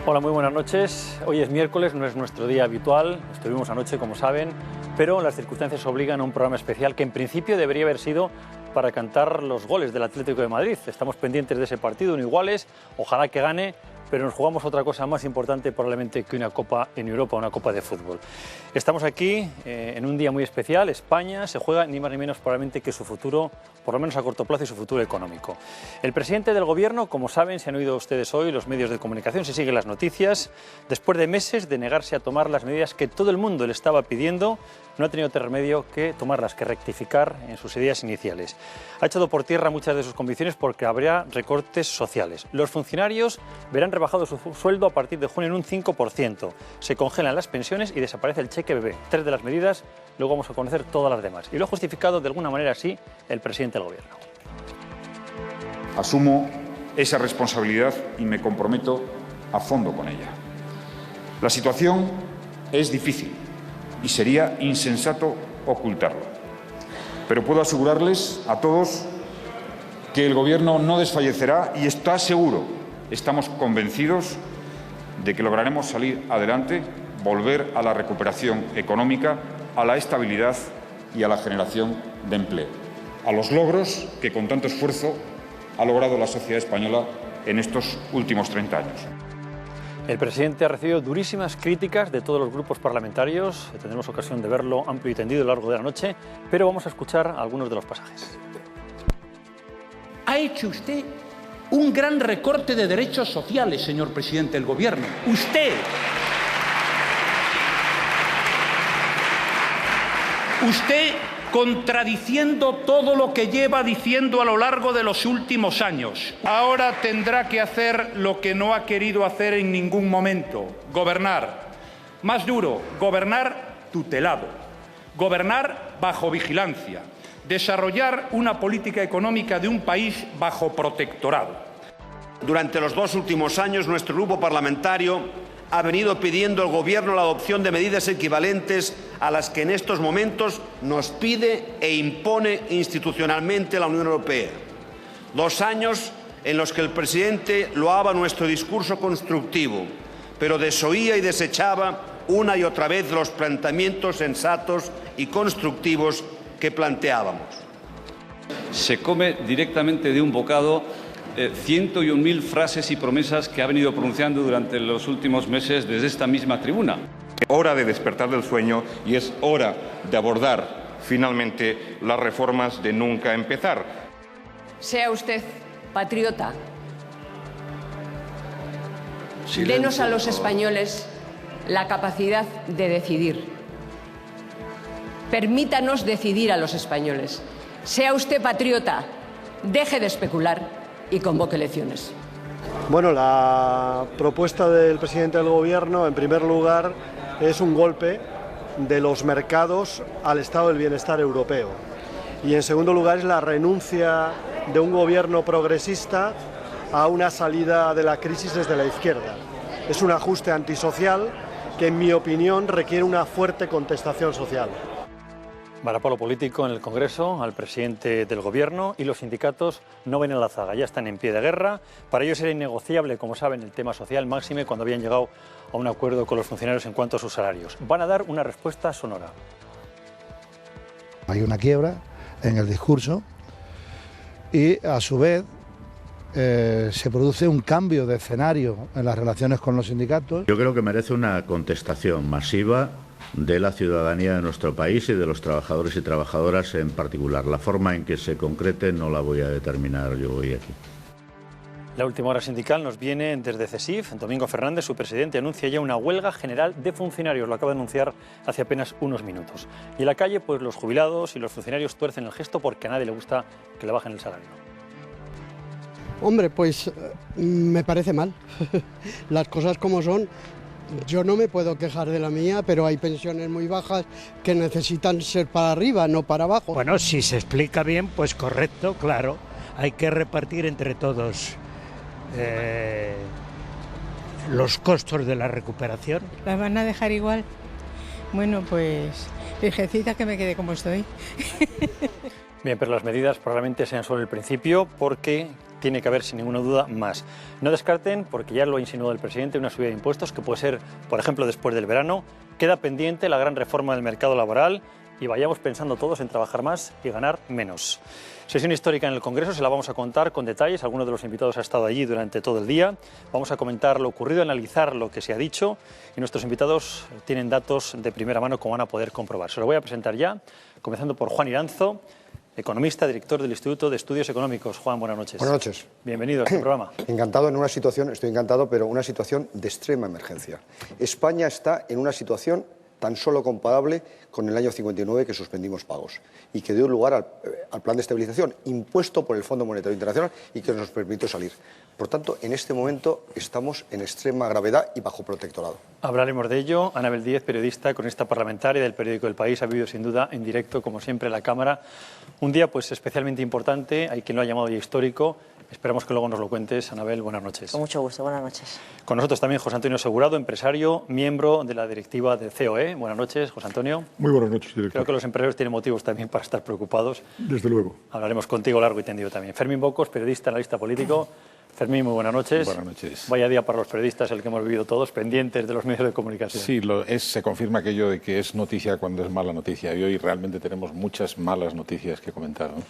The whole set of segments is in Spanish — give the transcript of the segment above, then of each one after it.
Hola, muy buenas noches. Hoy es miércoles, no es nuestro día habitual. Estuvimos anoche, como saben, pero las circunstancias obligan a un programa especial que en principio debería haber sido para cantar los goles del Atlético de Madrid. Estamos pendientes de ese partido, no iguales, ojalá que gane, pero nos jugamos otra cosa más importante probablemente que una copa en Europa, una copa de fútbol. Estamos aquí en un día muy especial. España se juega ni más ni menos probablemente que su futuro, por lo menos a corto plazo, y su futuro económico. El presidente del gobierno, como saben, se han oído ustedes hoy, los medios de comunicación, se siguen las noticias, después de meses de negarse a tomar las medidas que todo el mundo le estaba pidiendo, no ha tenido otro remedio que tomarlas, que rectificar en sus ideas iniciales. Ha echado por tierra muchas de sus convicciones porque habrá recortes sociales. Los funcionarios verán rebajado su sueldo a partir de junio en un 5%. Se congelan las pensiones y desaparece el cheque bebé. 3 de las medidas, luego vamos a conocer todas las demás. Y lo ha justificado de alguna manera así el presidente del gobierno. Asumo esa responsabilidad y me comprometo a fondo con ella. La situación es difícil y sería insensato ocultarlo. Pero puedo asegurarles a todos que el Gobierno no desfallecerá y está seguro, estamos convencidos de que lograremos salir adelante, volver a la recuperación económica, a la estabilidad y a la generación de empleo, a los logros que con tanto esfuerzo ha logrado la sociedad española en estos últimos 30 años. El presidente ha recibido durísimas críticas de todos los grupos parlamentarios. Tendremos ocasión de verlo amplio y tendido a lo largo de la noche, pero vamos a escuchar algunos de los pasajes. Ha hecho usted un gran recorte de derechos sociales, señor presidente del Gobierno. Usted, contradiciendo todo lo que lleva diciendo a lo largo de los últimos años. Ahora tendrá que hacer lo que no ha querido hacer en ningún momento: gobernar. Más duro, gobernar tutelado, gobernar bajo vigilancia, desarrollar una política económica de un país bajo protectorado. Durante los 2 últimos años, nuestro grupo parlamentario ha venido pidiendo al Gobierno la adopción de medidas equivalentes a las que en estos momentos nos pide e impone institucionalmente la Unión Europea. 2 años en los que el presidente loaba nuestro discurso constructivo, pero desoía y desechaba una y otra vez los planteamientos sensatos y constructivos que planteábamos. Se come directamente de un bocado 101.000 frases y promesas que ha venido pronunciando durante los últimos meses desde esta misma tribuna. Hora de despertar del sueño y es hora de abordar finalmente las reformas de nunca empezar. Sea usted patriota. Silencio, denos a los españoles la capacidad de decidir. Permítanos decidir a los españoles. Sea usted patriota, deje de especular y convoque elecciones. Bueno, la propuesta del presidente del Gobierno, en primer lugar, es un golpe de los mercados al estado del bienestar europeo. Y en segundo lugar es la renuncia de un gobierno progresista a una salida de la crisis desde la izquierda. Es un ajuste antisocial que, en mi opinión, requiere una fuerte contestación social. Varapalo político en el Congreso al presidente del Gobierno, y los sindicatos no ven en la zaga, ya están en pie de guerra. Para ellos era innegociable, como saben, el tema social, máxime cuando habían llegado a un acuerdo con los funcionarios en cuanto a sus salarios. Van a dar una respuesta sonora. Hay una quiebra en el discurso y, a su vez, se produce un cambio de escenario en las relaciones con los sindicatos. Yo creo que merece una contestación masiva de la ciudadanía de nuestro país y de los trabajadores y trabajadoras en particular. La forma en que se concrete no la voy a determinar yo hoy aquí. La última hora sindical nos viene desde CESIF. Domingo Fernández, su presidente, anuncia ya una huelga general de funcionarios. Lo acaba de anunciar hace apenas unos minutos. Y en la calle, pues los jubilados y los funcionarios tuercen el gesto porque a nadie le gusta que le bajen el salario. Hombre, pues me parece mal. Las cosas como son. Yo no me puedo quejar de la mía, pero hay pensiones muy bajas que necesitan ser para arriba, no para abajo. Bueno, si se explica bien, pues correcto, claro. Hay que repartir entre todos los costos de la recuperación. ¿Las van a dejar igual? Bueno, pues, virgencita, que me quede como estoy. Bien, pero las medidas probablemente sean solo el principio, porque tiene que haber sin ninguna duda más. No descarten, porque ya lo ha insinuado el presidente, una subida de impuestos que puede ser, por ejemplo, después del verano. Queda pendiente la gran reforma del mercado laboral y vayamos pensando todos en trabajar más y ganar menos. Sesión histórica en el Congreso, se la vamos a contar con detalles. Algunos de los invitados ha estado allí durante todo el día. Vamos a comentar lo ocurrido, analizar lo que se ha dicho y nuestros invitados tienen datos de primera mano como van a poder comprobar. Se lo voy a presentar ya, comenzando por Juan Iranzo, economista, director del Instituto de Estudios Económicos. Juan, buenas noches. Buenas noches. Bienvenido a este programa. Encantado estoy encantado, pero una situación de extrema emergencia. España está en una situación tan solo comparable con el año 59, que suspendimos pagos y que dio lugar al plan de estabilización impuesto por el Fondo Monetario Internacional y que nos permitió salir. Por tanto, en este momento estamos en extrema gravedad y bajo protectorado. Hablaremos de ello. Anabel Díez, periodista, cronista parlamentaria del periódico El País, ha vivido sin duda en directo, como siempre, en la Cámara. Un día pues especialmente importante, hay quien lo ha llamado ya histórico. Esperamos que luego nos lo cuentes. Anabel, buenas noches. Con mucho gusto, buenas noches. Con nosotros también José Antonio Segurado, empresario, miembro de la directiva del COE. Buenas noches, José Antonio. Muy buenas noches, director. Creo que los empresarios tienen motivos también para estar preocupados. Desde luego. Hablaremos contigo largo y tendido también. Fermín Bocos, periodista, analista político. Fermín, muy buenas noches. Buenas noches. Vaya día para los periodistas, el que hemos vivido todos, pendientes de los medios de comunicación. Sí, se confirma aquello de que es noticia cuando es mala noticia. Y hoy realmente tenemos muchas malas noticias que comentar, ¿no?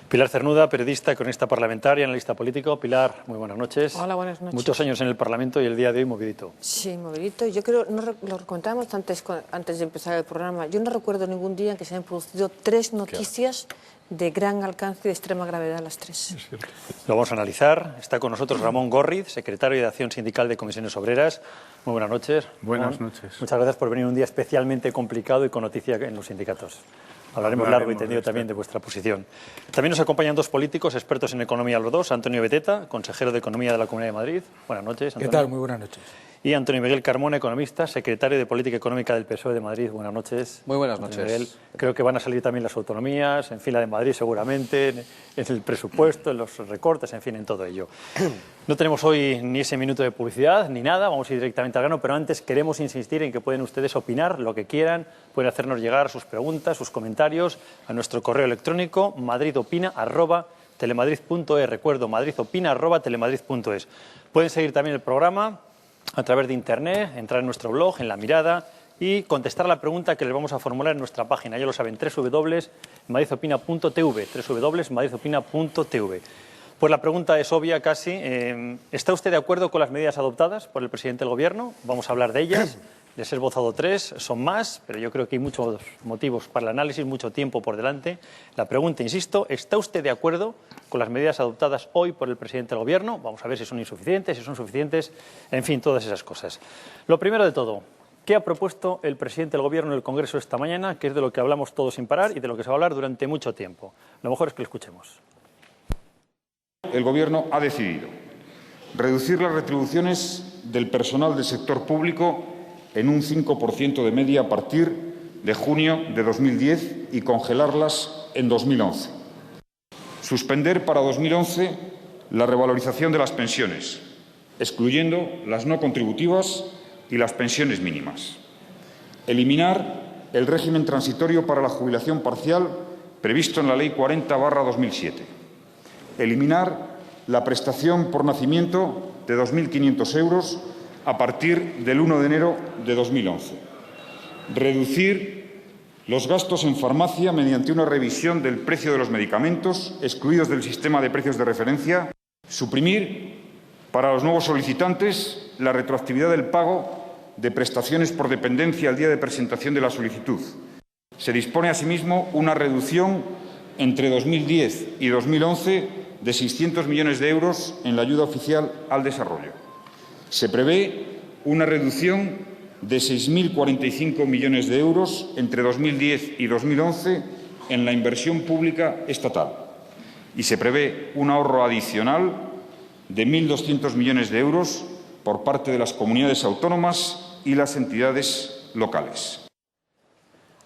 Pilar Cernuda, periodista, cronista parlamentaria, analista político. Pilar, muy buenas noches. Hola, buenas noches. Muchos años en el Parlamento y el día de hoy movidito. Sí, movidito. Yo creo, lo comentábamos antes de empezar el programa, yo no recuerdo ningún día en que se hayan producido 3 noticias de gran alcance y de extrema gravedad, las 3. Lo vamos a analizar. Está con nosotros Ramón Gorriz, secretario de Acción Sindical de Comisiones Obreras. Muy buenas noches. Buenas noches. Muchas gracias por venir un día especialmente complicado y con noticia en los sindicatos. Hablaremos largo y tendido también de vuestra posición. También nos acompañan 2 políticos expertos en economía, los 2. Antonio Beteta, consejero de Economía de la Comunidad de Madrid. Buenas noches, Antonio. ¿Qué tal? Muy buenas noches. Y Antonio Miguel Carmona, economista, secretario de Política Económica del PSOE de Madrid. Buenas noches. Muy buenas noches. Miguel, creo que van a salir también las autonomías, en fin, la de Madrid seguramente, en el presupuesto, en los recortes, en fin, en todo ello. No tenemos hoy ni ese minuto de publicidad ni nada, vamos a ir directamente al grano, pero antes queremos insistir en que pueden ustedes opinar lo que quieran, pueden hacernos llegar sus preguntas, sus comentarios a nuestro correo electrónico madridopina@telemadrid.es. Recuerdo, madridopina@telemadrid.es. Pueden seguir también el programa a través de Internet, entrar en nuestro blog, en La Mirada, y contestar la pregunta que les vamos a formular en nuestra página. Ya lo saben, www.madridopina.tv, www.madridopina.tv. Pues la pregunta es obvia casi. ¿Está usted de acuerdo con las medidas adoptadas por el presidente del Gobierno? Vamos a hablar de ellas. Les he esbozado 3, son más, pero yo creo que hay muchos motivos para el análisis, mucho tiempo por delante. La pregunta, insisto, ¿está usted de acuerdo con las medidas adoptadas hoy por el presidente del Gobierno? Vamos a ver si son insuficientes, si son suficientes, en fin, todas esas cosas. Lo primero de todo, ¿qué ha propuesto el presidente del Gobierno en el Congreso esta mañana? Que es de lo que hablamos todos sin parar y de lo que se va a hablar durante mucho tiempo. Lo mejor es que lo escuchemos. El Gobierno ha decidido reducir las retribuciones del personal del sector público en un 5% de media a partir de junio de 2010 y congelarlas en 2011. Suspender para 2011 la revalorización de las pensiones, excluyendo las no contributivas y las pensiones mínimas. Eliminar el régimen transitorio para la jubilación parcial previsto en la Ley 40/2007. Eliminar la prestación por nacimiento de 2.500 euros a partir del 1 de enero de 2011. Reducir los gastos en farmacia mediante una revisión del precio de los medicamentos excluidos del sistema de precios de referencia. Suprimir para los nuevos solicitantes la retroactividad del pago de prestaciones por dependencia al día de presentación de la solicitud. Se dispone asimismo una reducción entre 2010 y 2011 de 600 millones de euros en la ayuda oficial al desarrollo. Se prevé una reducción de 6.045 millones de euros entre 2010 y 2011 en la inversión pública estatal. Y se prevé un ahorro adicional de 1.200 millones de euros por parte de las comunidades autónomas y las entidades locales.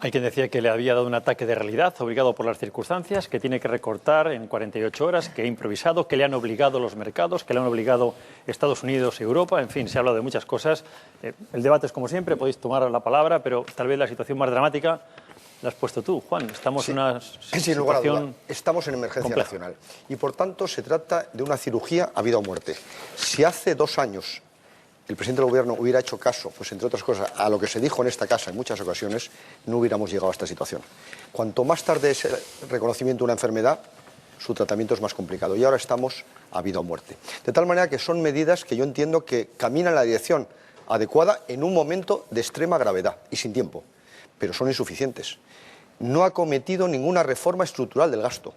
Hay quien decía que le había dado un ataque de realidad, obligado por las circunstancias, que tiene que recortar en 48 horas, que ha improvisado, que le han obligado los mercados, que le han obligado Estados Unidos y Europa. En fin, se ha hablado de muchas cosas. El debate es como siempre, podéis tomar la palabra, pero tal vez la situación más dramática la has puesto tú, Juan. Estamos en una sin lugar a duda, situación estamos en emergencia compleja. nacional y por tanto se trata de una cirugía a vida o muerte. Si hace 2 años el presidente del Gobierno hubiera hecho caso, pues entre otras cosas, a lo que se dijo en esta casa en muchas ocasiones, no hubiéramos llegado a esta situación. Cuanto más tarde es el reconocimiento de una enfermedad, su tratamiento es más complicado. Y ahora estamos a vida o muerte. De tal manera que son medidas que yo entiendo que caminan en la dirección adecuada en un momento de extrema gravedad y sin tiempo, pero son insuficientes. No ha cometido ninguna reforma estructural del gasto.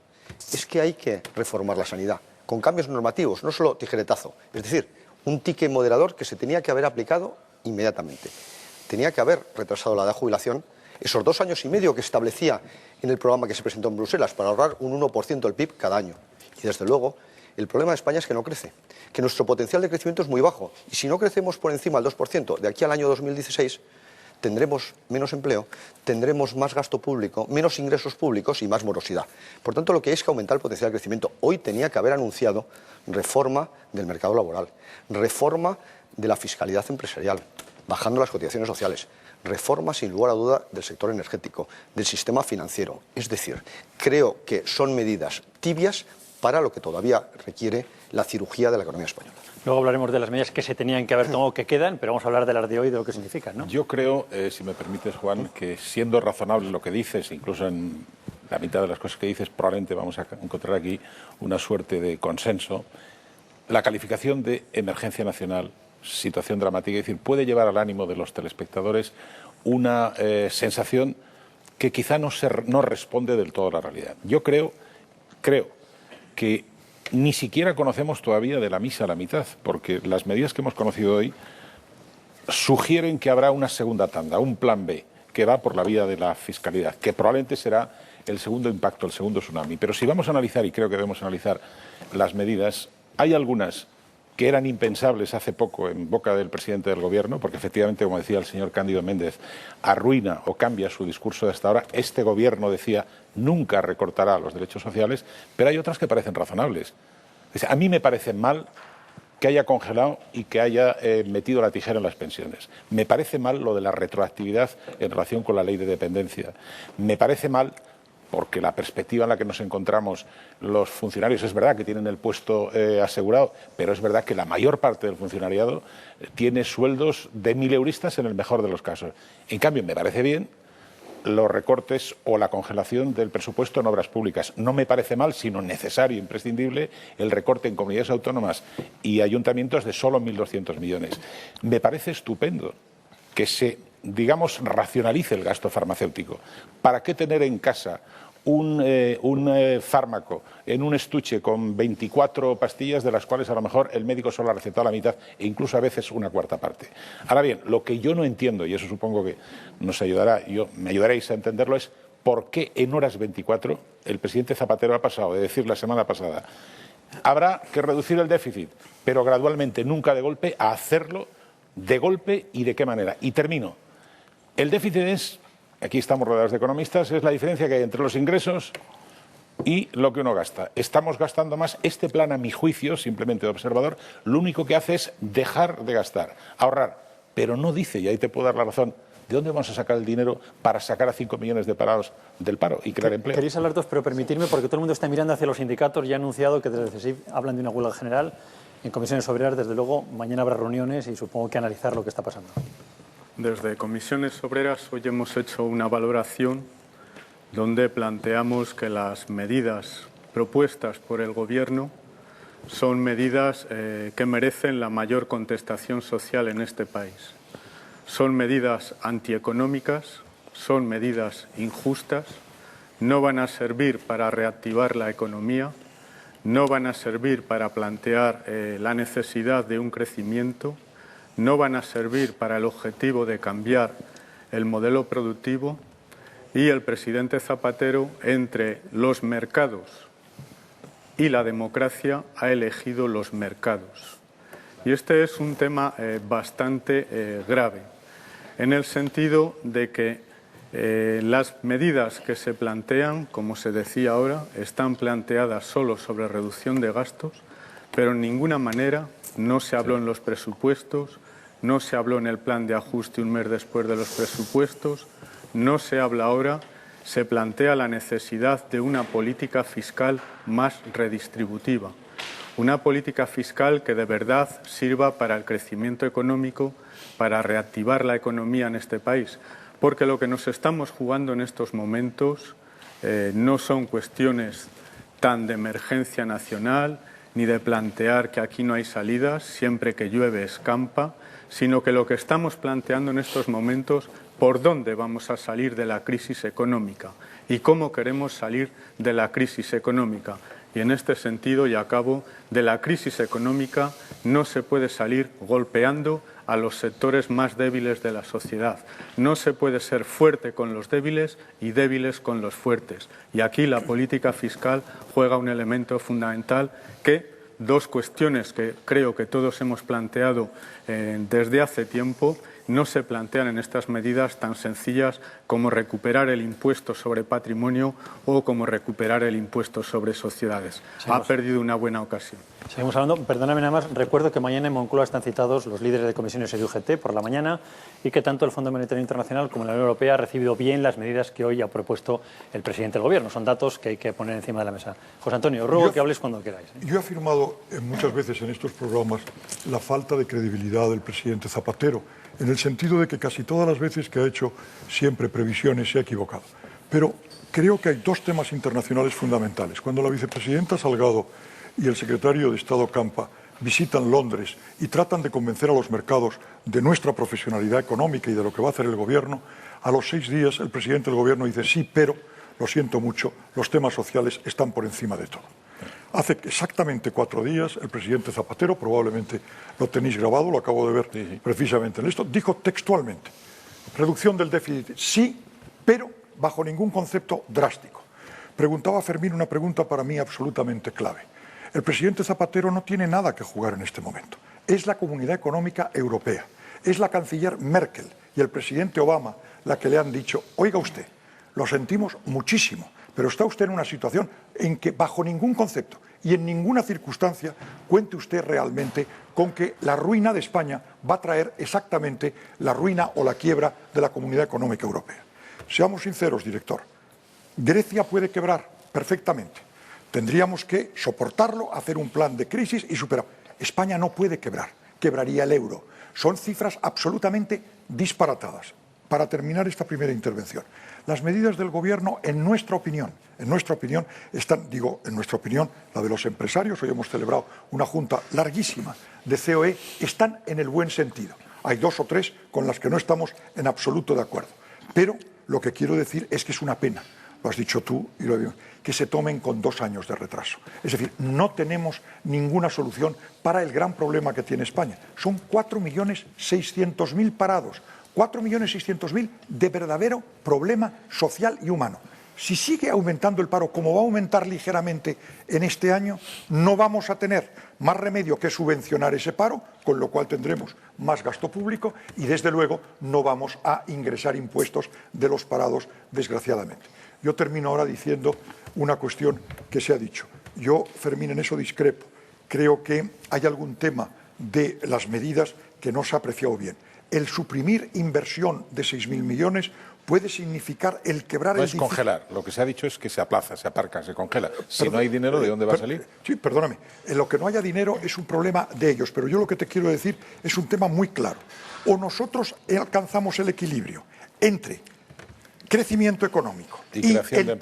Es que hay que reformar la sanidad con cambios normativos, no solo tijeretazo. Es decir, un ticket moderador que se tenía que haber aplicado inmediatamente. Tenía que haber retrasado la edad de jubilación, esos 2 años y medio que establecía en el programa que se presentó en Bruselas para ahorrar un 1% del PIB cada año. Y desde luego, el problema de España es que no crece, que nuestro potencial de crecimiento es muy bajo. Y si no crecemos por encima del 2% de aquí al año 2016, tendremos menos empleo, tendremos más gasto público, menos ingresos públicos y más morosidad. Por tanto, lo que es que aumentar el potencial de crecimiento. Hoy tenía que haber anunciado reforma del mercado laboral, reforma de la fiscalidad empresarial, bajando las cotizaciones sociales, reforma, sin lugar a duda, del sector energético, del sistema financiero. Es decir, creo que son medidas tibias para lo que todavía requiere la cirugía de la economía española. Luego hablaremos de las medidas que se tenían que haber tomado, que quedan, pero vamos a hablar de las de hoy, de lo que significan, ¿no? Yo creo, si me permites, Juan, que siendo razonable lo que dices, incluso en la mitad de las cosas que dices, probablemente vamos a encontrar aquí una suerte de consenso. La calificación de emergencia nacional, situación dramática, es decir, puede llevar al ánimo de los telespectadores una sensación que quizá no responde del todo a la realidad. Yo creo que ni siquiera conocemos todavía de la misa a la mitad, porque las medidas que hemos conocido hoy sugieren que habrá una segunda tanda, un plan B, que va por la vía de la fiscalidad, que probablemente será el segundo impacto, el segundo tsunami. Pero si vamos a analizar, y creo que debemos analizar las medidas, hay algunas que eran impensables hace poco en boca del presidente del Gobierno, porque efectivamente, como decía el señor Cándido Méndez, arruina o cambia su discurso de hasta ahora. Este Gobierno, decía, nunca recortará los derechos sociales, pero hay otras que parecen razonables. A mí me parece mal que haya congelado y que haya metido la tijera en las pensiones. Me parece mal lo de la retroactividad en relación con la ley de dependencia. Me parece mal porque la perspectiva en la que nos encontramos los funcionarios, es verdad que tienen el puesto asegurado, pero es verdad que la mayor parte del funcionariado tiene sueldos de mileuristas en el mejor de los casos. En cambio, me parece bien los recortes o la congelación del presupuesto en obras públicas. No me parece mal, sino necesario, imprescindible, el recorte en comunidades autónomas y ayuntamientos de solo 1.200 millones. Me parece estupendo que se, digamos, racionalice el gasto farmacéutico. ¿Para qué tener en casa un fármaco en un estuche con 24 pastillas, de las cuales a lo mejor el médico solo ha recetado la mitad e incluso a veces una cuarta parte? Ahora bien, lo que yo no entiendo, y eso supongo que nos ayudará, me ayudaréis a entenderlo, es por qué en horas 24 el presidente Zapatero ha pasado de decir la semana pasada habrá que reducir el déficit, pero gradualmente, nunca de golpe, a hacerlo de golpe y de qué manera. Y termino. El déficit es, aquí estamos rodeados de economistas, es la diferencia que hay entre los ingresos y lo que uno gasta. Estamos gastando más. Este plan, a mi juicio, simplemente de observador, lo único que hace es dejar de gastar, ahorrar. Pero no dice, y ahí te puedo dar la razón, ¿de dónde vamos a sacar el dinero para sacar a 5 millones de parados del paro y crear empleo? Queréis hablar todos, pero permitirme, porque todo el mundo está mirando hacia los sindicatos y ha anunciado que desde CESIF hablan de una huelga general. En comisiones obreras, desde luego, mañana habrá reuniones y supongo que analizar lo que está pasando. Desde Comisiones Obreras hoy hemos hecho una valoración donde planteamos que las medidas propuestas por el Gobierno son medidas que merecen la mayor contestación social en este país. Son medidas antieconómicas, son medidas injustas, no van a servir para reactivar la economía, no van a servir para plantear la necesidad de un crecimiento, no van a servir para el objetivo de cambiar el modelo productivo, y el presidente Zapatero, entre los mercados y la democracia, ha elegido los mercados. Y este es un tema bastante grave, en el sentido de que las medidas que se plantean, como se decía ahora, están planteadas solo sobre reducción de gastos, pero en ninguna manera no se habló en los presupuestos, no se habló en el plan de ajuste un mes después de los presupuestos, no se habla ahora se plantea la necesidad de una política fiscal más redistributiva, una política fiscal que de verdad sirva para el crecimiento económico, para reactivar la economía en este país, porque lo que nos estamos jugando en estos momentos no son cuestiones tan de emergencia nacional, ni de plantear que aquí no hay salidas, siempre que llueve escampa, sino que lo que estamos planteando en estos momentos, por dónde vamos a salir de la crisis económica y cómo queremos salir de la crisis económica. Y en este sentido, y acabo, de la crisis económica no se puede salir golpeando a los sectores más débiles de la sociedad. No se puede ser fuerte con los débiles y débiles con los fuertes. Y aquí la política fiscal juega un elemento fundamental que dos cuestiones que creo que todos hemos planteado desde hace tiempo no se plantean en estas medidas tan sencillas como recuperar el impuesto sobre patrimonio o como recuperar el impuesto sobre sociedades. Ha perdido una buena ocasión. Seguimos hablando. Perdóname nada más, recuerdo que mañana en Moncloa están citados los líderes de comisiones de UGT por la mañana y que tanto el Fondo Monetario Internacional como la Unión Europea ha recibido bien las medidas que hoy ha propuesto el presidente del Gobierno. Son datos que hay que poner encima de la mesa. José Antonio, ruego que hables cuando queráis. Yo he afirmado muchas veces en estos programas la falta de credibilidad del presidente Zapatero, en el sentido de que casi todas las veces que ha hecho siempre previsiones se ha equivocado. Pero creo que hay dos temas internacionales fundamentales. Cuando la vicepresidenta Salgado y el secretario de Estado Campa visitan Londres y tratan de convencer a los mercados de nuestra profesionalidad económica y de lo que va a hacer el Gobierno, a los 6 días el presidente del Gobierno dice sí, pero, lo siento mucho, los temas sociales están por encima de todo. Hace exactamente 4 días el presidente Zapatero, probablemente lo tenéis grabado, lo acabo de ver precisamente en esto, dijo textualmente, reducción del déficit sí, pero bajo ningún concepto drástico. Preguntaba Fermín una pregunta para mí absolutamente clave. El presidente Zapatero no tiene nada que jugar en este momento. Es la Comunidad Económica Europea, es la canciller Merkel y el presidente Obama la que le han dicho, oiga usted, lo sentimos muchísimo, pero está usted en una situación en que bajo ningún concepto y en ninguna circunstancia cuente usted realmente con que la ruina de España va a traer exactamente la ruina o la quiebra de la Comunidad Económica Europea. Seamos sinceros, director, Grecia puede quebrar perfectamente. Tendríamos que soportarlo, hacer un plan de crisis y superar. España no puede quebrar, quebraría el euro. Son cifras absolutamente disparatadas. Para terminar esta primera intervención, las medidas del Gobierno, en nuestra opinión, están, en nuestra opinión, la de los empresarios, hoy hemos celebrado una junta larguísima de COE, están en el buen sentido. Hay 2 o 3 con las que no estamos en absoluto de acuerdo. Pero lo que quiero decir es que es una pena, lo has dicho tú y lo digo, que se tomen con 2 años de retraso. Es decir, no tenemos ninguna solución para el gran problema que tiene España. Son 4.600.000 parados. 4.600.000 de verdadero problema social y humano. Si sigue aumentando el paro, como va a aumentar ligeramente en este año, no vamos a tener más remedio que subvencionar ese paro, con lo cual tendremos más gasto público y, desde luego, no vamos a ingresar impuestos de los parados, desgraciadamente. Yo termino ahora diciendo una cuestión que se ha dicho. Yo, Fermín, en eso discrepo. Creo que hay algún tema de las medidas que no se ha apreciado bien. El suprimir inversión de 6.000 millones puede significar el quebrar el... No es congelar, lo que se ha dicho es que se aplaza, se aparca, se congela. Si no hay dinero, ¿de dónde va a salir? Sí, perdóname. En lo que no haya dinero es un problema de ellos, pero yo lo que te quiero decir es un tema muy claro. O nosotros alcanzamos el equilibrio entre crecimiento económico y el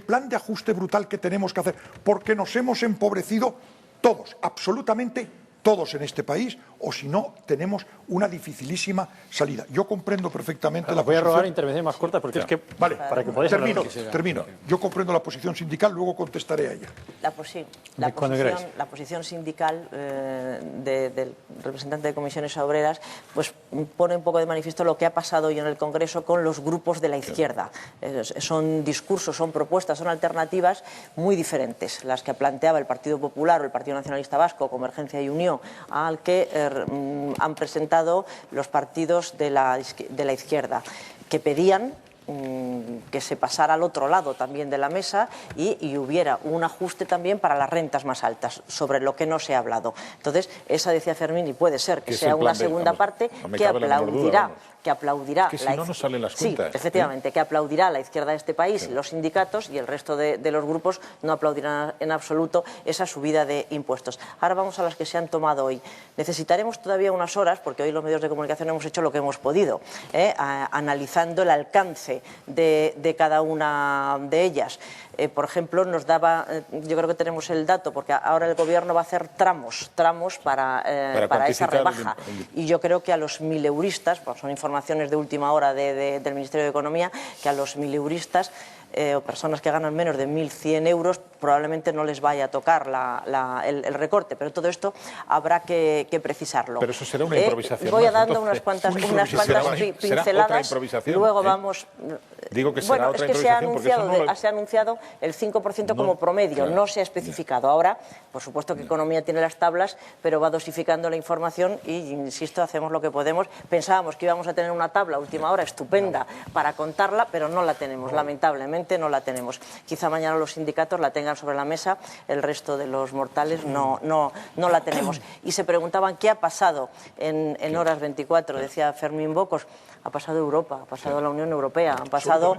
plan de ajuste brutal que tenemos que hacer, porque nos hemos empobrecido todos, absolutamente todos en este país, o si no, tenemos una dificilísima salida. Yo comprendo perfectamente la posición... Voy a rogar intervenciones más cortas porque es que... Vale, para que podáis termino. Yo comprendo la posición sindical, luego contestaré a ella. La posición sindical del representante de comisiones obreras pues pone un poco de manifiesto lo que ha pasado hoy en el Congreso con los grupos de la izquierda. Son discursos, son propuestas, son alternativas muy diferentes, las que planteaba el Partido Popular o el Partido Nacionalista Vasco, Convergencia y Unión, al que han presentado los partidos de la izquierda, que pedían que se pasara al otro lado también de la mesa y hubiera un ajuste también para las rentas más altas, sobre lo que no se ha hablado. Entonces, esa decía Fermín, y puede ser que sea una segunda parte que aplaudirá que aplaudirá... Es que si no, no salen las cuentas. Sí, efectivamente, que aplaudirá la izquierda de este país, los sindicatos y el resto de los grupos no aplaudirán en absoluto esa subida de impuestos. Ahora vamos a las que se han tomado hoy. Necesitaremos todavía unas horas, porque hoy los medios de comunicación hemos hecho lo que hemos podido, analizando el alcance de cada una de ellas. Por ejemplo, nos daba, yo creo que tenemos el dato, porque ahora el Gobierno va a hacer tramos para esa rebaja. Y yo creo que a los mileuristas, pues son informaciones de última hora del Ministerio de Economía, que a los mileuristas o personas que ganan menos de 1.100 euros probablemente no les vaya a tocar el recorte, pero todo esto habrá que precisarlo. Pero eso será una improvisación. Voy a dando unas cuantas pinceladas, luego vamos... Digo que será otra improvisación, se ha anunciado el 5% como promedio, no se ha especificado. Ahora, por supuesto que Economía tiene las tablas, pero va dosificando la información y, insisto, hacemos lo que podemos. Pensábamos que íbamos a tener una tabla a última hora estupenda para contarla, pero no la tenemos, lamentablemente no la tenemos. Quizá mañana los sindicatos la tengan sobre la mesa, el resto de los mortales no la tenemos. Y se preguntaban qué ha pasado en horas 24, decía Fermín Bocos. Ha pasado Europa, ha pasado la Unión Europea, han pasado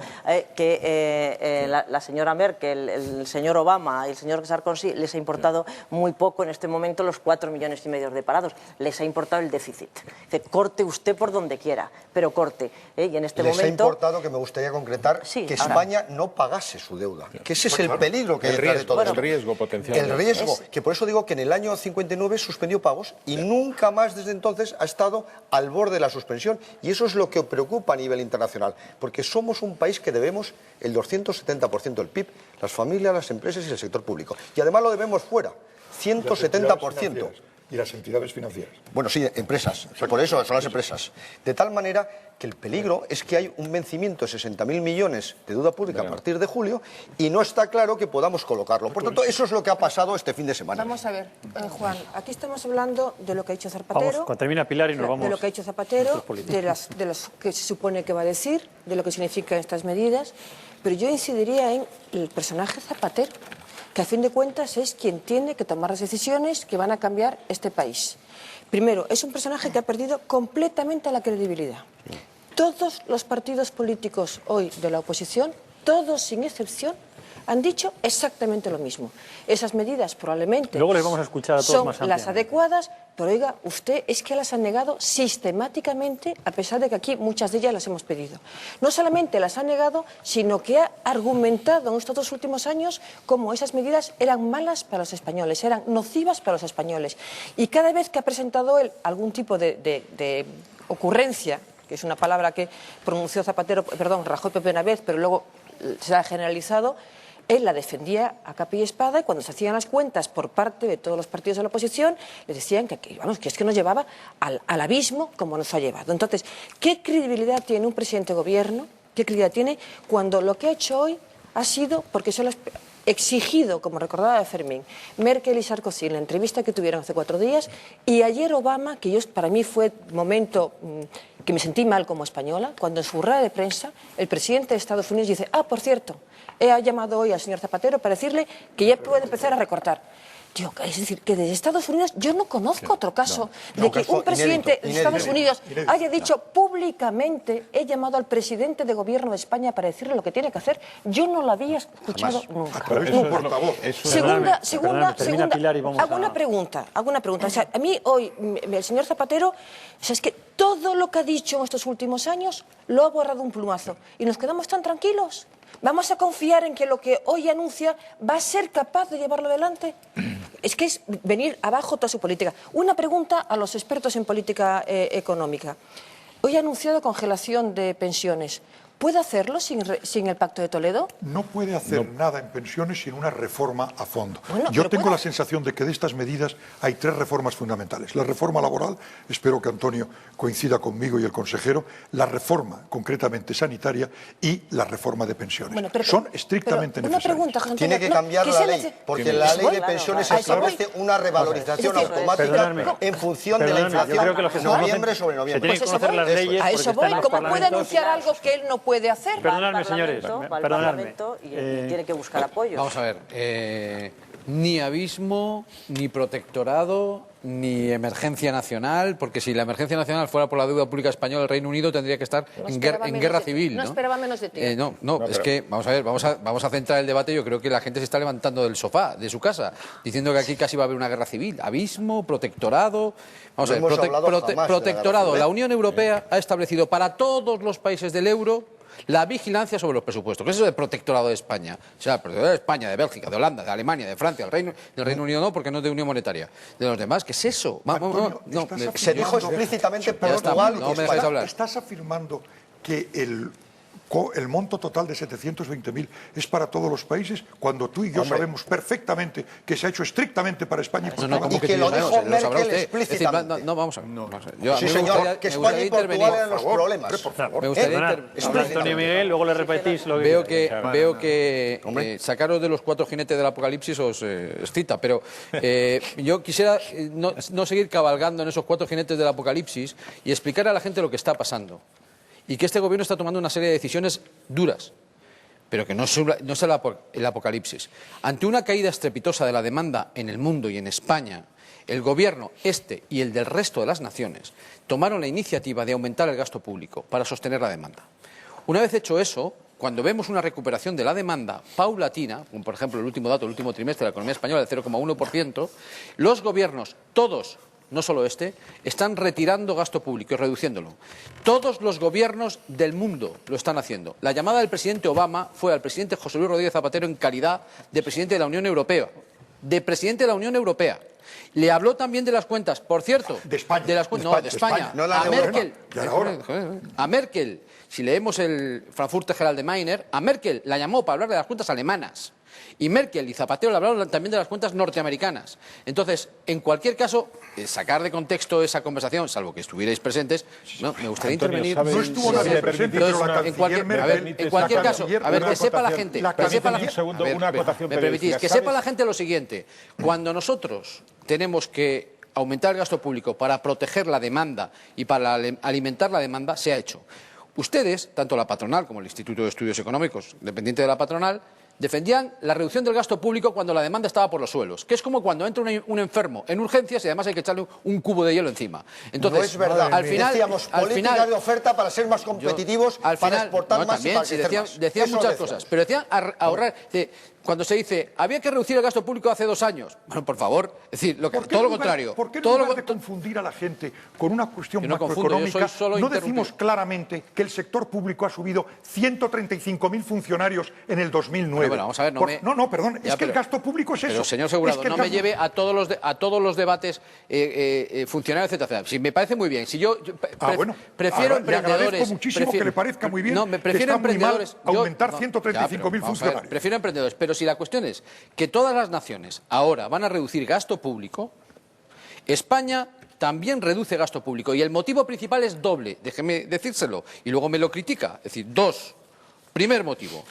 que la señora Merkel, el señor Obama y el señor Sarkozy les ha importado muy poco en este momento los 4,5 millones de parados. Les ha importado el déficit. Dice, corte usted por donde quiera, pero corte. Y en este momento... Les ha importado, que me gustaría concretar, que España no pagase su deuda. Que ese es el peligro que hay detrás de todo esto. El riesgo potencial. El riesgo, que por eso digo que en el año 59 suspendió pagos y nunca más desde entonces ha estado al borde de la suspensión. Y eso es lo que preocupa a nivel internacional, porque somos un país que debemos el 270% del PIB, las familias, las empresas y el sector público. Y además lo debemos fuera, 170%. Y las entidades financieras. Bueno, sí, empresas, por eso son las empresas. De tal manera que el peligro es que hay un vencimiento de 60.000 millones de deuda pública a partir de julio y no está claro que podamos colocarlo. Por tanto, eso es lo que ha pasado este fin de semana. Vamos a ver, Juan, aquí estamos hablando de lo que ha dicho Zapatero. Vamos, cuando termina Pilar y nos vamos... De lo que ha dicho Zapatero, de los que se supone que va a decir, de lo que significan estas medidas, pero yo incidiría en el personaje Zapatero, que a fin de cuentas es quien tiene que tomar las decisiones que van a cambiar este país. Primero, es un personaje que ha perdido completamente la credibilidad. Todos los partidos políticos hoy de la oposición, todos sin excepción, han dicho exactamente lo mismo. Esas medidas probablemente luego les vamos a escuchar a todos son las adecuadas, pero oiga, usted es que las han negado sistemáticamente, a pesar de que aquí muchas de ellas las hemos pedido. No solamente las ha negado, sino que ha argumentado en estos 2 últimos años cómo esas medidas eran malas para los españoles, eran nocivas para los españoles. Y cada vez que ha presentado él algún tipo de ocurrencia, que es una palabra que pronunció Rajoy por primera vez, pero luego se ha generalizado, él la defendía a capa y espada, y cuando se hacían las cuentas por parte de todos los partidos de la oposición, les decían que es que nos llevaba al abismo como nos ha llevado. Entonces, ¿qué credibilidad tiene un presidente de gobierno? ¿Qué credibilidad tiene cuando lo que ha hecho hoy ha sido, porque se lo ha exigido, como recordaba Fermín, Merkel y Sarkozy en la entrevista que tuvieron hace 4 días, y ayer Obama, que para mí fue un momento que me sentí mal como española, cuando en su rueda de prensa el presidente de Estados Unidos dice, por cierto, he llamado hoy al señor Zapatero para decirle que ya puede empezar a recortar. Digo, es decir, que desde Estados Unidos yo no conozco otro caso de que un presidente de Estados Unidos haya dicho públicamente, he llamado al presidente de gobierno de España para decirle lo que tiene que hacer. Yo no lo había escuchado nunca. Segunda, hago una pregunta. O sea, a mí hoy, el señor Zapatero, o sea, es que todo lo que ha dicho en estos últimos años lo ha borrado un plumazo. Y nos quedamos tan tranquilos. ¿Vamos a confiar en que lo que hoy anuncia va a ser capaz de llevarlo adelante? Es que es venir abajo toda su política. Una pregunta a los expertos en política económica. Hoy ha anunciado congelación de pensiones. ¿Puede hacerlo sin el Pacto de Toledo? No puede hacer nada en pensiones sin una reforma a fondo. Yo tengo la sensación de que de estas medidas hay 3 reformas fundamentales. La reforma laboral, espero que Antonio coincida conmigo y el consejero, la reforma concretamente sanitaria y la reforma de pensiones. Son estrictamente necesarias. Una pregunta, José Antonio, tiene que cambiar la ley, porque la ley de pensiones establece una revalorización automática en función de la inflación, noviembre sobre noviembre. A eso voy. ¿Cómo puede anunciar algo que él no puede hacer? Perdonadme, señores. Perdonadme. Y tiene que buscar apoyo. Vamos a ver. Ni abismo, ni protectorado, ni emergencia nacional, porque si la emergencia nacional fuera por la deuda pública española, el Reino Unido tendría que estar en guerra civil. No esperaba menos de ti. No, es que, vamos a ver, vamos a centrar el debate. Yo creo que la gente se está levantando del sofá, de su casa, diciendo que aquí casi va a haber una guerra civil. Abismo, protectorado. Vamos a ver, protectorado. La Unión Europea ha establecido para todos los países del euro la vigilancia sobre los presupuestos. ¿Qué es eso de protectorado de España? O sea, el protectorado de España, de Bélgica, de Holanda, de Alemania, de Francia, del Reino Unido no, porque no es de Unión Monetaria. De los demás, ¿qué es eso? Antonio, se dijo explícitamente Portugal. No me dejáis hablar. ¿Estás afirmando que el monto total de 720.000 es para todos los países, cuando tú y yo sabemos perfectamente que se ha hecho estrictamente para España y Portugal? Y que lo dijo Merkel explícitamente. Vamos a ver. Sí, señor, que España y Portugal eran los problemas. Me gustaría Antonio Miguel, luego le repetís lo que... Veo que sacaros de los 4 jinetes del apocalipsis os excita, pero yo quisiera no seguir cabalgando en esos 4 jinetes del apocalipsis y explicar a la gente lo que está pasando. Y que este gobierno está tomando una serie de decisiones duras, pero que no es el apocalipsis. Ante una caída estrepitosa de la demanda en el mundo y en España, el gobierno y el del resto de las naciones tomaron la iniciativa de aumentar el gasto público para sostener la demanda. Una vez hecho eso, cuando vemos una recuperación de la demanda paulatina, como por ejemplo el último dato, el último trimestre de la economía española, del 0,1%, los gobiernos, todos, no solo están retirando gasto público y reduciéndolo. Todos los gobiernos del mundo lo están haciendo. La llamada del presidente Obama fue al presidente José Luis Rodríguez Zapatero en calidad de presidente de la Unión Europea. Le habló también de las cuentas, por cierto. De España. De España. No la a Merkel, si leemos el Frankfurter Allgemeine, a Merkel la llamó para hablar de las cuentas alemanas. Y Merkel y Zapatero le hablaron también de las cuentas norteamericanas. Entonces, en cualquier caso, sacar de contexto esa conversación, salvo que estuvierais presentes, me gustaría intervenir. No estuvo nadie presente, pero la canciller Merkel... En cualquier caso, que sepa la gente... Que sepa la gente lo siguiente. Cuando nosotros tenemos que aumentar el gasto público para proteger la demanda y para alimentar la demanda, se ha hecho. Ustedes, tanto la patronal como el Instituto de Estudios Económicos, dependiente de la patronal, defendían la reducción del gasto público cuando la demanda estaba por los suelos, que es como cuando entra un enfermo en urgencias y además hay que echarle un cubo de hielo encima. Entonces, no es verdad. Al final, decíamos política de oferta para ser más competitivos, para exportar más y para crecer más. Decían muchas cosas, pero decían ahorrar. Cuando se dice, había que reducir el gasto público hace 2 años. Bueno, por favor, es decir, todo lo contrario. ¿Por qué en lugar de confundir a la gente con una cuestión macroeconómica, no decimos claramente que el sector público ha subido 135.000 funcionarios en el 2009? Bueno, vamos a ver, perdón, es que el gasto público es eso. Pero, señor Segurado, no me lleve a todos los debates funcionarios, etcétera. Si me parece muy bien. Si yo prefiero emprendedores... Le agradezco muchísimo que le parezca muy bien. Prefiero emprendedores. Aumentar 135.000 funcionarios. Prefiero emprendedores, pero si la cuestión es que todas las naciones ahora van a reducir gasto público, España también reduce gasto público y el motivo principal es doble, déjeme decírselo, y luego me lo critica. Es decir, 2. Primer motivo,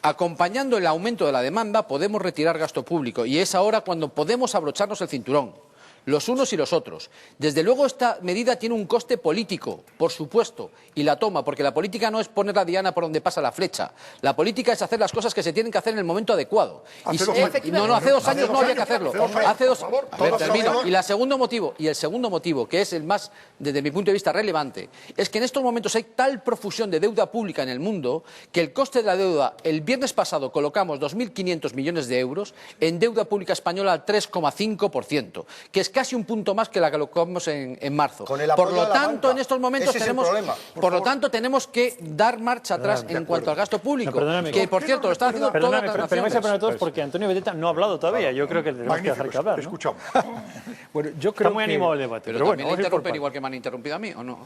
acompañando el aumento de la demanda podemos retirar gasto público y es ahora cuando podemos abrocharnos el cinturón, los unos y los otros. Desde luego esta medida tiene un coste político, por supuesto, y la toma, porque la política no es poner la diana por donde pasa la flecha. La política es hacer las cosas que se tienen que hacer en el momento adecuado. Hace 2 años no había que hacerlo. Termino. Y el segundo motivo, que es el más, desde mi punto de vista, relevante, es que en estos momentos hay tal profusión de deuda pública en el mundo que el coste de la deuda, el viernes pasado colocamos 2.500 millones de euros en deuda pública española al 3,5%, que es casi un punto más que la que colocamos en marzo. Por lo tanto, en estos momentos tenemos que dar marcha atrás en cuanto al gasto público, que por cierto lo están haciendo todas las naciones. Para todos porque Antonio Beteta no ha hablado todavía. Yo creo que tenemos que dejar que hablar, ¿no? Escuchamos. Bueno, yo creo está muy animado el debate. Pero también le interrumpen igual que me han interrumpido a mí, ¿o no?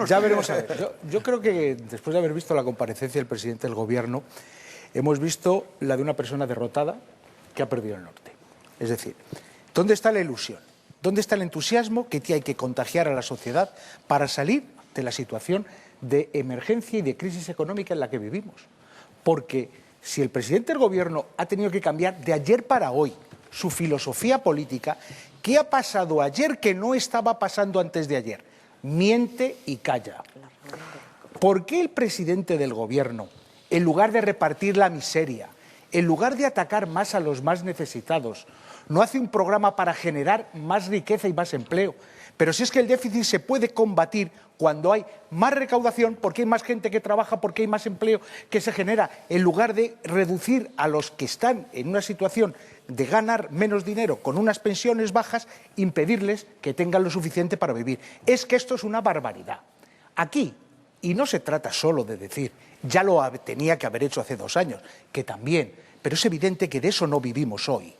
Ya veremos a ver. Yo creo que después de haber visto la comparecencia del presidente del Gobierno, hemos visto la de una persona derrotada que ha perdido el norte. Es decir, ¿dónde está la ilusión? ¿Dónde está el entusiasmo que hay que contagiar a la sociedad para salir de la situación de emergencia y de crisis económica en la que vivimos? Porque si el presidente del Gobierno ha tenido que cambiar de ayer para hoy su filosofía política, ¿qué ha pasado ayer que no estaba pasando antes de ayer? Miente y calla. ¿Por qué el presidente del Gobierno, en lugar de repartir la miseria, en lugar de atacar más a los más necesitados, no hace un programa para generar más riqueza y más empleo. Pero si es que el déficit se puede combatir cuando hay más recaudación, porque hay más gente que trabaja, porque hay más empleo que se genera, en lugar de reducir a los que están en una situación de ganar menos dinero con unas pensiones bajas, impedirles que tengan lo suficiente para vivir. Es que esto es una barbaridad. Aquí, y no se trata solo de decir, ya lo tenía que haber hecho hace 2 años, que también, pero es evidente que de eso no vivimos hoy.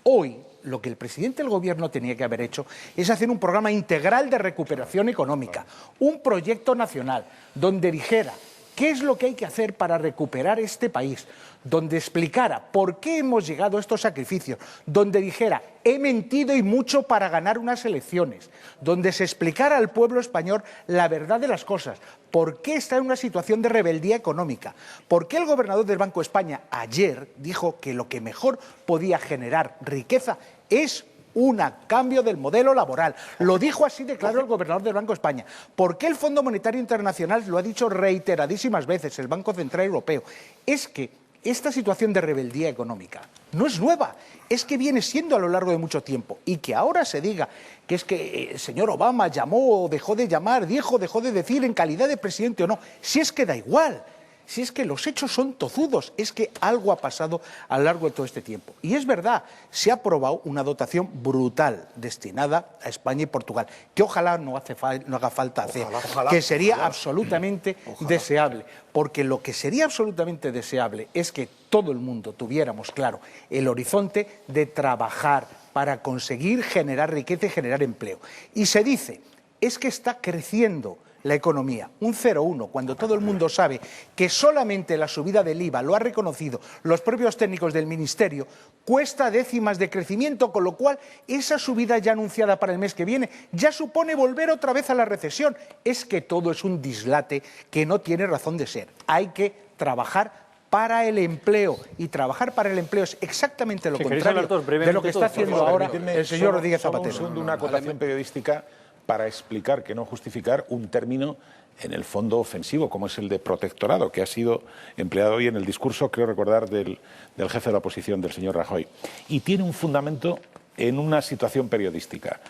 Hoy, lo que el presidente del Gobierno tenía que haber hecho es hacer un programa integral de recuperación económica, un proyecto nacional, donde dijera qué es lo que hay que hacer para recuperar este país, donde explicara por qué hemos llegado a estos sacrificios, donde dijera, he mentido y mucho para ganar unas elecciones, donde se explicara al pueblo español la verdad de las cosas, por qué está en una situación de rebeldía económica, por qué el gobernador del Banco de España ayer dijo que lo que mejor podía generar riqueza es un cambio del modelo laboral. Lo dijo así de claro el gobernador del Banco de España. ¿Por qué el Fondo Monetario Internacional lo ha dicho reiteradísimas veces, el Banco Central Europeo? Es que esta situación de rebeldía económica no es nueva, es que viene siendo a lo largo de mucho tiempo. Y que ahora se diga que es que el señor Obama llamó o dejó de llamar, dijo, dejó de decir en calidad de presidente o no, si es que da igual. Si es que los hechos son tozudos, es que algo ha pasado a lo largo de todo este tiempo. Y es verdad, se ha aprobado una dotación brutal destinada a España y Portugal, que ojalá no haga falta hacer, que sería absolutamente deseable. Porque lo que sería absolutamente deseable es que todo el mundo tuviéramos claro el horizonte de trabajar para conseguir generar riqueza y generar empleo. Y se dice, es que está creciendo la economía, un 0,1, cuando todo el mundo sabe que solamente la subida del IVA, lo ha reconocido los propios técnicos del Ministerio, cuesta décimas de crecimiento, con lo cual esa subida ya anunciada para el mes que viene ya supone volver otra vez a la recesión. Es que todo es un dislate que no tiene razón de ser. Hay que trabajar para el empleo, y trabajar para el empleo es exactamente lo contrario de lo que está haciendo ahora el señor Rodríguez Zapatero. Un segundo, una acotación periodística para explicar, que no justificar, un término en el fondo ofensivo, como es el de protectorado, que ha sido empleado hoy en el discurso, creo recordar, del jefe de la oposición, del señor Rajoy. Y tiene un fundamento en una situación periodística.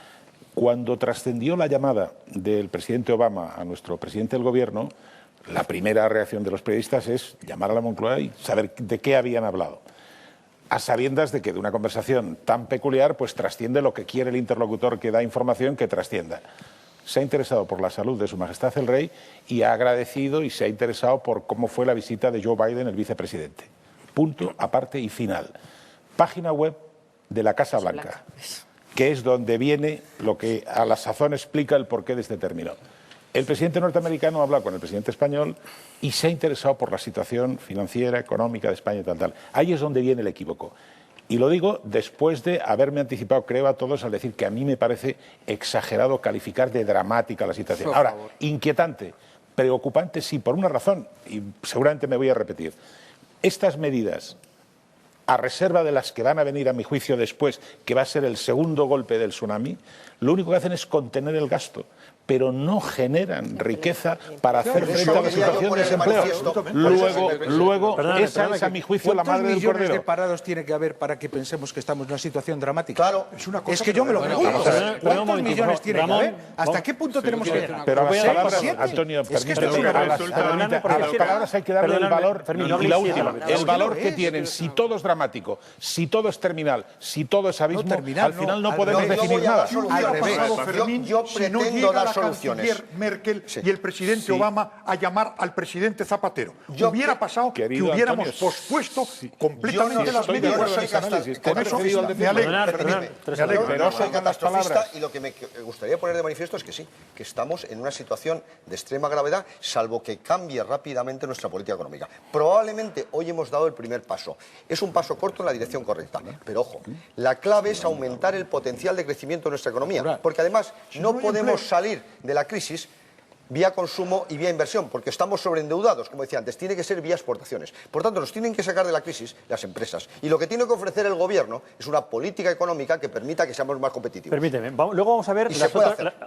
Cuando trascendió la llamada del presidente Obama a nuestro presidente del Gobierno, la primera reacción de los periodistas es llamar a la Moncloa y saber de qué habían hablado, a sabiendas de que de una conversación tan peculiar pues trasciende lo que quiere el interlocutor que da información que trascienda. Se ha interesado por la salud de Su Majestad el Rey y ha agradecido y se ha interesado por cómo fue la visita de Joe Biden, el vicepresidente. Punto, aparte y final. Página web de la Casa Blanca, que es donde viene lo que a la sazón explica el porqué de este término. El presidente norteamericano ha hablado con el presidente español y se ha interesado por la situación financiera, económica de España y tal. Ahí es donde viene el equívoco. Y lo digo después de haberme anticipado, creo, a todos al decir que a mí me parece exagerado calificar de dramática la situación. Ahora, inquietante, preocupante, sí, por una razón, y seguramente me voy a repetir. Estas medidas, a reserva de las que van a venir, a mi juicio, después, que va a ser el segundo golpe del tsunami, lo único que hacen es contener el gasto, pero no generan riqueza para hacer frente a la situación de desempleo. Luego esa es, a mi juicio, la madre del cordero. ¿Cuántos millones de parados tiene que haber para que pensemos que estamos en una situación dramática? Claro, es que yo me lo pregunto. ¿Cuántos millones tiene que haber? ¿Hasta qué punto tenemos que llegar? Pero a las palabras, Antonio, permíteme, a las palabras hay que darle el valor, y la última, el valor que tienen. Si todo es dramático, si todo es terminal, si todo es abismo, al final no podemos definir nada. Yo pretendo dar soluciones. Merkel y el presidente Obama a llamar al presidente Zapatero. Hubiera pasado que hubiéramos pospuesto completamente las medidas. Con eso me alegro. No soy catastrofista y lo que me gustaría poner de manifiesto es que sí, que estamos en una situación de extrema gravedad, salvo que cambie rápidamente nuestra política económica. Probablemente hoy hemos dado el primer paso. Es un paso corto en la dirección correcta. Pero ojo, la clave es aumentar el potencial de crecimiento de nuestra economía. Porque además no podemos salir de la crisis vía consumo y vía inversión, porque estamos sobreendeudados, como decía antes, tiene que ser vía exportaciones. Por tanto, nos tienen que sacar de la crisis las empresas. Y lo que tiene que ofrecer el Gobierno es una política económica que permita que seamos más competitivos. Permíteme, luego vamos a ver...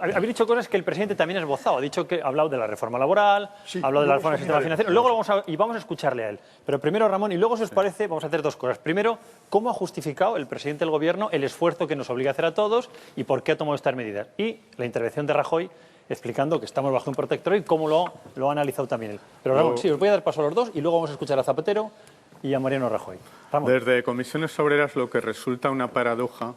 Habéis dicho cosas que el presidente también ha esbozado. Ha dicho que ha hablado de la reforma laboral, ha hablado de la reforma del sistema financiero. Luego vamos a escucharle a él. Pero primero, Ramón, y luego, si os parece, vamos a hacer dos cosas. Primero, ¿cómo ha justificado el presidente del Gobierno el esfuerzo que nos obliga a hacer a todos y por qué ha tomado estas medidas? Y la intervención de Rajoy, explicando que estamos bajo un protectorado y cómo lo ha analizado también él. Pero Ramón, sí, os voy a dar paso a los dos y luego vamos a escuchar a Zapatero y a Mariano Rajoy. Ramón. Desde Comisiones Obreras lo que resulta una paradoja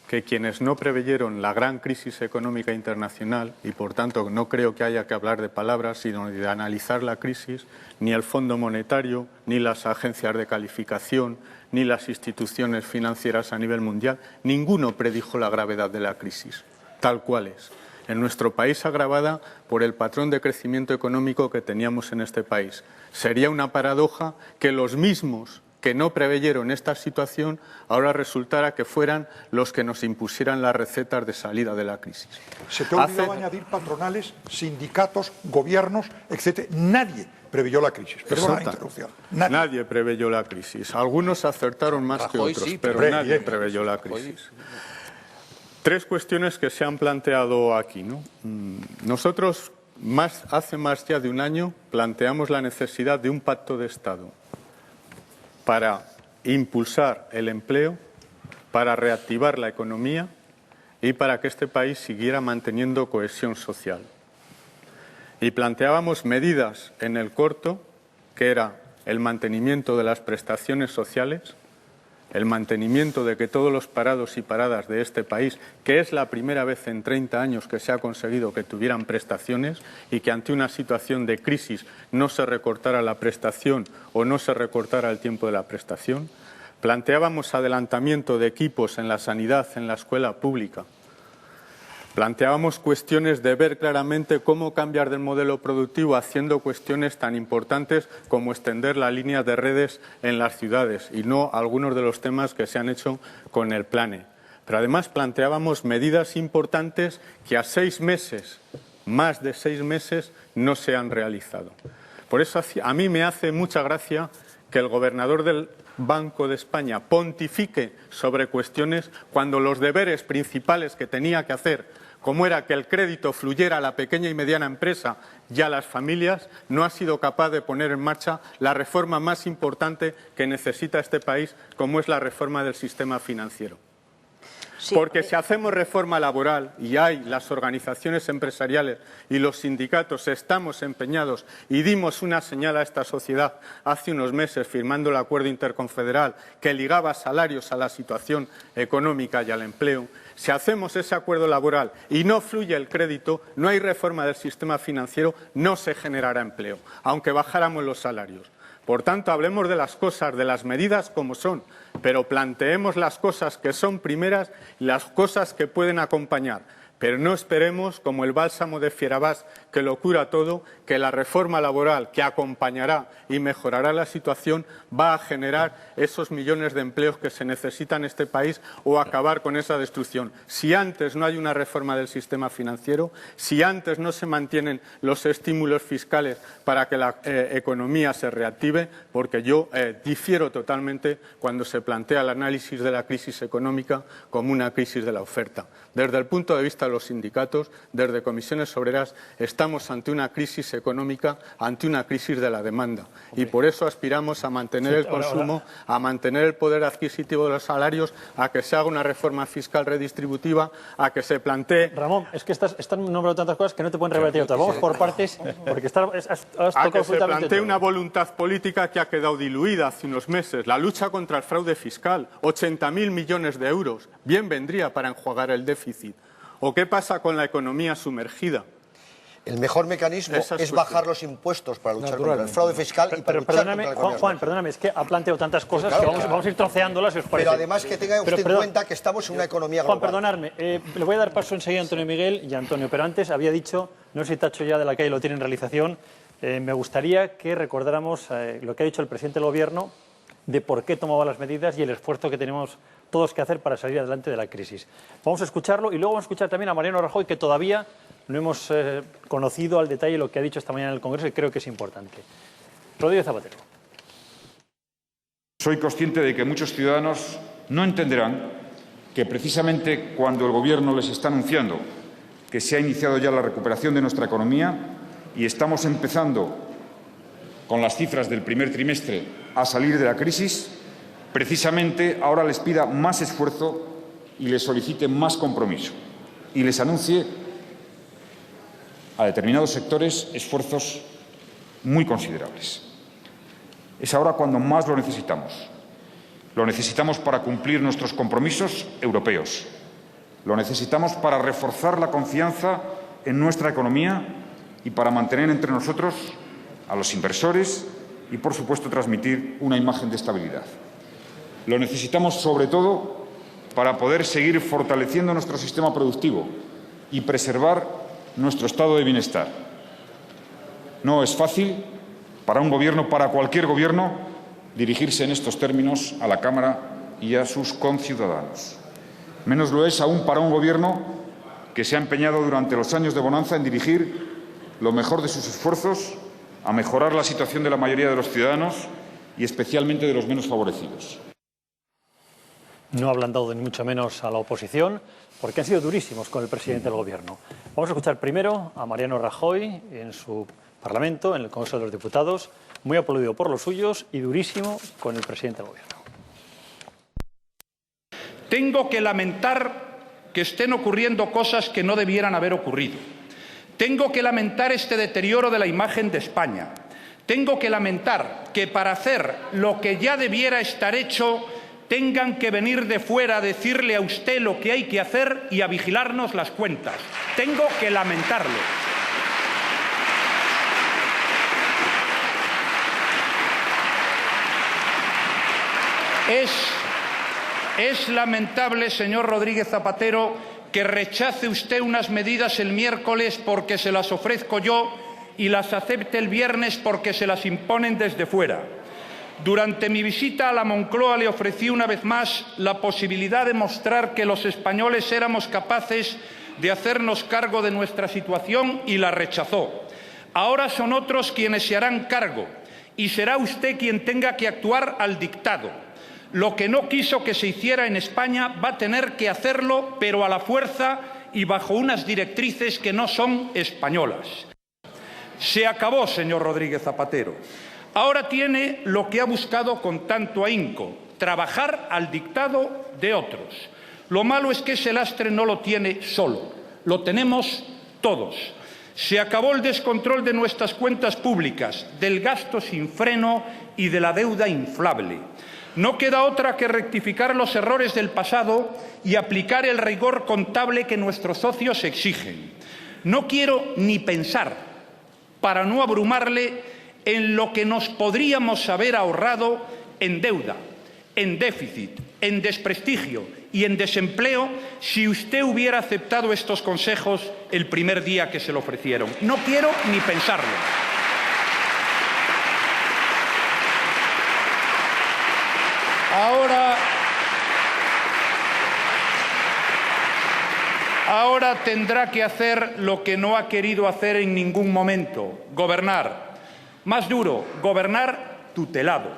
que quienes no preveyeron la gran crisis económica internacional, y por tanto no creo que haya que hablar de palabras, sino de analizar la crisis, ni el Fondo Monetario, ni las agencias de calificación, ni las instituciones financieras a nivel mundial, ninguno predijo la gravedad de la crisis, tal cual es. En nuestro país agravada por el patrón de crecimiento económico que teníamos en este país. Sería una paradoja que los mismos que no preveyeron esta situación ahora resultara que fueran los que nos impusieran las recetas de salida de la crisis. Se te ha olvidado añadir patronales, sindicatos, gobiernos, etc. Nadie preveyó la crisis. Perdona la interrupción. Nadie preveyó la crisis. Algunos acertaron más que otros, sí, pero nadie preveyó la crisis. Tres cuestiones que se han planteado aquí, ¿no? Nosotros hace más ya de un año planteamos la necesidad de un pacto de Estado para impulsar el empleo, para reactivar la economía y para que este país siguiera manteniendo cohesión social. Y planteábamos medidas en el corto, que era el mantenimiento de las prestaciones sociales, el mantenimiento de que todos los parados y paradas de este país, que es la primera vez en 30 años que se ha conseguido que tuvieran prestaciones y que ante una situación de crisis no se recortara la prestación o no se recortara el tiempo de la prestación. Planteábamos adelantamiento de equipos en la sanidad, en la escuela pública. Planteábamos cuestiones de ver claramente cómo cambiar del modelo productivo haciendo cuestiones tan importantes como extender las líneas de redes en las ciudades y no algunos de los temas que se han hecho con el PLANE. Pero además planteábamos medidas importantes que a 6 meses, más de 6 meses, no se han realizado. Por eso a mí me hace mucha gracia que el gobernador del Banco de España pontifique sobre cuestiones cuando los deberes principales que tenía que hacer, como era que el crédito fluyera a la pequeña y mediana empresa y a las familias, no ha sido capaz de poner en marcha la reforma más importante que necesita este país, como es la reforma del sistema financiero. Porque si hacemos reforma laboral, y las organizaciones empresariales y los sindicatos estamos empeñados y dimos una señal a esta sociedad hace unos meses firmando el acuerdo interconfederal que ligaba salarios a la situación económica y al empleo, si hacemos ese acuerdo laboral y no fluye el crédito, no hay reforma del sistema financiero, no se generará empleo, aunque bajáramos los salarios. Por tanto, hablemos de las cosas, de las medidas como son, pero planteemos las cosas que son primeras y las cosas que pueden acompañar. Pero no esperemos, como el bálsamo de Fierabás, que lo cura todo, que la reforma laboral que acompañará y mejorará la situación va a generar esos millones de empleos que se necesitan en este país o acabar con esa destrucción. Si antes no hay una reforma del sistema financiero, si antes no se mantienen los estímulos fiscales para que la economía se reactive, porque yo difiero totalmente cuando se plantea el análisis de la crisis económica como una crisis de la oferta. Desde el punto de vista de los sindicatos, desde Comisiones Obreras, estamos ante una crisis económica, ante una crisis de la demanda. Y por eso aspiramos a mantener el consumo, a mantener el poder adquisitivo de los salarios, a que se haga una reforma fiscal redistributiva, a que se plantee... Ramón, es que estás nombrando tantas cosas que no te pueden revertir otras. Vamos por partes, porque a que se plantee una voluntad política que ha quedado diluida hace unos meses. La lucha contra el fraude fiscal, 80.000 millones de euros. Bien vendría para enjuagar el déficit. ¿O qué pasa con la economía sumergida? El mejor mecanismo es bajar los impuestos para luchar contra el fraude fiscal y para luchar contra la economía. Juan, perdóname, es que ha planteado tantas cosas que vamos a ir troceándolas, si os parece. Pero además que tenga usted en cuenta que estamos en una economía global. Juan, perdonadme, le voy a dar paso enseguida a Antonio Miguel y a Antonio, pero antes había dicho, no sé si Tacho ya de la calle lo tiene en realización, me gustaría que recordáramos lo que ha dicho el presidente del Gobierno de por qué tomaba las medidas y el esfuerzo que tenemos todos que hacer para salir adelante de la crisis. Vamos a escucharlo y luego vamos a escuchar también a Mariano Rajoy, que todavía no hemos conocido al detalle lo que ha dicho esta mañana en el Congreso y creo que es importante. Rodríguez Zapatero. Soy consciente de que muchos ciudadanos no entenderán que precisamente cuando el Gobierno les está anunciando que se ha iniciado ya la recuperación de nuestra economía y estamos empezando con las cifras del primer trimestre a salir de la crisis, precisamente ahora les pida más esfuerzo y les solicite más compromiso y les anuncie a determinados sectores esfuerzos muy considerables. Es ahora cuando más lo necesitamos. Lo necesitamos para cumplir nuestros compromisos europeos. Lo necesitamos para reforzar la confianza en nuestra economía y para mantener entre nosotros a los inversores y, por supuesto, transmitir una imagen de estabilidad. Lo necesitamos, sobre todo, para poder seguir fortaleciendo nuestro sistema productivo y preservar nuestro estado de bienestar. No es fácil para un Gobierno, para cualquier Gobierno, dirigirse en estos términos a la Cámara y a sus conciudadanos. Menos lo es aún para un Gobierno que se ha empeñado durante los años de bonanza en dirigir lo mejor de sus esfuerzos a mejorar la situación de la mayoría de los ciudadanos y especialmente de los menos favorecidos. No ha ablandado ni mucho menos a la oposición, porque han sido durísimos con el presidente del Gobierno. Vamos a escuchar primero a Mariano Rajoy en su Parlamento, en el Congreso de los Diputados, muy aplaudido por los suyos y durísimo con el presidente del Gobierno. Tengo que lamentar que estén ocurriendo cosas que no debieran haber ocurrido. Tengo que lamentar este deterioro de la imagen de España. Tengo que lamentar que para hacer lo que ya debiera estar hecho tengan que venir de fuera a decirle a usted lo que hay que hacer y a vigilarnos las cuentas. Tengo que lamentarlo. Es lamentable, señor Rodríguez Zapatero, que rechace usted unas medidas el miércoles porque se las ofrezco yo y las acepte el viernes porque se las imponen desde fuera. Durante mi visita a la Moncloa le ofrecí una vez más la posibilidad de mostrar que los españoles éramos capaces de hacernos cargo de nuestra situación y la rechazó. Ahora son otros quienes se harán cargo y será usted quien tenga que actuar al dictado. Lo que no quiso que se hiciera en España va a tener que hacerlo, pero a la fuerza y bajo unas directrices que no son españolas. Se acabó, señor Rodríguez Zapatero. Ahora tiene lo que ha buscado con tanto ahínco, trabajar al dictado de otros. Lo malo es que ese lastre no lo tiene solo, lo tenemos todos. Se acabó el descontrol de nuestras cuentas públicas, del gasto sin freno y de la deuda inflable. No queda otra que rectificar los errores del pasado y aplicar el rigor contable que nuestros socios exigen. No quiero ni pensar, para no abrumarle, en lo que nos podríamos haber ahorrado en deuda, en déficit, en desprestigio y en desempleo si usted hubiera aceptado estos consejos el primer día que se lo ofrecieron. No quiero ni pensarlo. Ahora tendrá que hacer lo que no ha querido hacer en ningún momento, gobernar. Más duro, gobernar tutelado,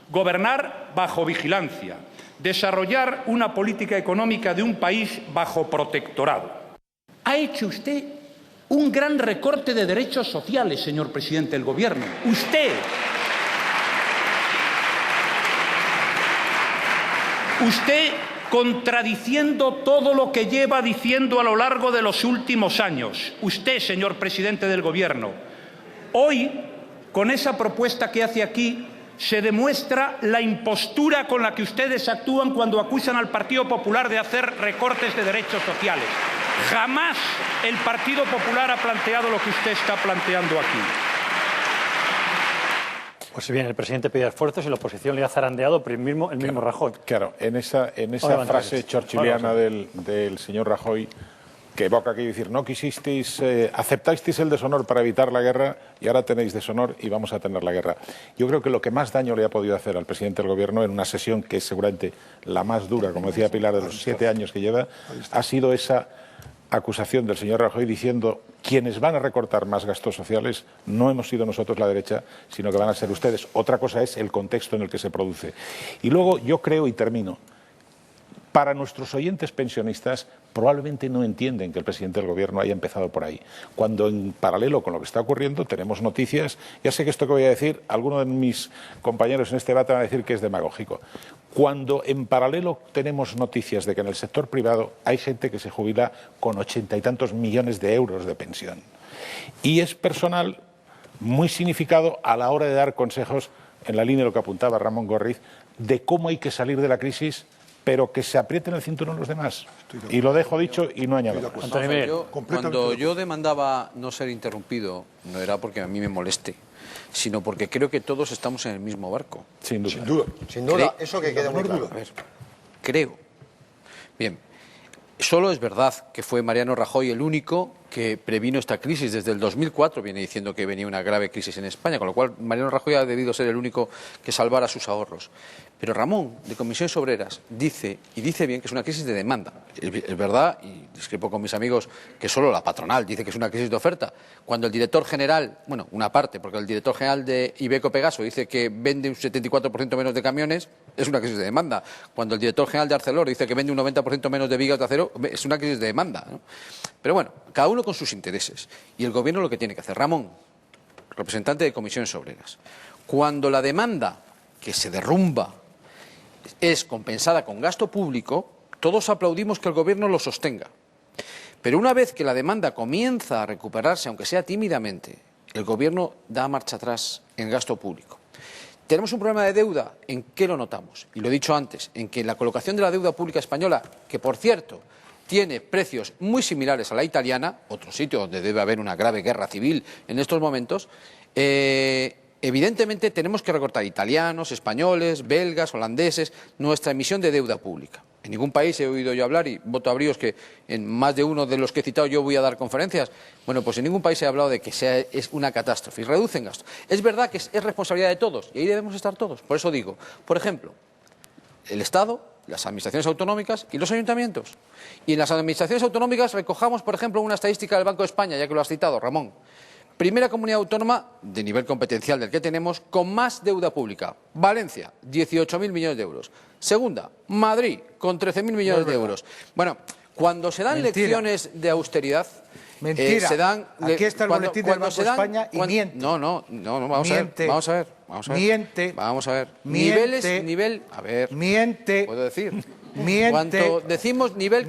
gobernar bajo vigilancia, desarrollar una política económica de un país bajo protectorado. Ha hecho usted un gran recorte de derechos sociales, señor presidente del Gobierno. Usted, contradiciendo todo lo que lleva diciendo a lo largo de los últimos años. Usted, señor presidente del Gobierno, hoy, con esa propuesta que hace aquí, se demuestra la impostura con la que ustedes actúan cuando acusan al Partido Popular de hacer recortes de derechos sociales. Jamás el Partido Popular ha planteado lo que usted está planteando aquí. Pues bien, el presidente pide esfuerzos y la oposición le ha zarandeado pero el mismo Rajoy. Claro, en esa frase churchilliana del señor Rajoy que evoca aquello, decir, no quisisteis, aceptasteis el deshonor para evitar la guerra y ahora tenéis deshonor y vamos a tener la guerra. Yo creo que lo que más daño le ha podido hacer al presidente del Gobierno en una sesión que es seguramente la más dura, como decía Pilar, de los 7 años que lleva, ha sido esa acusación del señor Rajoy diciendo quienes van a recortar más gastos sociales no hemos sido nosotros la derecha, sino que van a ser ustedes. Otra cosa es el contexto en el que se produce. Y luego yo creo, y termino, para nuestros oyentes pensionistas probablemente no entienden que el presidente del Gobierno haya empezado por ahí, cuando en paralelo con lo que está ocurriendo tenemos noticias. Ya sé que esto que voy a decir, algunos de mis compañeros en este debate van a decir que es demagógico. Cuando en paralelo tenemos noticias de que en el sector privado hay gente que se jubila con 80 y tantos millones de euros de pensión. Y es personal muy significado a la hora de dar consejos, en la línea de lo que apuntaba Ramón Gorriz, de cómo hay que salir de la crisis, pero que se aprieten el cinturón los demás. Y lo dejo dicho y no añado más. Cuando yo demandaba no ser interrumpido, no era porque a mí me moleste, sino porque creo que todos estamos en el mismo barco. Sin duda. Sin duda. Sin duda, eso que queda muy claro. A ver, creo. Bien, solo es verdad que fue Mariano Rajoy el único que previno esta crisis. Desde el 2004 viene diciendo que venía una grave crisis en España, con lo cual Mariano Rajoy ha debido ser el único que salvara sus ahorros. Pero Ramón, de Comisiones Obreras, dice, y dice bien, que es una crisis de demanda. Es verdad, y discrepo con mis amigos, que solo la patronal dice que es una crisis de oferta. Cuando el director general, bueno, una parte, porque el director general de Iveco Pegaso dice que vende un 74% menos de camiones, es una crisis de demanda. Cuando el director general de Arcelor dice que vende un 90% menos de vigas de acero, es una crisis de demanda, ¿no? Pero bueno, cada uno con sus intereses. Y el Gobierno lo que tiene que hacer. Ramón, representante de Comisiones Obreras, cuando la demanda que se derrumba es compensada con gasto público, todos aplaudimos que el Gobierno lo sostenga. Pero una vez que la demanda comienza a recuperarse, aunque sea tímidamente, el Gobierno da marcha atrás en gasto público. Tenemos un problema de deuda. ¿En qué lo notamos? Y lo he dicho antes, en que la colocación de la deuda pública española, que por cierto tiene precios muy similares a la italiana, otro sitio donde debe haber una grave guerra civil en estos momentos, evidentemente tenemos que recortar italianos, españoles, belgas, holandeses, nuestra emisión de deuda pública. En ningún país he oído yo hablar, y voto a bríos que en más de uno de los que he citado yo voy a dar conferencias, bueno, pues en ningún país he hablado de que es una catástrofe y reducen gastos. Es verdad que es responsabilidad de todos y ahí debemos estar todos. Por eso digo, por ejemplo, el Estado, las administraciones autonómicas y los ayuntamientos. Y en las administraciones autonómicas recojamos, por ejemplo, una estadística del Banco de España, ya que lo has citado, Ramón. Primera comunidad autónoma de nivel competencial del que tenemos con más deuda pública. Valencia, 18.000 millones de euros. Segunda, Madrid, con 13.000 millones de euros. Bueno, cuando se dan lecciones de austeridad... Mentira. Se dan, aquí está el boletín del Banco de España y miente. No, vamos a ver. Miente. Vamos a ver. Miente. A ver. Miente. ¿Puedo decir? Miente. Cuando decimos nivel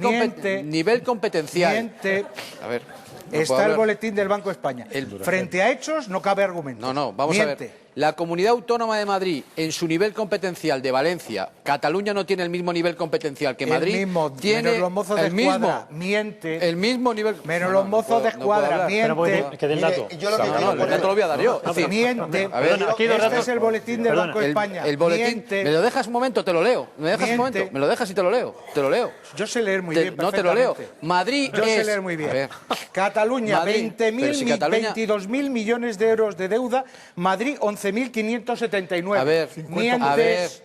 competencial. Miente. A ver. Está el boletín del Banco de España. Frente a hechos no cabe argumento. No, vamos a ver. La Comunidad Autónoma de Madrid, en su nivel competencial de Valencia, Cataluña no tiene el mismo nivel competencial que Madrid. El mismo, tiene menos los mozos de escuadra, miente. El mismo nivel. Menos los mozos de escuadra, miente. Que del dato. El dato lo voy a dar yo. Miente. A ver, este es el boletín del Banco de España. El boletín. Miente. ¿Me lo dejas un momento? Te lo leo. ¿Me dejas un momento? Me lo dejas y te lo leo. Te lo leo. Yo sé leer muy bien. No te lo leo. Madrid Yo es. sé leer muy bien. A ver. Cataluña, Madrid, 22.000 millones de euros de deuda. Madrid, 11.579. A ver, mientes.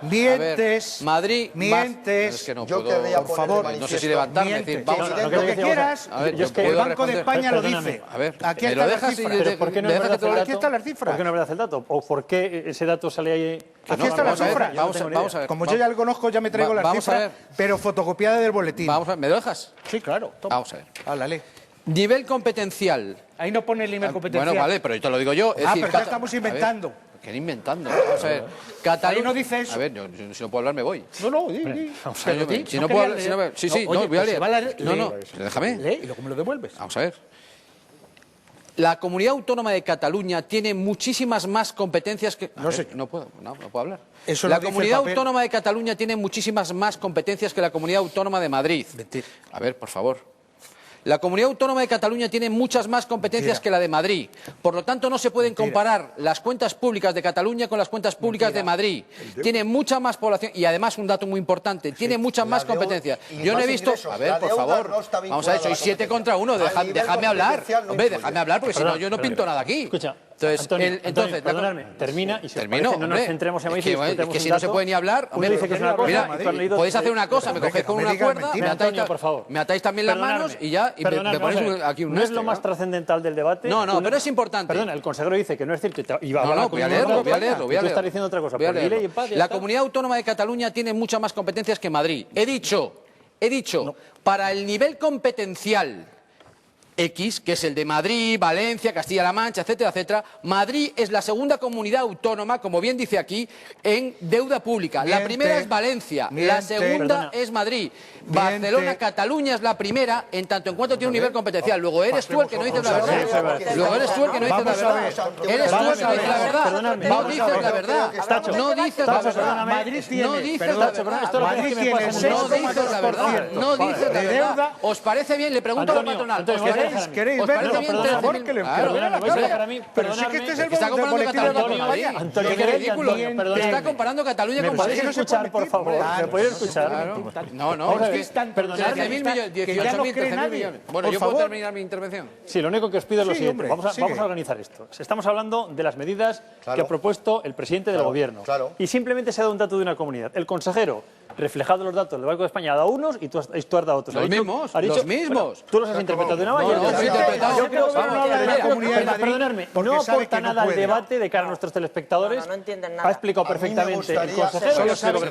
Mientes. Madrid. Mientes. Es que no Yo puedo, querría por favor, no sé si levantarme. Mientes. Vamos a ver. Lo que quieras. A ver, El Banco de España lo dice. A ver, aquí ¿me lo están dejas las cifras. ¿Pero por qué no es verdad el dato? Aquí están las cifras. ¿Por qué no es verdad el dato? ¿O por qué ese dato sale ahí? Aquí están las cifras. Vamos a ver. Como yo ya lo conozco, ya me traigo las cifras, pero fotocopiada del boletín. Vamos a ver. ¿Me lo dejas? Sí, claro. Toma. Vamos a ver. Háblale. Nivel competencial. Ahí no pone el nivel competencial. Bueno, vale, pero yo te lo digo yo. Es decir, pero ya estamos inventando. ¿Qué inventando? Vamos a ver. Cataluña no dice eso. A ver, yo, si no puedo hablar me voy. No. Si no puedo hablar... Sí, voy a leer. No, déjame. Lee y luego me lo devuelves. Vamos a ver. La Comunidad Autónoma de Cataluña tiene muchísimas más competencias que... No puedo hablar. La Comunidad Autónoma de Cataluña tiene muchísimas más competencias que la Comunidad Autónoma de Madrid. Mentira. A ver, por favor. La Comunidad Autónoma de Cataluña tiene muchas más competencias que la de Madrid. Por lo tanto, no se pueden comparar las cuentas públicas de Cataluña con las cuentas públicas de Madrid. Tiene mucha más población y, además, un dato muy importante, tiene muchas más competencias. Yo no he visto... A ver, por favor, vamos a ver, soy 7 contra 1, dejadme hablar. Hombre, dejadme hablar, porque si no, yo no pinto nada aquí. Escucha, entonces, Antonio, perdonadme, termina y si termino, no nos centremos en Madrid. Es que si no se puede ni hablar, hombre, dice que es una cosa, mira, podéis hacer una cosa, me cogéis con una cuerda, me atáis también las manos y ya, y me ponéis aquí un... No es lo más trascendental del debate. No, pero es importante. Perdona, el consejero dice que no es cierto. Voy a leerlo. Tú estás diciendo otra cosa. La Comunidad Autónoma de Cataluña tiene muchas más competencias que Madrid. He dicho, para el nivel competencial X, que es el de Madrid, Valencia, Castilla-La Mancha, etcétera, etcétera, Madrid es la segunda comunidad autónoma, como bien dice aquí, en deuda pública. La primera es Valencia, la segunda es Madrid. Barcelona, Cataluña es la primera, en tanto en cuanto tiene un nivel competencial. Luego eres tú el que no dices la verdad. Luego eres tú el que no dices la verdad. Eres tú el que no dices la verdad. No dices la verdad. No dices la verdad. No dices la verdad. No dices la verdad. ¿Os parece bien? Le pregunto a la patronal. ¿Queréis verlo? Por favor, que le pero sí que este es el está comparando Cataluña con Madrid. Antonio, qué ridículo. Está comparando Cataluña con Madrid. ¿Me podéis escuchar, por favor? ¿Me podéis escuchar? No, es que 13.000 millones, 18.000, 13.000 millones. Bueno, ¿yo puedo terminar mi intervención? Sí, lo único que os pido es lo siguiente. Vamos a organizar esto. Estamos hablando de las medidas que ha propuesto el presidente del Gobierno. Y simplemente se ha dado un dato de una comunidad. El consejero, reflejado en los datos del Banco de España, ha dado unos y tú has dado otros. Los mismos. Tú los has interpretado de una manera. Perdonadme, no aporta nada al debate de cara a nuestros telespectadores. No entienden nada. Ha explicado perfectamente el consejero.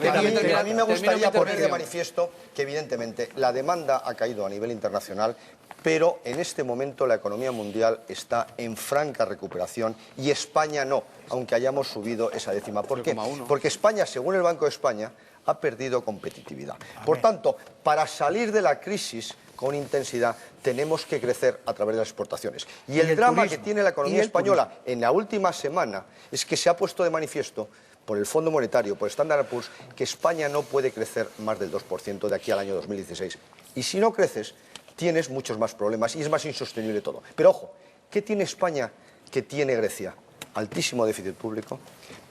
A mí me gustaría poner de manifiesto que, evidentemente, la demanda ha caído a nivel internacional, pero en este momento la economía mundial está en franca recuperación y España no, aunque hayamos subido esa décima. ¿Por qué? Porque España, según el Banco de España, ha perdido competitividad. Por tanto, para salir de la crisis con intensidad, tenemos que crecer a través de las exportaciones. Y el drama que tiene la economía española en la última semana es que se ha puesto de manifiesto por el Fondo Monetario, por Standard & Poor's, que España no puede crecer más del 2% de aquí al año 2016. Y si no creces, tienes muchos más problemas y es más insostenible todo. Pero ojo, ¿qué tiene España que tiene Grecia? Altísimo déficit público,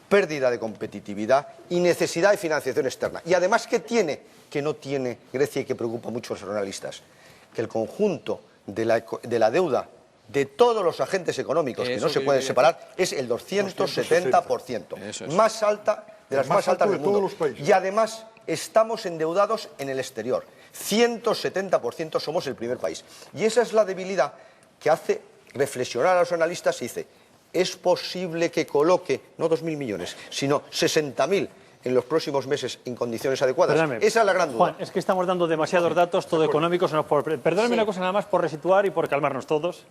pérdida de competitividad y necesidad de financiación externa. Y además, ¿qué tiene que no tiene Grecia y que preocupa mucho a los analistas? Que el conjunto de la deuda de todos los agentes económicos, que no se pueden separar, es el 270%. Más alta, de las más altas del mundo. Y además, estamos endeudados en el exterior. 170% somos el primer país. Y esa es la debilidad que hace reflexionar a los analistas y dice, ¿es posible que coloque, no 2.000 millones, sino 60.000 en los próximos meses en condiciones adecuadas? Esa es la gran duda. Juan, es que estamos dando demasiados datos, todo económicos. Perdóname una cosa nada más por resituar y por calmarnos todos.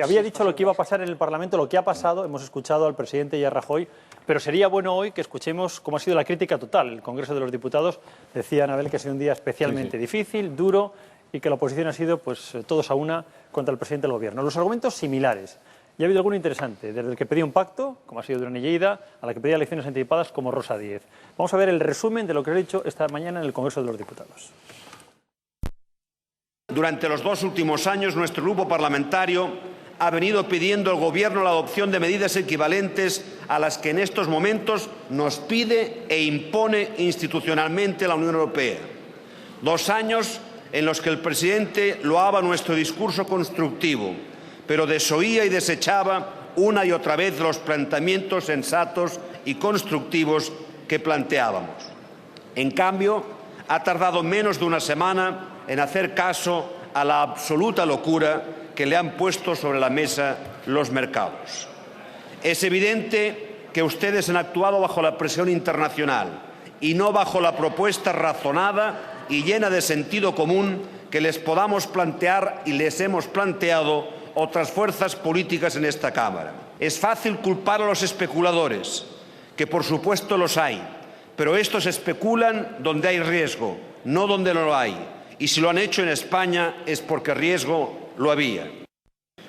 Había dicho lo que iba a pasar en el Parlamento, lo que ha pasado. Hemos escuchado al presidente y a Rajoy, pero sería bueno hoy que escuchemos cómo ha sido la crítica total. El Congreso de los Diputados decía, Anabel, que ha sido un día especialmente difícil, duro, y que la oposición ha sido pues todos a una contra el presidente del Gobierno. Los argumentos similares. Y ha habido alguno interesante, desde el que pedía un pacto, como ha sido Durán Lleida, a la que pedía elecciones anticipadas, como Rosa Díez. Vamos a ver el resumen de lo que he dicho esta mañana en el Congreso de los Diputados. Durante los 2 últimos años, nuestro grupo parlamentario ha venido pidiendo al Gobierno la adopción de medidas equivalentes a las que en estos momentos nos pide e impone institucionalmente la Unión Europea. 2 años en los que el presidente loaba nuestro discurso constructivo, pero desoía y desechaba una y otra vez los planteamientos sensatos y constructivos que planteábamos. En cambio, ha tardado menos de una semana en hacer caso a la absoluta locura que le han puesto sobre la mesa los mercados. Es evidente que ustedes han actuado bajo la presión internacional y no bajo la propuesta razonada y llena de sentido común que les podamos plantear y les hemos planteado otras fuerzas políticas en esta Cámara. Es fácil culpar a los especuladores, que por supuesto los hay, pero estos especulan donde hay riesgo, no donde no lo hay. Y si lo han hecho en España es porque riesgo lo había.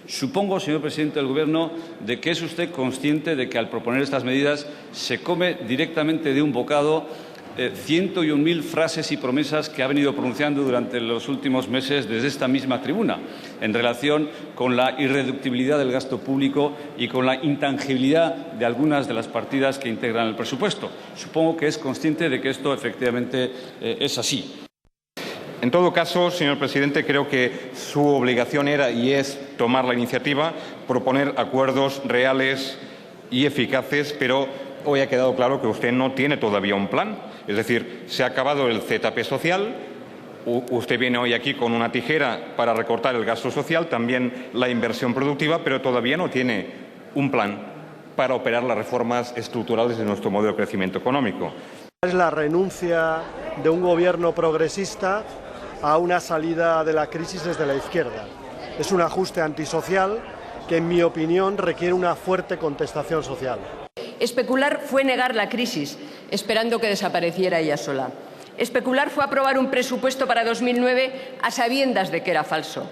Supongo, señor presidente del Gobierno, de que es usted consciente de que al proponer estas medidas se come directamente de un bocado 101.000 frases y promesas que ha venido pronunciando durante los últimos meses desde esta misma tribuna en relación con la irreductibilidad del gasto público y con la intangibilidad de algunas de las partidas que integran el presupuesto. Supongo que es consciente de que esto efectivamente es así. En todo caso, señor presidente, creo que su obligación era y es tomar la iniciativa, proponer acuerdos reales y eficaces, pero hoy ha quedado claro que usted no tiene todavía un plan. Es decir, se ha acabado el ZP social, usted viene hoy aquí con una tijera para recortar el gasto social, también la inversión productiva, pero todavía no tiene un plan para operar las reformas estructurales de nuestro modelo de crecimiento económico. Es la renuncia de un gobierno progresista a una salida de la crisis desde la izquierda. Es un ajuste antisocial que, en mi opinión, requiere una fuerte contestación social. Especular fue negar la crisis, esperando que desapareciera ella sola. Especular fue aprobar un presupuesto para 2009 a sabiendas de que era falso.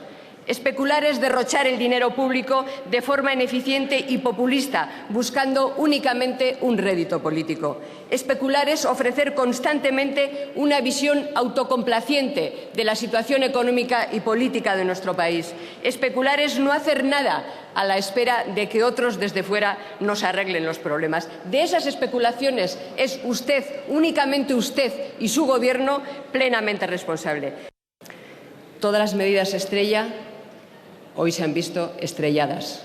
Especular es derrochar el dinero público de forma ineficiente y populista, buscando únicamente un rédito político. Especular es ofrecer constantemente una visión autocomplaciente de la situación económica y política de nuestro país. Especular es no hacer nada a la espera de que otros desde fuera nos arreglen los problemas. De esas especulaciones es usted, únicamente usted y su Gobierno, plenamente responsable. Todas las medidas estrella hoy se han visto estrelladas.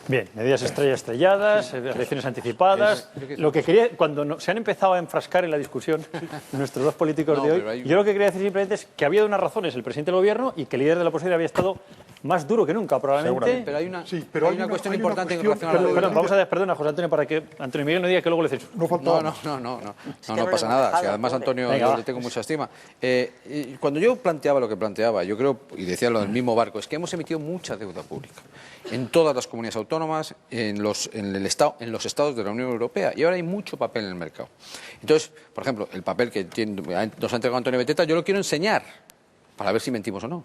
Bien, medidas estrelladas, elecciones anticipadas. Lo que quería, cuando se han empezado a enfrascar en la discusión nuestros dos políticos de hoy, yo lo que quería decir simplemente es que había unas razones el presidente del Gobierno y que el líder de la oposición había estado más duro que nunca, probablemente. Pero hay una cuestión importante en relación a la Perdón, vamos a ver, perdona, José Antonio, para que Antonio Miguel no diga que luego le censuren. No pasa nada. Si además, Antonio, yo le tengo mucha estima. Cuando yo planteaba lo que planteaba, yo creo, y decía lo del mismo barco, es que hemos emitido mucha deuda pública en todas las comunidades autónomas, en los estados de la Unión Europea, y ahora hay mucho papel en el mercado. Entonces, por ejemplo, el papel que nos ha entregado Antonio Beteta, yo lo quiero enseñar para ver si mentimos o no.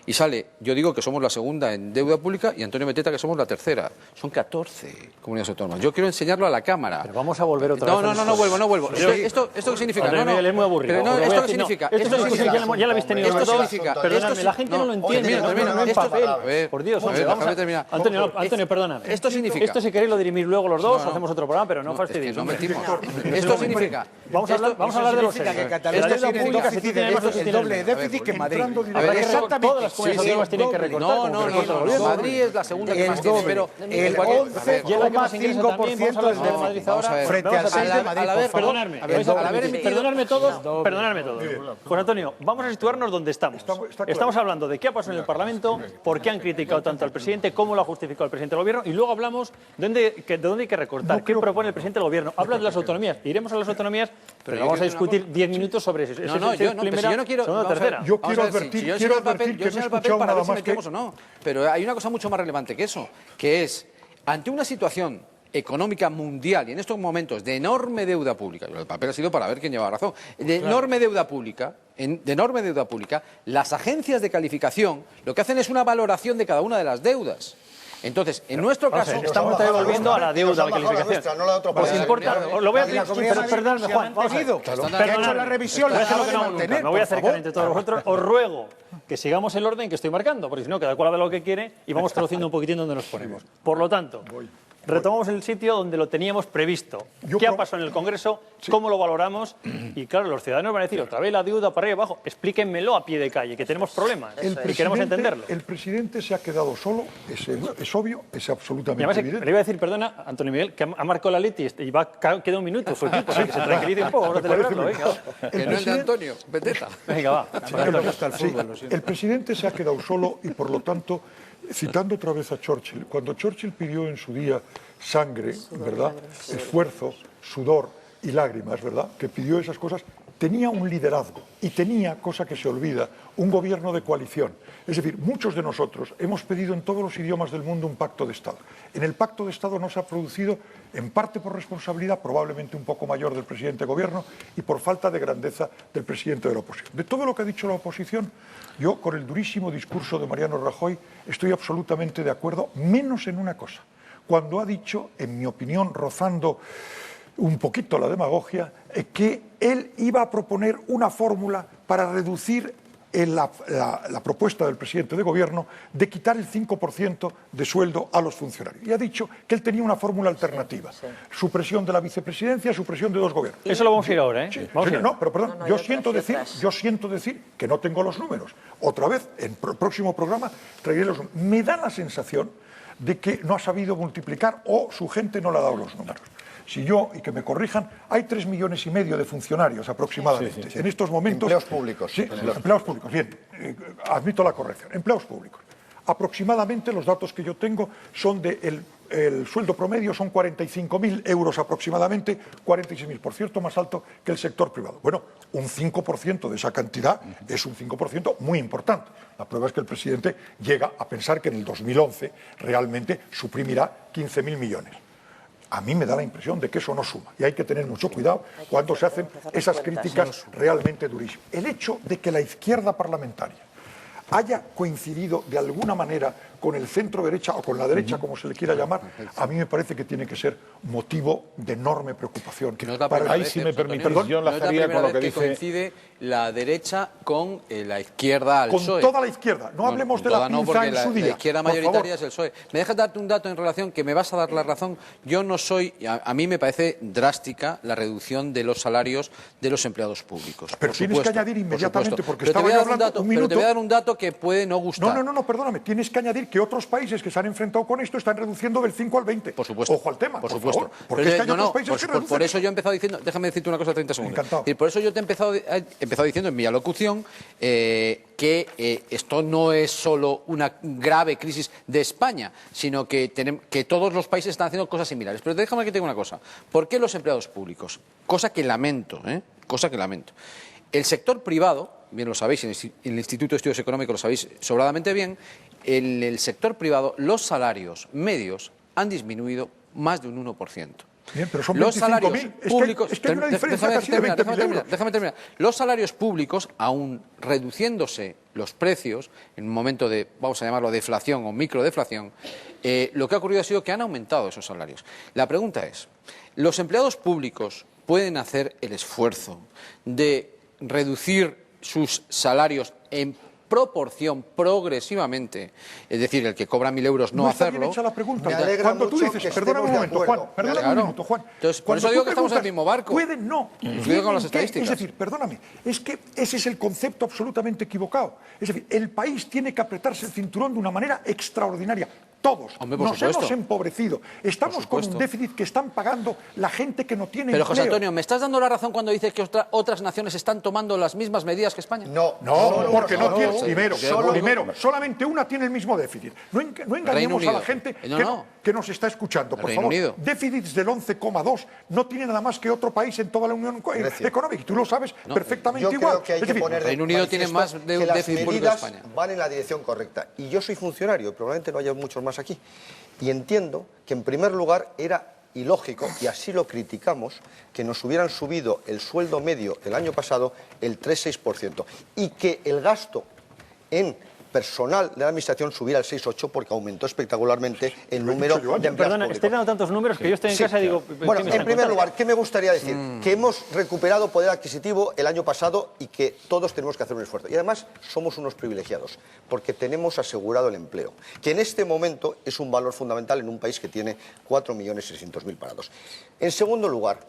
Y sale, yo digo que somos la segunda en deuda pública y Antonio Beteta que somos la tercera. Son 14 comunidades autónomas. Yo quiero enseñarlo a la Cámara. Pero vamos a volver otra vez. No vuelvo. ¿Esto qué significa? Miguel es muy aburrido. Pero no, ¿esto qué significa? Esto significa, ya lo habéis tenido. Esto significa. Perdóname, la gente no lo entiende. Por Dios, Antonio, perdóname. Esto significa. Esto si queréis lo dirimir luego los dos, hacemos otro programa, pero no fastidies. No mentimos. Esto significa. Vamos a hablar de los que Cataluña tiene el doble de déficit que Madrid. Exactamente. Todas las comunidades autónomas tienen que recortar. No. Madrid es la segunda que más tiene, pero el 11,5% es de Madrid ahora frente al 6% de Madrid. Perdonadme todos. Pues Antonio, vamos a situarnos donde estamos. Estamos hablando de qué ha pasado en el Parlamento, por qué han criticado tanto al presidente, cómo lo ha justificado el presidente del Gobierno, y luego hablamos de dónde hay que recortar, qué propone el presidente del Gobierno. Habla de las autonomías. Iremos a las autonomías, pero vamos a discutir 10 minutos sobre eso. Yo no quiero. Yo quiero advertir yo enseño el papel para ver si metemos o no. Pero hay una cosa mucho más relevante que eso, que es, ante una situación económica mundial y en estos momentos de enorme deuda pública, el papel ha sido para ver quién lleva razón, de enorme deuda pública, las agencias de calificación lo que hacen es una valoración de cada una de las deudas. Entonces, en nuestro caso... Estamos devolviendo a la deuda de calificación. Pues importa, lo voy a pedir, pero perdóname, Juan, me voy a acercar entre todos vosotros. Os ruego que sigamos el orden que estoy marcando, porque si no, cada cual habla lo que quiere y vamos traduciendo un poquitín donde nos ponemos. Por lo tanto, retomamos el sitio donde lo teníamos previsto. ¿Qué ha pasado en el Congreso? ¿Cómo lo valoramos? Y claro, los ciudadanos van a decir, otra vez la deuda para arriba y abajo. Explíquenmelo a pie de calle, que tenemos problemas y queremos entenderlo. El presidente se ha quedado solo, es obvio, es absolutamente evidente. Le iba a decir, perdona, Antonio Miguel, que ha marcado la Leti y queda un minuto su equipo, que se tranquilice un poco, vamos a celebrarlo. Que no es de Antonio, Beteta. Venga, va. El presidente se ha quedado solo y, por lo tanto, citando otra vez a Churchill, cuando Churchill pidió en su día sangre, ¿verdad?, esfuerzo, sudor y lágrimas, ¿verdad?, que pidió esas cosas, tenía un liderazgo y tenía, cosa que se olvida, un gobierno de coalición. Es decir, muchos de nosotros hemos pedido en todos los idiomas del mundo un pacto de Estado. En el pacto de Estado no se ha producido, en parte por responsabilidad probablemente un poco mayor del presidente de gobierno y por falta de grandeza del presidente de la oposición. De todo lo que ha dicho la oposición, yo con el durísimo discurso de Mariano Rajoy estoy absolutamente de acuerdo, menos en una cosa. Cuando ha dicho, en mi opinión, rozando un poquito la demagogia, que él iba a proponer una fórmula para reducir la propuesta del presidente de gobierno de quitar el 5% de sueldo a los funcionarios. Y ha dicho que él tenía una fórmula alternativa. Supresión de la vicepresidencia, supresión de 2 gobiernos. Eso lo vamos a ir ahora, ¿eh? Sí. Vamos No, pero perdón, yo siento decir que no tengo los números. Otra vez, en el próximo programa, traeré los números. Me da la sensación de que no ha sabido multiplicar o su gente no le ha dado los números. Si yo, y que me corrijan, hay 3,5 millones de funcionarios aproximadamente. En estos momentos... Empleos públicos. Sí, empleados públicos. Bien, admito la corrección. Empleados públicos. Aproximadamente los datos que yo tengo son de el sueldo promedio son 45.000 euros aproximadamente, 46.000, por cierto, más alto que el sector privado. Bueno, un 5% de esa cantidad es un 5% muy importante. La prueba es que el presidente llega a pensar que en el 2011 realmente suprimirá 15.000 millones. A mí me da la impresión de que eso no suma y hay que tener mucho cuidado cuando se hacen esas críticas realmente durísimas. El hecho de que la izquierda parlamentaria haya coincidido de alguna manera con el centro derecha o con la derecha, como se le quiera llamar, a mí me parece que tiene que ser motivo de enorme preocupación. Ahí, si me permitís, yo enlazaría con lo que dice... coincide la derecha con la izquierda al PSOE. Con toda la izquierda. No hablemos de la pinza en su día. La izquierda mayoritaria es el PSOE. ¿Me dejas darte un dato en relación, que me vas a dar la razón? Yo no soy... A mí me parece drástica la reducción de los salarios de los empleados públicos. Pero tienes que añadir inmediatamente, porque pero estaba yo hablando un minuto... Pero te voy a dar un dato que puede no gustar. No, perdóname. Tienes que añadir que otros países que se han enfrentado con esto están reduciendo del 5 al 20. Por supuesto. Ojo al tema, por supuesto. favor, porque es que hay otros países que reducen. Por eso yo he empezado diciendo, déjame decirte una cosa, 30 segundos. Encantado. Y por eso yo te he empezado diciendo en mi alocución que esto no es solo una grave crisis de España, sino que todos los países están haciendo cosas similares. Pero déjame que te diga una cosa. ¿Por qué los empleados públicos? Cosa que lamento, El sector privado, bien lo sabéis, en el Instituto de Estudios Económicos lo sabéis sobradamente bien, en el sector privado los salarios medios han disminuido más de un 1%. Bien, pero son los salarios públicos... Es que hay una diferencia casi de 20.000 euros. Déjame terminar. Los salarios públicos, aún reduciéndose los precios, en un momento de, vamos a llamarlo, deflación o microdeflación, lo que ha ocurrido ha sido que han aumentado esos salarios. La pregunta es, ¿los empleados públicos pueden hacer el esfuerzo de reducir sus salarios en proporción progresivamente, es decir, el que cobra 1.000 euros no hacerlo? Está bien hecha la pregunta. Me alegra Cuando tú mucho dices, que perdóname un estemos de momento, acuerdo. Juan, perdóname un minuto, Juan. Entonces, por eso digo que estamos en el mismo barco. Pueden, no. Incluido con las estadísticas. Es decir, perdóname, es que ese es el concepto absolutamente equivocado. Es decir, el país tiene que apretarse el cinturón de una manera extraordinaria. Todos nos hemos empobrecido. Estamos con un déficit que están pagando la gente que no tiene Pero, empleo. José Antonio, ¿me estás dando la razón cuando dices que otras naciones están tomando las mismas medidas que España? No, porque no tiene. Primero, solamente una tiene el mismo déficit. No engañemos a la gente que nos está escuchando, por favor. Déficits del 11,2 no tiene nada más que otro país en toda la Unión Económica. Y tú lo sabes perfectamente igual. Yo creo que hay que poner Reino Unido tiene más de un déficit público que España. Van en la dirección correcta. Y yo soy funcionario, y probablemente no haya muchos más aquí. Y entiendo que, en primer lugar, era ilógico, y así lo criticamos, que nos hubieran subido el sueldo medio el año pasado el 3,6% y que el gasto en personal de la administración subiera al 6,8% porque aumentó espectacularmente el número de empleados Perdona, públicos. estoy dando tantos números que yo estoy en casa y digo... Bueno, en primer lugar, ¿qué me gustaría decir? Que hemos recuperado poder adquisitivo el año pasado y que todos tenemos que hacer un esfuerzo. Y además somos unos privilegiados porque tenemos asegurado el empleo, que en este momento es un valor fundamental en un país que tiene 4.600.000 parados. En segundo lugar,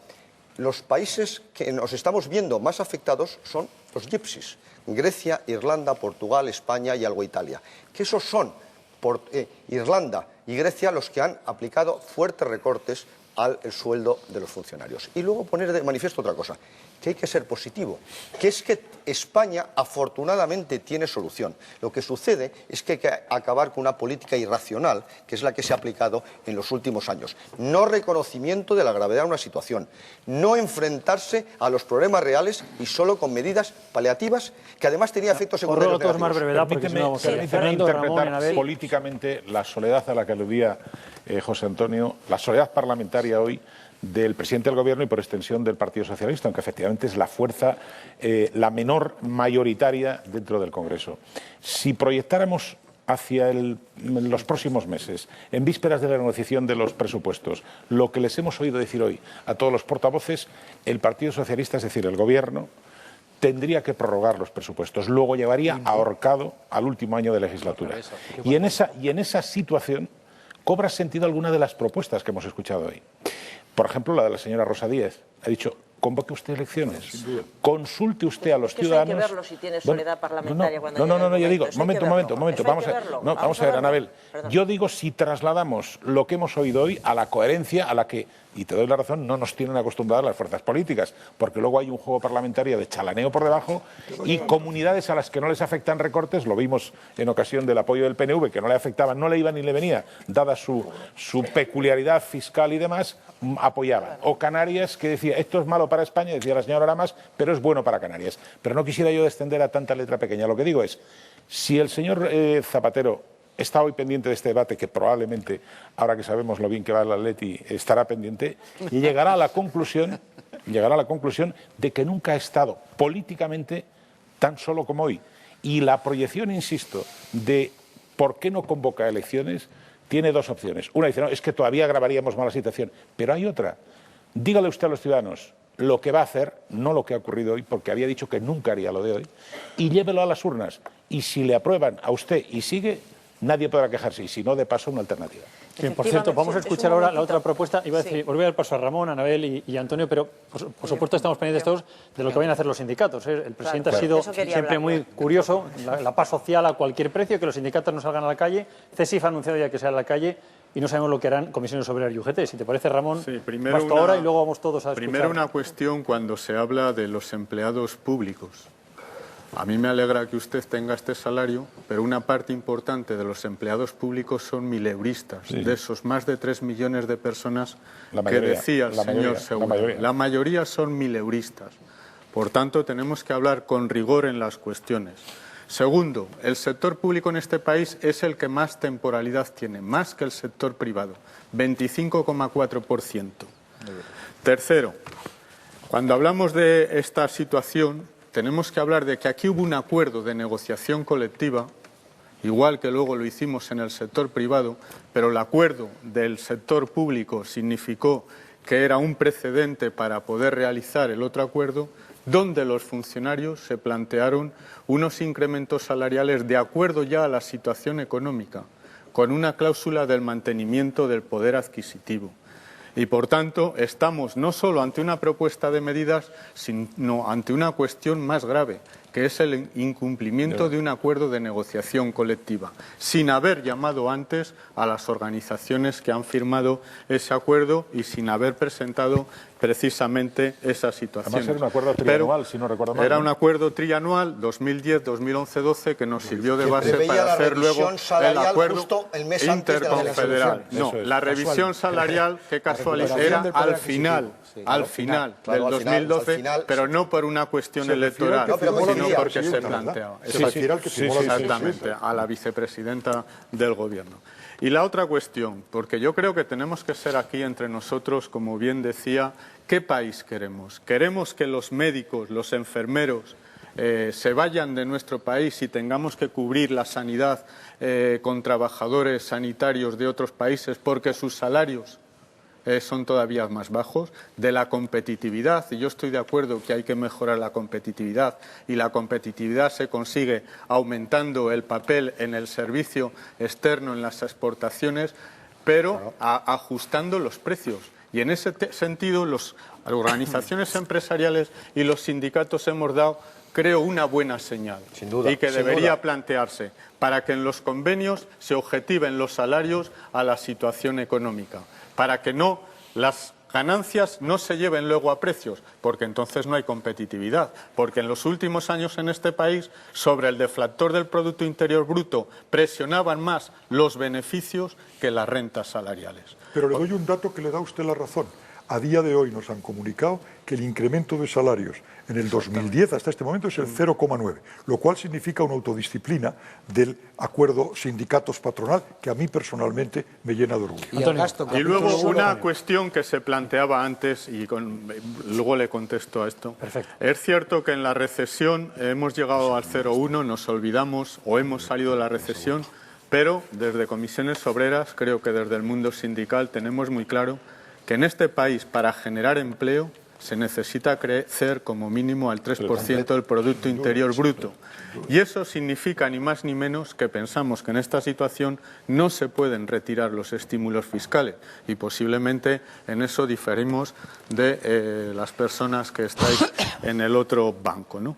los países que nos estamos viendo más afectados son los gypsies. Grecia, Irlanda, Portugal, España y algo Italia. Que esos son Irlanda y Grecia los que han aplicado fuertes recortes al sueldo de los funcionarios. Y luego poner de manifiesto otra cosa, que hay que ser positivo, que es que España afortunadamente tiene solución. Lo que sucede es que hay que acabar con una política irracional, que es la que se ha aplicado en los últimos años. No reconocimiento de la gravedad de una situación, no enfrentarse a los problemas reales y solo con medidas paliativas, que además tenían efectos secundarios negativos. Permíteme interpretar políticamente la soledad a la que aludía José Antonio, la soledad parlamentaria hoy del presidente del Gobierno y por extensión del Partido Socialista, aunque efectivamente es la fuerza la menor mayoritaria dentro del Congreso. Si proyectáramos hacia los próximos meses, en vísperas de la negociación de los presupuestos, lo que les hemos oído decir hoy a todos los portavoces, el Partido Socialista, es decir, el Gobierno, tendría que prorrogar los presupuestos. Luego llevaría ahorcado al último año de legislatura. Y en esa situación cobra sentido alguna de las propuestas que hemos escuchado hoy. Por ejemplo, la de la señora Rosa Díez. Ha dicho, convoque usted elecciones, consulte usted a los ciudadanos. Hay que verlo si tiene soledad parlamentaria No, yo digo, momento, vamos a ver, Anabel. Yo digo si trasladamos lo que hemos oído hoy a la coherencia a la que, y te doy la razón, no nos tienen acostumbradas las fuerzas políticas, porque luego hay un juego parlamentario de chalaneo por debajo y comunidades a las que no les afectan recortes, lo vimos en ocasión del apoyo del PNV, que no le afectaban, no le iba ni le venía, dada su peculiaridad fiscal y demás, apoyaban. O Canarias, que decía, esto es malo para España, decía la señora Lamas, pero es bueno para Canarias. Pero no quisiera yo descender a tanta letra pequeña. Lo que digo es, si el señor Zapatero está hoy pendiente de este debate, que probablemente, ahora que sabemos lo bien que va el Atleti, estará pendiente, y llegará a la conclusión de que nunca ha estado políticamente tan solo como hoy. Y la proyección, insisto, de por qué no convoca elecciones, tiene dos opciones. Una dice, no, es que todavía agravaríamos más la situación. Pero hay otra. Dígale usted a los ciudadanos lo que va a hacer, no lo que ha ocurrido hoy, porque había dicho que nunca haría lo de hoy, y llévelo a las urnas. Y si le aprueban a usted y sigue, nadie podrá quejarse. Y si no, de paso, una alternativa. Bien, por cierto, vamos a escuchar ahora la otra propuesta. Iba a decir, volví a dar paso a Ramón, a Anabel y Antonio, pero por supuesto estamos pendientes todos de lo que vayan a hacer los sindicatos. El presidente ha sido siempre muy curioso, la paz social a cualquier precio, que los sindicatos no salgan a la calle. CESIF ha anunciado ya que sale a la calle y no sabemos lo que harán Comisiones Obreras y UGT. Si te parece, Ramón, vas tú ahora y luego vamos todos a escuchar. Primero una cuestión cuando se habla de los empleados públicos. A mí me alegra que usted tenga este salario, pero una parte importante de los empleados públicos son mileuristas, de esos más de 3 millones de personas que decía el señor Segura. La mayoría son mileuristas. Por tanto, tenemos que hablar con rigor en las cuestiones. Segundo, el sector público en este país es el que más temporalidad tiene, más que el sector privado, 25,4%. Tercero, cuando hablamos de esta situación, tenemos que hablar de que aquí hubo un acuerdo de negociación colectiva, igual que luego lo hicimos en el sector privado, pero el acuerdo del sector público significó que era un precedente para poder realizar el otro acuerdo, donde los funcionarios se plantearon unos incrementos salariales de acuerdo ya a la situación económica, con una cláusula del mantenimiento del poder adquisitivo. Y, por tanto, estamos no solo ante una propuesta de medidas, sino ante una cuestión más grave, que es el incumplimiento de un acuerdo de negociación colectiva, sin haber llamado antes a las organizaciones que han firmado ese acuerdo y sin haber presentado precisamente esa situación. Además era un acuerdo trianual, si no recuerdo mal. Era un acuerdo trianual 2010, 2011, 12 que nos sirvió de base para hacer luego el acuerdo interconfederal. No, la revisión salarial, qué casualidad, era al final del 2012, pero no por una cuestión electoral, sino porque se planteaba. Exactamente, a la vicepresidenta del Gobierno. Y la otra cuestión, porque yo creo que tenemos que ser aquí entre nosotros, como bien decía, ¿qué país queremos? ¿Queremos que los médicos, los enfermeros se vayan de nuestro país y tengamos que cubrir la sanidad con trabajadores sanitarios de otros países porque sus salarios son todavía más bajos? De la competitividad, y yo estoy de acuerdo que hay que mejorar la competitividad, y la competitividad se consigue aumentando el papel en el servicio externo, en las exportaciones, pero ajustando los precios. Y en ese sentido, las organizaciones empresariales y los sindicatos hemos dado, creo, una buena señal, sin duda, y que debería plantearse para que en los convenios se objetiven los salarios a la situación económica, para que no las ganancias no se lleven luego a precios, porque entonces no hay competitividad, porque en los últimos años en este país sobre el deflactor del Producto Interior Bruto presionaban más los beneficios que las rentas salariales. Pero le doy un dato que le da a usted la razón. A día de hoy nos han comunicado que el incremento de salarios en el 2010 hasta este momento es el 0,9, lo cual significa una autodisciplina del acuerdo sindicatos-patronal que a mí personalmente me llena de orgullo. Y luego una cuestión que se planteaba antes y luego le contesto a esto. Perfecto. Es cierto que en la recesión hemos llegado al 0,1, nos olvidamos o hemos salido de la recesión Pero desde Comisiones Obreras, creo que desde el mundo sindical tenemos muy claro que en este país, para generar empleo, se necesita crecer como mínimo al 3% del Producto Interior Bruto. Y eso significa ni más ni menos que pensamos que en esta situación no se pueden retirar los estímulos fiscales y posiblemente en eso diferimos de las personas que estáis en el otro banco, ¿no?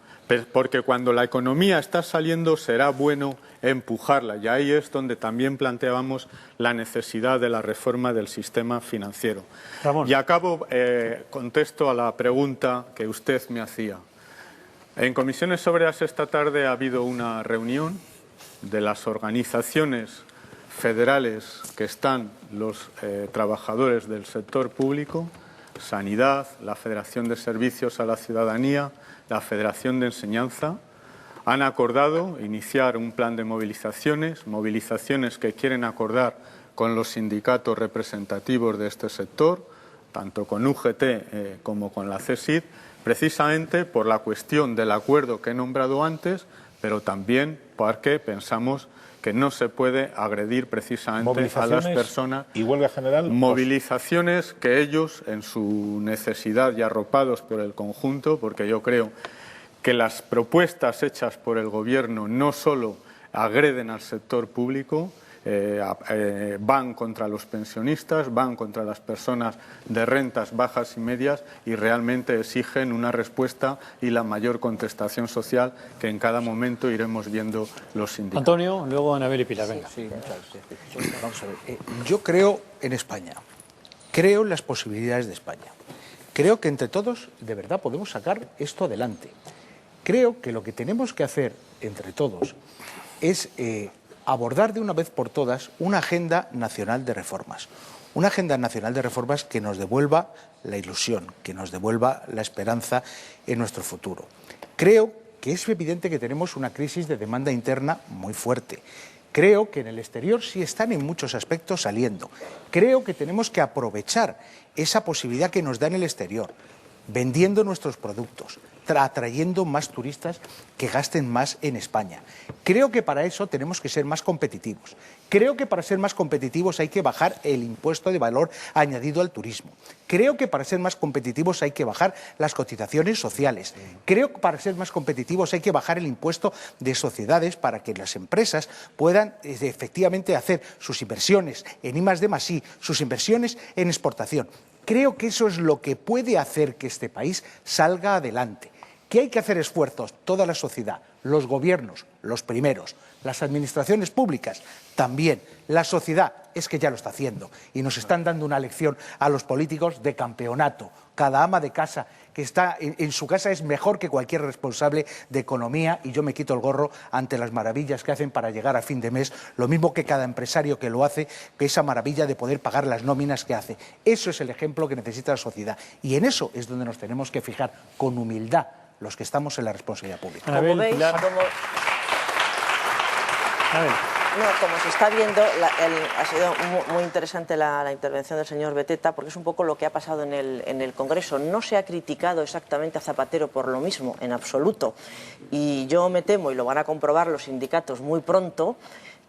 Porque cuando la economía está saliendo será bueno empujarla y ahí es donde también planteábamos la necesidad de la reforma del sistema financiero. Ramón. Y acabo, contesto a la pregunta que usted me hacía. En Comisiones Obreras esta tarde ha habido una reunión de las organizaciones federales que están los trabajadores del sector público, Sanidad, la Federación de Servicios a la Ciudadanía, la Federación de Enseñanza. Han acordado iniciar un plan de movilizaciones que quieren acordar con los sindicatos representativos de este sector, tanto con UGT como con la CESID, precisamente por la cuestión del acuerdo que he nombrado antes, pero también porque pensamos que no se puede agredir precisamente a las personas. ¿Y huelga general? Movilizaciones que ellos, en su necesidad y arropados por el conjunto, porque yo creo que las propuestas hechas por el Gobierno no solo agreden al sector público, van contra los pensionistas, van contra las personas de rentas bajas y medias y realmente exigen una respuesta y la mayor contestación social que en cada momento iremos viendo los sindicatos. Antonio, luego Anabel y Pilar, venga. Sí, muchas gracias. Vamos a ver. Yo creo en España, creo en las posibilidades de España. Creo que entre todos, de verdad, podemos sacar esto adelante. Creo que lo que tenemos que hacer entre todos es abordar de una vez por todas una agenda nacional de reformas. Una agenda nacional de reformas que nos devuelva la ilusión, que nos devuelva la esperanza en nuestro futuro. Creo que es evidente que tenemos una crisis de demanda interna muy fuerte. Creo que en el exterior sí están en muchos aspectos saliendo. Creo que tenemos que aprovechar esa posibilidad que nos da en el exterior, vendiendo nuestros productos, atrayendo más turistas que gasten más en España. Creo que para eso tenemos que ser más competitivos. Creo que para ser más competitivos hay que bajar el impuesto de valor añadido al turismo. Creo que para ser más competitivos hay que bajar las cotizaciones sociales. Creo que para ser más competitivos hay que bajar el impuesto de sociedades para que las empresas puedan efectivamente hacer sus inversiones en I+D+I, sus inversiones en exportación. Creo que eso es lo que puede hacer que este país salga adelante. Que hay que hacer esfuerzos, toda la sociedad, los gobiernos, los primeros, las administraciones públicas, también. La sociedad es que ya lo está haciendo y nos están dando una lección a los políticos de campeonato. Cada ama de casa que está en su casa es mejor que cualquier responsable de economía y yo me quito el gorro ante las maravillas que hacen para llegar a fin de mes, lo mismo que cada empresario que lo hace, que esa maravilla de poder pagar las nóminas que hace. Eso es el ejemplo que necesita la sociedad y en eso es donde nos tenemos que fijar con humildad los que estamos en la responsabilidad pública. Anabel, veis, Pilar. No, como se está viendo, ha sido muy interesante la intervención del señor Beteta, porque es un poco lo que ha pasado en el Congreso. No se ha criticado exactamente a Zapatero por lo mismo, en absoluto. Y yo me temo, y lo van a comprobar los sindicatos muy pronto,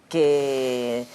que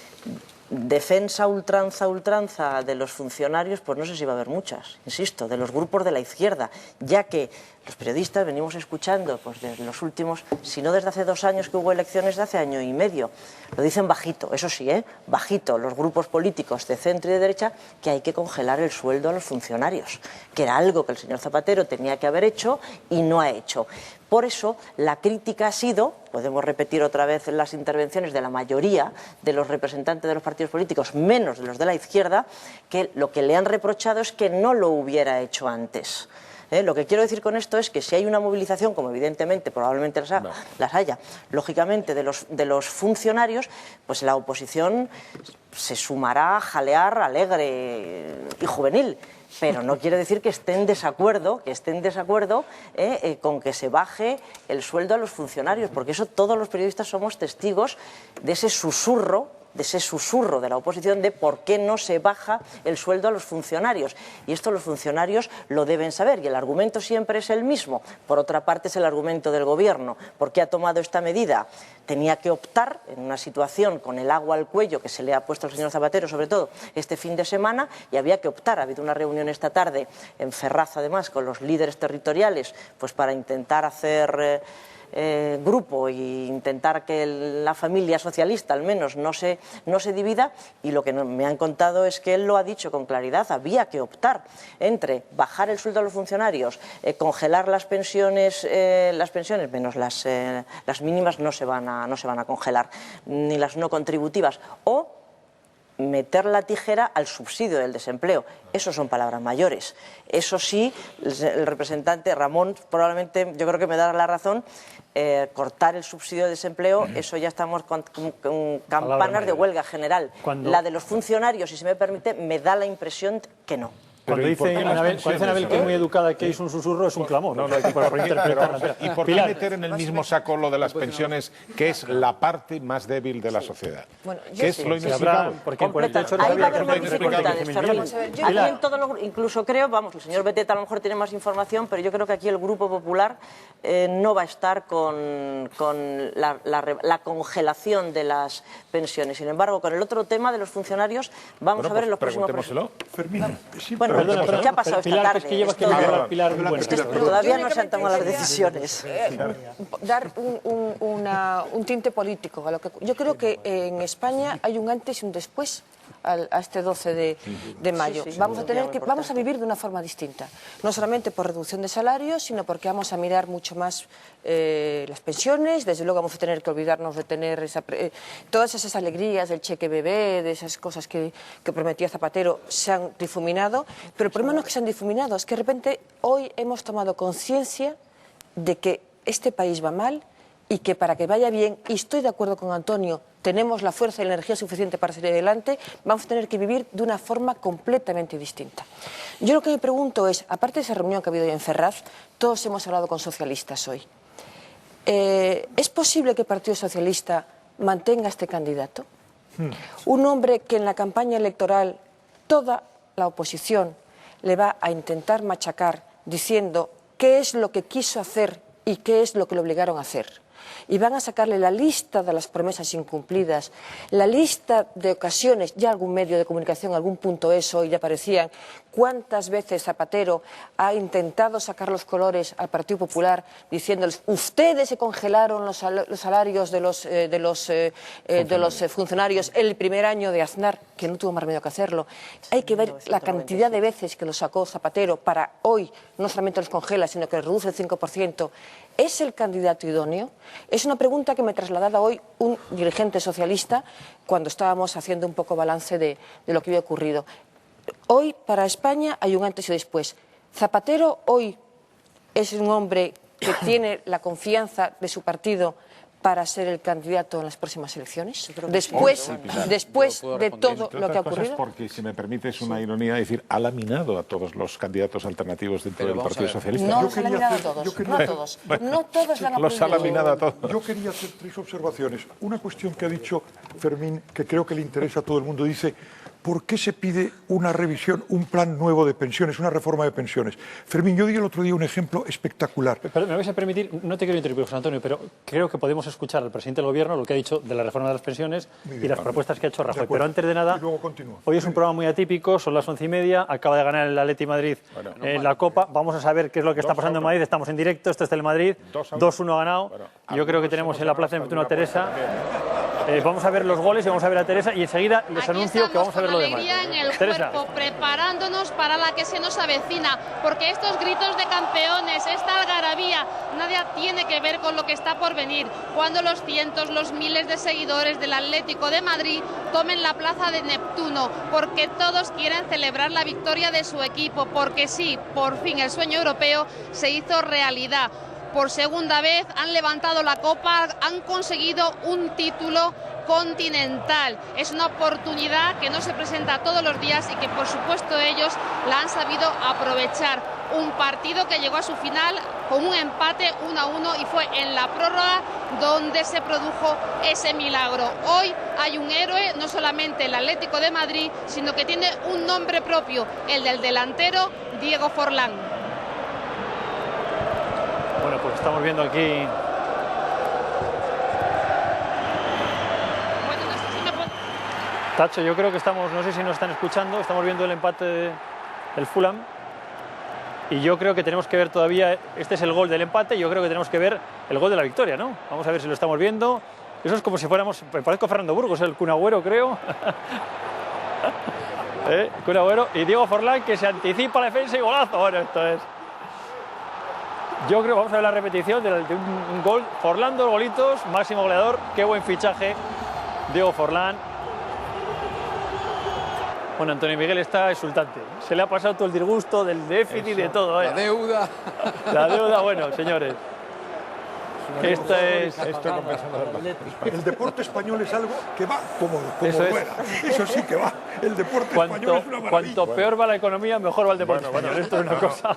defensa ultranza de los funcionarios, pues no sé si va a haber muchas, insisto, de los grupos de la izquierda, ya que los periodistas venimos escuchando pues desde los últimos, si no desde hace 2 años que hubo elecciones, de hace 1 año y medio, lo dicen bajito, eso sí, bajito, los grupos políticos de centro y de derecha, que hay que congelar el sueldo a los funcionarios, que era algo que el señor Zapatero tenía que haber hecho y no ha hecho. Por eso la crítica ha sido, podemos repetir otra vez las intervenciones de la mayoría de los representantes de los partidos políticos, menos de los de la izquierda, que lo que le han reprochado es que no lo hubiera hecho antes. Lo que quiero decir con esto es que si hay una movilización, como evidentemente probablemente las haya, lógicamente de los funcionarios, pues la oposición se sumará a jalear alegre y juvenil. Pero no quiere decir que esté en desacuerdo, con que se baje el sueldo a los funcionarios, porque eso todos los periodistas somos testigos de ese susurro de ese susurro de la oposición de por qué no se baja el sueldo a los funcionarios. Y esto los funcionarios lo deben saber, y el argumento siempre es el mismo. Por otra parte, es el argumento del Gobierno. ¿Por qué ha tomado esta medida? Tenía que optar, en una situación con el agua al cuello que se le ha puesto al señor Zapatero, sobre todo este fin de semana, y había que optar. Ha habido una reunión esta tarde en Ferraz, además, con los líderes territoriales, pues para intentar hacer grupo e intentar que la familia socialista al menos no se divida, y lo que me han contado es que él lo ha dicho con claridad: había que optar entre bajar el sueldo a los funcionarios, congelar las pensiones menos las mínimas no se van a congelar, ni las no contributivas, o meter la tijera al subsidio del desempleo. Eso son palabras mayores. Eso sí, el representante Ramón probablemente, yo creo que me dará la razón. Cortar el subsidio de desempleo, eso ya estamos con campanas de huelga general. La de los funcionarios, si se me permite, me da la impresión que no. Cuando dice Anabel que es muy educada, que es un susurro, es un clamor. ¿Y por qué meter en el mismo saco lo de las pensiones, que es la parte más débil de la sociedad? ¿Qué es lo inexplicable? Ahí va a haber más dificultades. Incluso creo, el señor Beteta a lo mejor tiene más información, pero yo creo que aquí el Grupo Popular no va a estar con la congelación de las pensiones. Sin embargo, con el otro tema de los funcionarios, vamos a ver en los próximos presupuestos. ¿Qué ha pasado esta tarde? Todavía no se han tomado las decisiones. Dar un tinte político a lo que yo creo que en España hay un antes y un después a este 12 de mayo. Vamos a vivir de una forma distinta, no solamente por reducción de salarios, sino porque vamos a mirar mucho más las pensiones. Desde luego vamos a tener que olvidarnos de tener todas esas alegrías del cheque bebé, de esas cosas que prometía Zapatero, se han difuminado. Pero el problema no es que se han difuminado, es que de repente hoy hemos tomado conciencia de que este país va mal y que para que vaya bien, y estoy de acuerdo con Antonio, tenemos la fuerza y la energía suficiente para salir adelante, vamos a tener que vivir de una forma completamente distinta. Yo lo que me pregunto es, aparte de esa reunión que ha habido hoy en Ferraz, todos hemos hablado con socialistas hoy. ¿Es posible que el Partido Socialista mantenga este candidato? Un hombre que en la campaña electoral toda la oposición le va a intentar machacar diciendo qué es lo que quiso hacer y qué es lo que le obligaron a hacer. Y van a sacarle la lista de las promesas incumplidas, la lista de ocasiones, ya algún medio de comunicación, algún punto eso, y ya aparecían cuántas veces Zapatero ha intentado sacar los colores al Partido Popular diciéndoles: ustedes se congelaron los salarios de los funcionarios el primer año de Aznar, que no tuvo más remedio que hacerlo. Hay que ver la cantidad de veces que lo sacó Zapatero para hoy, no solamente los congela, sino que reduce el 5%. ¿Es el candidato idóneo? Es una pregunta que me trasladaba hoy un dirigente socialista cuando estábamos haciendo un poco balance de lo que había ocurrido. Hoy, para España, hay un antes y después. Zapatero hoy es un hombre que tiene la confianza de su partido para ser el candidato en las próximas elecciones, después de todo lo que ha ocurrido. Porque, si me permites una ironía, decir, ha laminado a todos los candidatos alternativos dentro del Partido Socialista. No los ha laminado a todos, no a todos. No todos la han los ha laminado a todos. Yo quería hacer 3 observaciones. Una cuestión que ha dicho Fermín, que creo que le interesa a todo el mundo, dice: ¿por qué se pide una revisión, un plan nuevo de pensiones, una reforma de pensiones? Fermín, yo di el otro día un ejemplo espectacular. Pero me vais a permitir, no te quiero interrumpir, José Antonio, pero creo que podemos escuchar al presidente del Gobierno lo que ha dicho de la reforma de las pensiones y las propuestas que ha hecho Rajoy. Pero antes de nada, hoy es un programa muy atípico, son las 11:30, acaba de ganar el Atleti Madrid en la Copa. Vamos a saber qué es lo que está pasando en Madrid. Estamos en directo, esto es Telemadrid, 2-1 ha ganado. Yo creo que tenemos en la plaza de Neptuno a Teresa. Vamos a ver los goles y vamos a ver a Teresa, y enseguida les anuncio que vamos a ver lo demás. En el cuerpo, preparándonos para la que se nos avecina, porque estos gritos de campeones, esta algarabía, nada tiene que ver con lo que está por venir, cuando los cientos, los miles de seguidores del Atlético de Madrid tomen la plaza de Neptuno, porque todos quieren celebrar la victoria de su equipo, porque sí, por fin el sueño europeo se hizo realidad. Por segunda vez han levantado la copa, han conseguido un título continental. Es una oportunidad que no se presenta todos los días y que, por supuesto, ellos la han sabido aprovechar. Un partido que llegó a su final con un empate 1-1 y fue en la prórroga donde se produjo ese milagro. Hoy hay un héroe, no solamente el Atlético de Madrid, sino que tiene un nombre propio, el del delantero Diego Forlán. Bueno, pues estamos viendo aquí... Tacho, yo creo que estamos, no sé si nos están escuchando, estamos viendo el empate del Fulham y yo creo que tenemos que ver todavía, este es el gol del empate, yo creo que tenemos que ver el gol de la victoria, ¿no? Vamos a ver si lo estamos viendo. Eso es como si fuéramos, me parezco Fernando Burgos, el Kun Agüero, creo. Kun Agüero y Diego Forlán, que se anticipa la defensa y golazo. Bueno, esto es... Yo creo, vamos a ver la repetición de un gol. Forlán, 2 golitos, máximo goleador, qué buen fichaje, Diego Forlán. Bueno, Antonio Miguel está exultante. Se le ha pasado todo el disgusto del déficit, de todo. La deuda. La deuda, bueno, señores. El deporte español es algo que va como rueda. Eso sí que va. El deporte español es una maravilla. Cuanto peor va la economía, mejor va el deporte español. Esto es una cosa...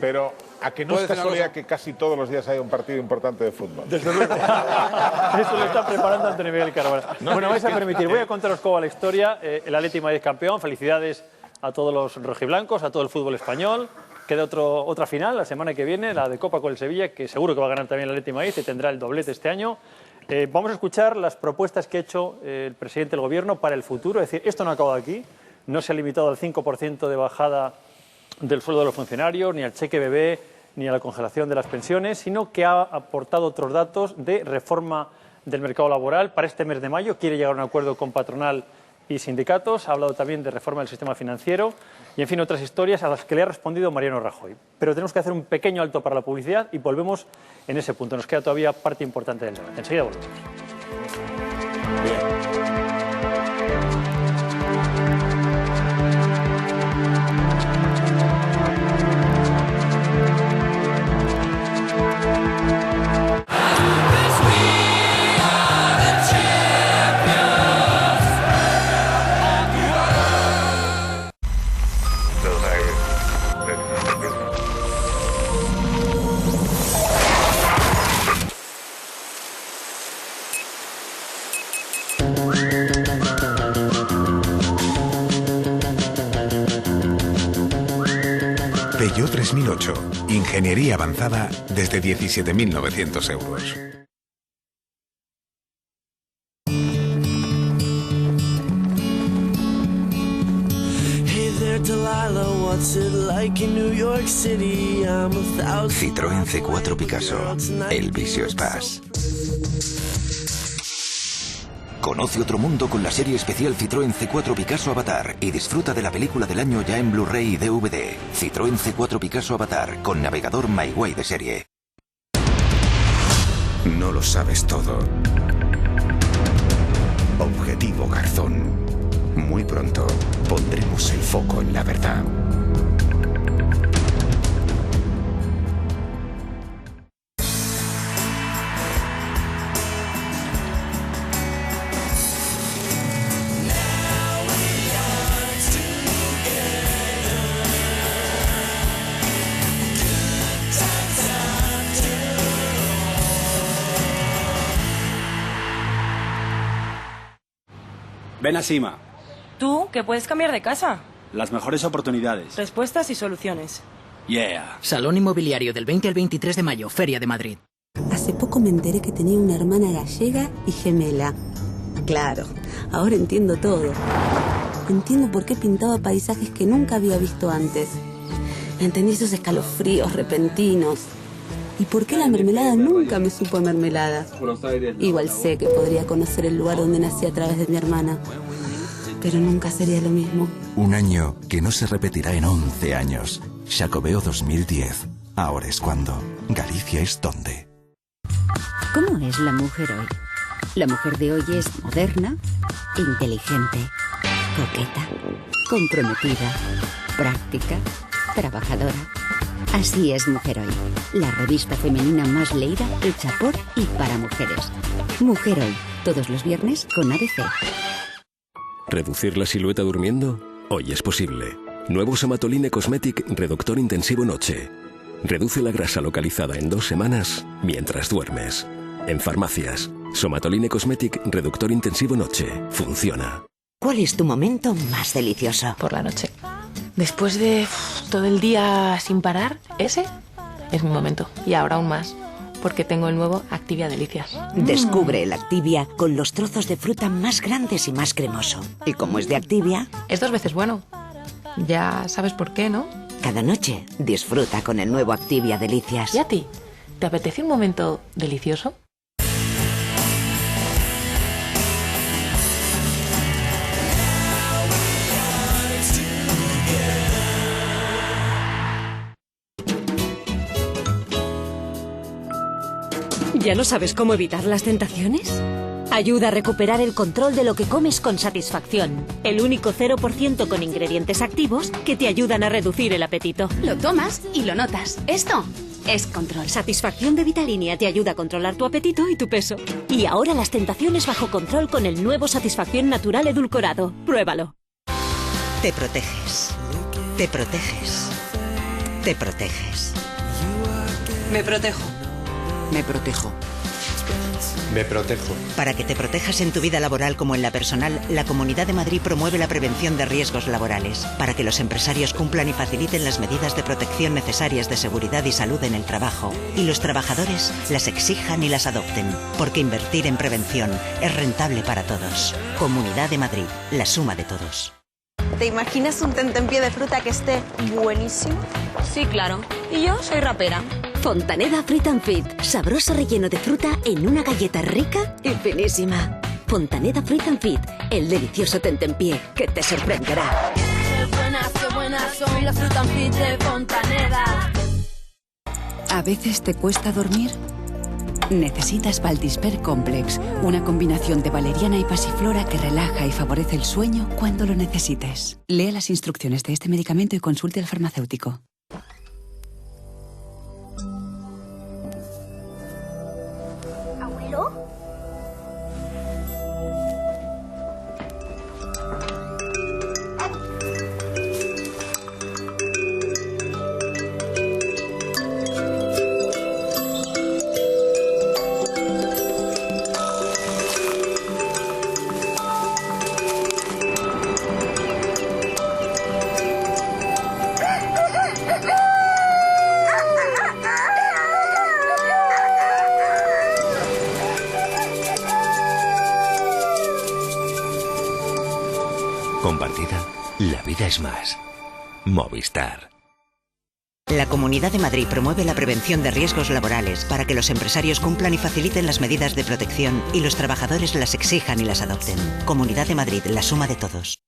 Pero ¿a que no es casualidad que casi todos los días hay un partido importante de fútbol? Desde luego. Eso lo está preparando Antonio Miguel Carvajal. Bueno, vais a permitir, voy a contaros cómo va la historia. El Atlético de Madrid campeón, felicidades a todos los rojiblancos, a todo el fútbol español. Queda otra final la semana que viene, la de Copa con el Sevilla, que seguro que va a ganar también el Atlético de Madrid y tendrá el doblete este año. Vamos a escuchar las propuestas que ha hecho el presidente del Gobierno para el futuro. Es decir, esto no ha acabado aquí, no se ha limitado al 5% de bajada del sueldo de los funcionarios, ni al cheque bebé, ni a la congelación de las pensiones, sino que ha aportado otros datos de reforma del mercado laboral. Para este mes de mayo quiere llegar a un acuerdo con patronal y sindicatos, ha hablado también de reforma del sistema financiero y, en fin, otras historias a las que le ha respondido Mariano Rajoy. Pero tenemos que hacer un pequeño alto para la publicidad y volvemos en ese punto. Nos queda todavía parte importante del debate. Enseguida volvemos. Bien. Peugeot 3008. Ingeniería avanzada desde 17.900 euros. Citroën C4 Picasso. El vicio es paz. Conoce otro mundo con la serie especial Citroën C4 Picasso Avatar y disfruta de la película del año ya en Blu-ray y DVD. Citroën C4 Picasso Avatar con navegador MyWay de serie. No lo sabes todo. Objetivo Garzón. Muy pronto pondremos el foco en la verdad. Ven a Sima. Tú, que puedes cambiar de casa. Las mejores oportunidades. Respuestas y soluciones. Yeah. Salón Inmobiliario del 20 al 23 de mayo, Feria de Madrid. Hace poco me enteré que tenía una hermana gallega y gemela. Claro, ahora entiendo todo. Entiendo por qué pintaba paisajes que nunca había visto antes. Entendí esos escalofríos repentinos. ¿Y por qué la mermelada nunca me supo a mermelada? Igual sé que podría conocer el lugar donde nací a través de mi hermana, pero nunca sería lo mismo. Un año que no se repetirá en 11 años. Xacobeo 2010. Ahora es cuando. Galicia es donde. ¿Cómo es la mujer hoy? La mujer de hoy es moderna, inteligente, coqueta, comprometida, práctica, trabajadora. Así es Mujer Hoy, la revista femenina más leída, hecha por y para mujeres. Mujer Hoy, todos los viernes con ABC. ¿Reducir la silueta durmiendo? Hoy es posible. Nuevo Somatoline Cosmetic Reductor Intensivo Noche. Reduce la grasa localizada en 2 semanas mientras duermes. En farmacias. Somatoline Cosmetic Reductor Intensivo Noche. Funciona. ¿Cuál es tu momento más delicioso? Por la noche. Después de todo el día sin parar, ese es mi momento. Y ahora aún más, porque tengo el nuevo Activia Delicias. Descubre el Activia con los trozos de fruta más grandes y más cremoso. Y como es de Activia... Es 2 veces bueno. Ya sabes por qué, ¿no? Cada noche disfruta con el nuevo Activia Delicias. ¿Y a ti? ¿Te apetece un momento delicioso? ¿Ya no sabes cómo evitar las tentaciones? Ayuda a recuperar el control de lo que comes con Satisfacción. El único 0% con ingredientes activos que te ayudan a reducir el apetito. Lo tomas y lo notas. Esto es control. Satisfacción de Vitalinia te ayuda a controlar tu apetito y tu peso. Y ahora las tentaciones bajo control con el nuevo Satisfacción Natural Edulcorado. Pruébalo. Te proteges. Te proteges. Te proteges. Me protejo. Me protejo. Me protejo. Para que te protejas en tu vida laboral como en la personal, la Comunidad de Madrid promueve la prevención de riesgos laborales, para que los empresarios cumplan y faciliten las medidas de protección necesarias de seguridad y salud en el trabajo, y los trabajadores las exijan y las adopten, porque invertir en prevención es rentable para todos. Comunidad de Madrid, la suma de todos. ¿Te imaginas un tentempié de fruta que esté buenísimo? Sí, claro. Y yo soy rapera. Fontaneda Fruit and Fit. Sabroso relleno de fruta en una galleta rica y finísima. Fontaneda Fruit and Fit. El delicioso tentempié que te sorprenderá. Qué buenas son las Fruit and Fit de Fontaneda. ¿A veces te cuesta dormir? Necesitas Valdisper Complex, una combinación de valeriana y pasiflora que relaja y favorece el sueño cuando lo necesites. Lea las instrucciones de este medicamento y consulte al farmacéutico. ¿Abuelo? Compartida, la vida es más. Movistar. La Comunidad de Madrid promueve la prevención de riesgos laborales para que los empresarios cumplan y faciliten las medidas de protección y los trabajadores las exijan y las adopten. Comunidad de Madrid, la suma de todos.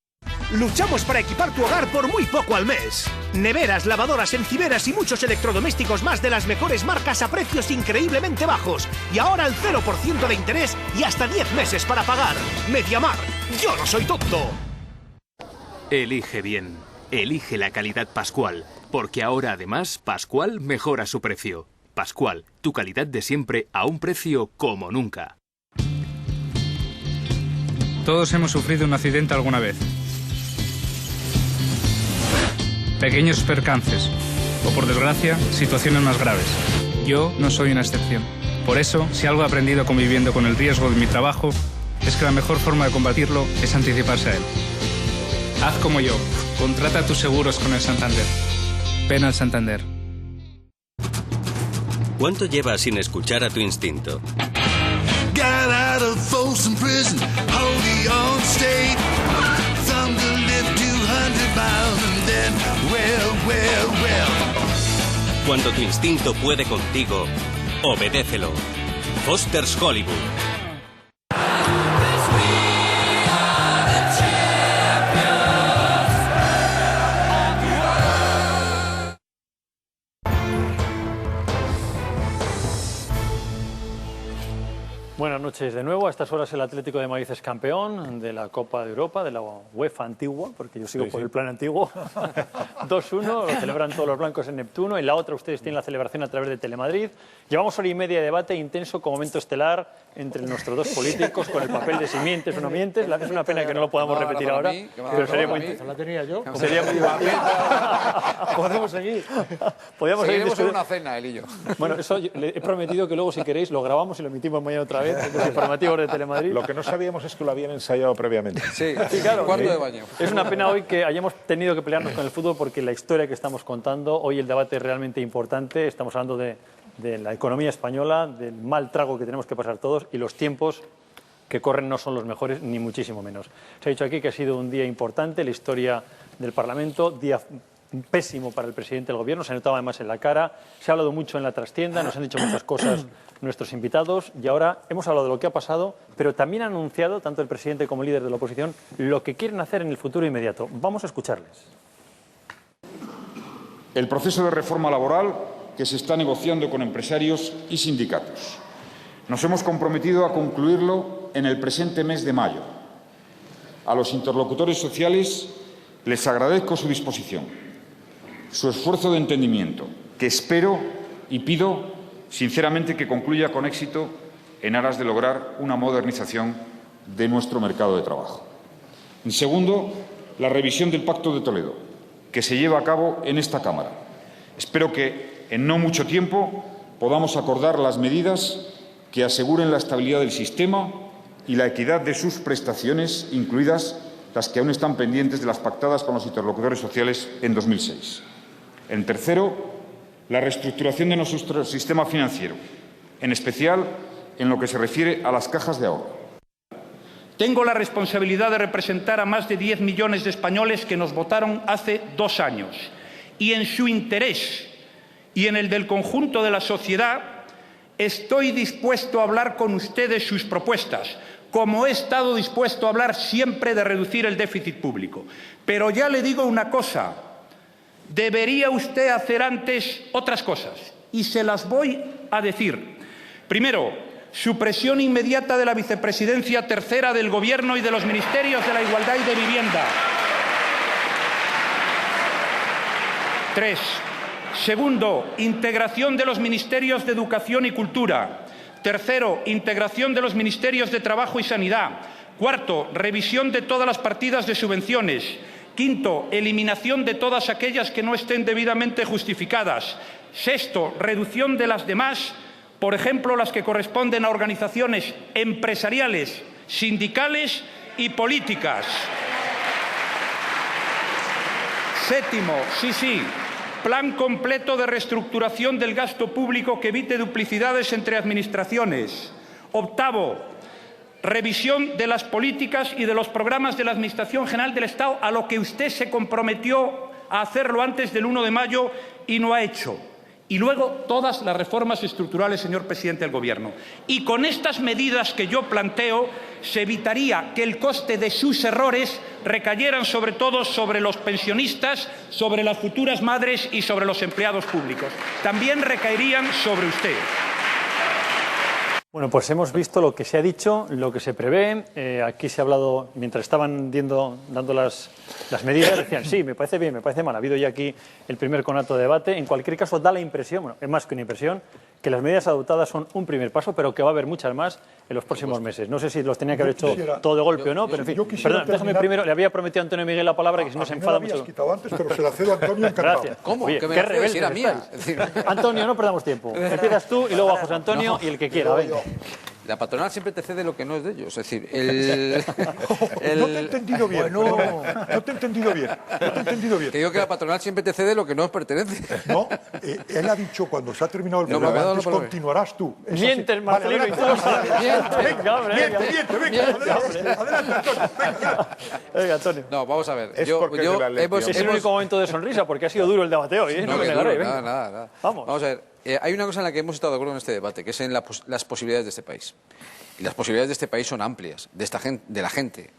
Luchamos para equipar tu hogar por muy poco al mes. Neveras, lavadoras, encimeras y muchos electrodomésticos más de las mejores marcas a precios increíblemente bajos. Y ahora al 0% de interés y hasta 10 meses para pagar. Mediamar, yo no soy tonto. Elige bien. Elige la calidad Pascual. Porque ahora además Pascual mejora su precio. Pascual, tu calidad de siempre a un precio como nunca. Todos hemos sufrido un accidente alguna vez. Pequeños percances, o por desgracia, situaciones más graves. Yo no soy una excepción. Por eso, si algo he aprendido conviviendo con el riesgo de mi trabajo, es que la mejor forma de combatirlo es anticiparse a él. Haz como yo, contrata tus seguros con el Santander. Ven al Santander. ¿Cuánto llevas sin escuchar a tu instinto? Got out of Folsom Prison, holding on state. Thunder lived 200 miles and then, well. Cuando tu instinto puede contigo, obedécelo. Foster's Hollywood. Buenas noches de nuevo. A estas horas el Atlético de Madrid es campeón de la Copa de Europa, de la UEFA antigua, porque yo sigo por el plan antiguo. 2-1, lo celebran todos los blancos en Neptuno. En la otra ustedes tienen la celebración a través de Telemadrid. Llevamos hora y media de debate intenso con momento estelar entre nuestros dos políticos, con el papel de si mientes o no mientes. Es una pena que no lo podamos repetir ahora, pero sería muy interesante. ¿La tenía yo? Sería muy divertido. Podemos seguir. Podríamos Seguiremos en una cena, él y yo. Bueno, eso le he prometido que luego, si queréis, lo grabamos y lo emitimos mañana otra vez, los informativos de Telemadrid. Lo que no sabíamos es que lo habían ensayado previamente. Sí, claro. Cuarto de baño. Es una pena hoy que hayamos tenido que pelearnos con el fútbol porque la historia que estamos contando, hoy el debate es realmente importante. Estamos hablando de la economía española, del mal trago que tenemos que pasar todos y los tiempos que corren no son los mejores, ni muchísimo menos. Se ha dicho aquí que ha sido un día importante, la historia del Parlamento, día pésimo para el presidente del Gobierno, se notaba además en la cara, se ha hablado mucho en la trastienda, nos han dicho muchas cosas nuestros invitados y ahora hemos hablado de lo que ha pasado, pero también han anunciado, tanto el presidente como el líder de la oposición, lo que quieren hacer en el futuro inmediato. Vamos a escucharles. El proceso de reforma laboral que se está negociando con empresarios y sindicatos. Nos hemos comprometido a concluirlo en el presente mes de mayo. A los interlocutores sociales les agradezco su disposición, su esfuerzo de entendimiento, que espero y pido sinceramente que concluya con éxito en aras de lograr una modernización de nuestro mercado de trabajo. En segundo, la revisión del Pacto de Toledo, que se lleva a cabo en esta Cámara. Espero que en no mucho tiempo podamos acordar las medidas que aseguren la estabilidad del sistema y la equidad de sus prestaciones, incluidas las que aún están pendientes de las pactadas con los interlocutores sociales en 2006. En tercero, la reestructuración de nuestro sistema financiero, en especial en lo que se refiere a las cajas de ahorro. Tengo la responsabilidad de representar a más de 10 millones de españoles que nos votaron hace 2 años y en su interés y en el del conjunto de la sociedad estoy dispuesto a hablar con ustedes sus propuestas, como he estado dispuesto a hablar siempre de reducir el déficit público. Pero ya le digo una cosa, debería usted hacer antes otras cosas y se las voy a decir. Primero, supresión inmediata de la vicepresidencia tercera del Gobierno y de los ministerios de la Igualdad y de Vivienda. 3. Segundo, integración de los ministerios de Educación y Cultura. Tercero, integración de los ministerios de Trabajo y Sanidad. Cuarto, revisión de todas las partidas de subvenciones. Quinto, eliminación de todas aquellas que no estén debidamente justificadas. Sexto, reducción de las demás, por ejemplo, las que corresponden a organizaciones empresariales, sindicales y políticas. Séptimo, plan completo de reestructuración del gasto público que evite duplicidades entre administraciones. Octavo, revisión de las políticas y de los programas de la Administración General del Estado, a lo que usted se comprometió a hacerlo antes del 1 de mayo y no ha hecho. Y luego todas las reformas estructurales, señor presidente del Gobierno. Y con estas medidas que yo planteo se evitaría que el coste de sus errores recayeran sobre todo sobre los pensionistas, sobre las futuras madres y sobre los empleados públicos. También recaerían sobre usted. Bueno, pues hemos visto lo que se ha dicho, lo que se prevé. Aquí se ha hablado, mientras estaban dando las medidas, decían, sí, me parece bien, me parece mal. Ha habido ya aquí el primer conato de debate. En cualquier caso, da la impresión, bueno, es más que una impresión, que las medidas adoptadas son un primer paso, pero que va a haber muchas más en los próximos meses. No sé si los tenía que haber hecho todo de golpe o no, pero en fin. Perdón, déjame primero, le había prometido a Antonio Miguel la palabra, que si no se enfada mucho. Me la habías quitado antes, pero se la cedo a Antonio encantado. Gracias. ¿Cómo? Oye, que me qué la cedes, rebelde si era mía. Antonio, no perdamos tiempo. Empiezas tú y luego a José Antonio y el que quiera. Venga. La patronal siempre te cede lo que no es de ellos. Es decir, No te he entendido bien. No te he entendido bien. Que digo que la patronal siempre te cede lo que no os pertenece. No, él ha dicho cuando se ha terminado el programa, antes continuarás tú. Mientes, Marcelino, y tú lo sabes. Miente, adelante, Antonio. Venga, Antonio. No, vamos a ver. Es el único momento de sonrisa, porque ha sido duro el debate hoy. No me negaré. Nada. Vamos a ver. Hay una cosa en la que hemos estado de acuerdo en este debate, que es en las posibilidades de este país. Y las posibilidades de este país son amplias, de la gente.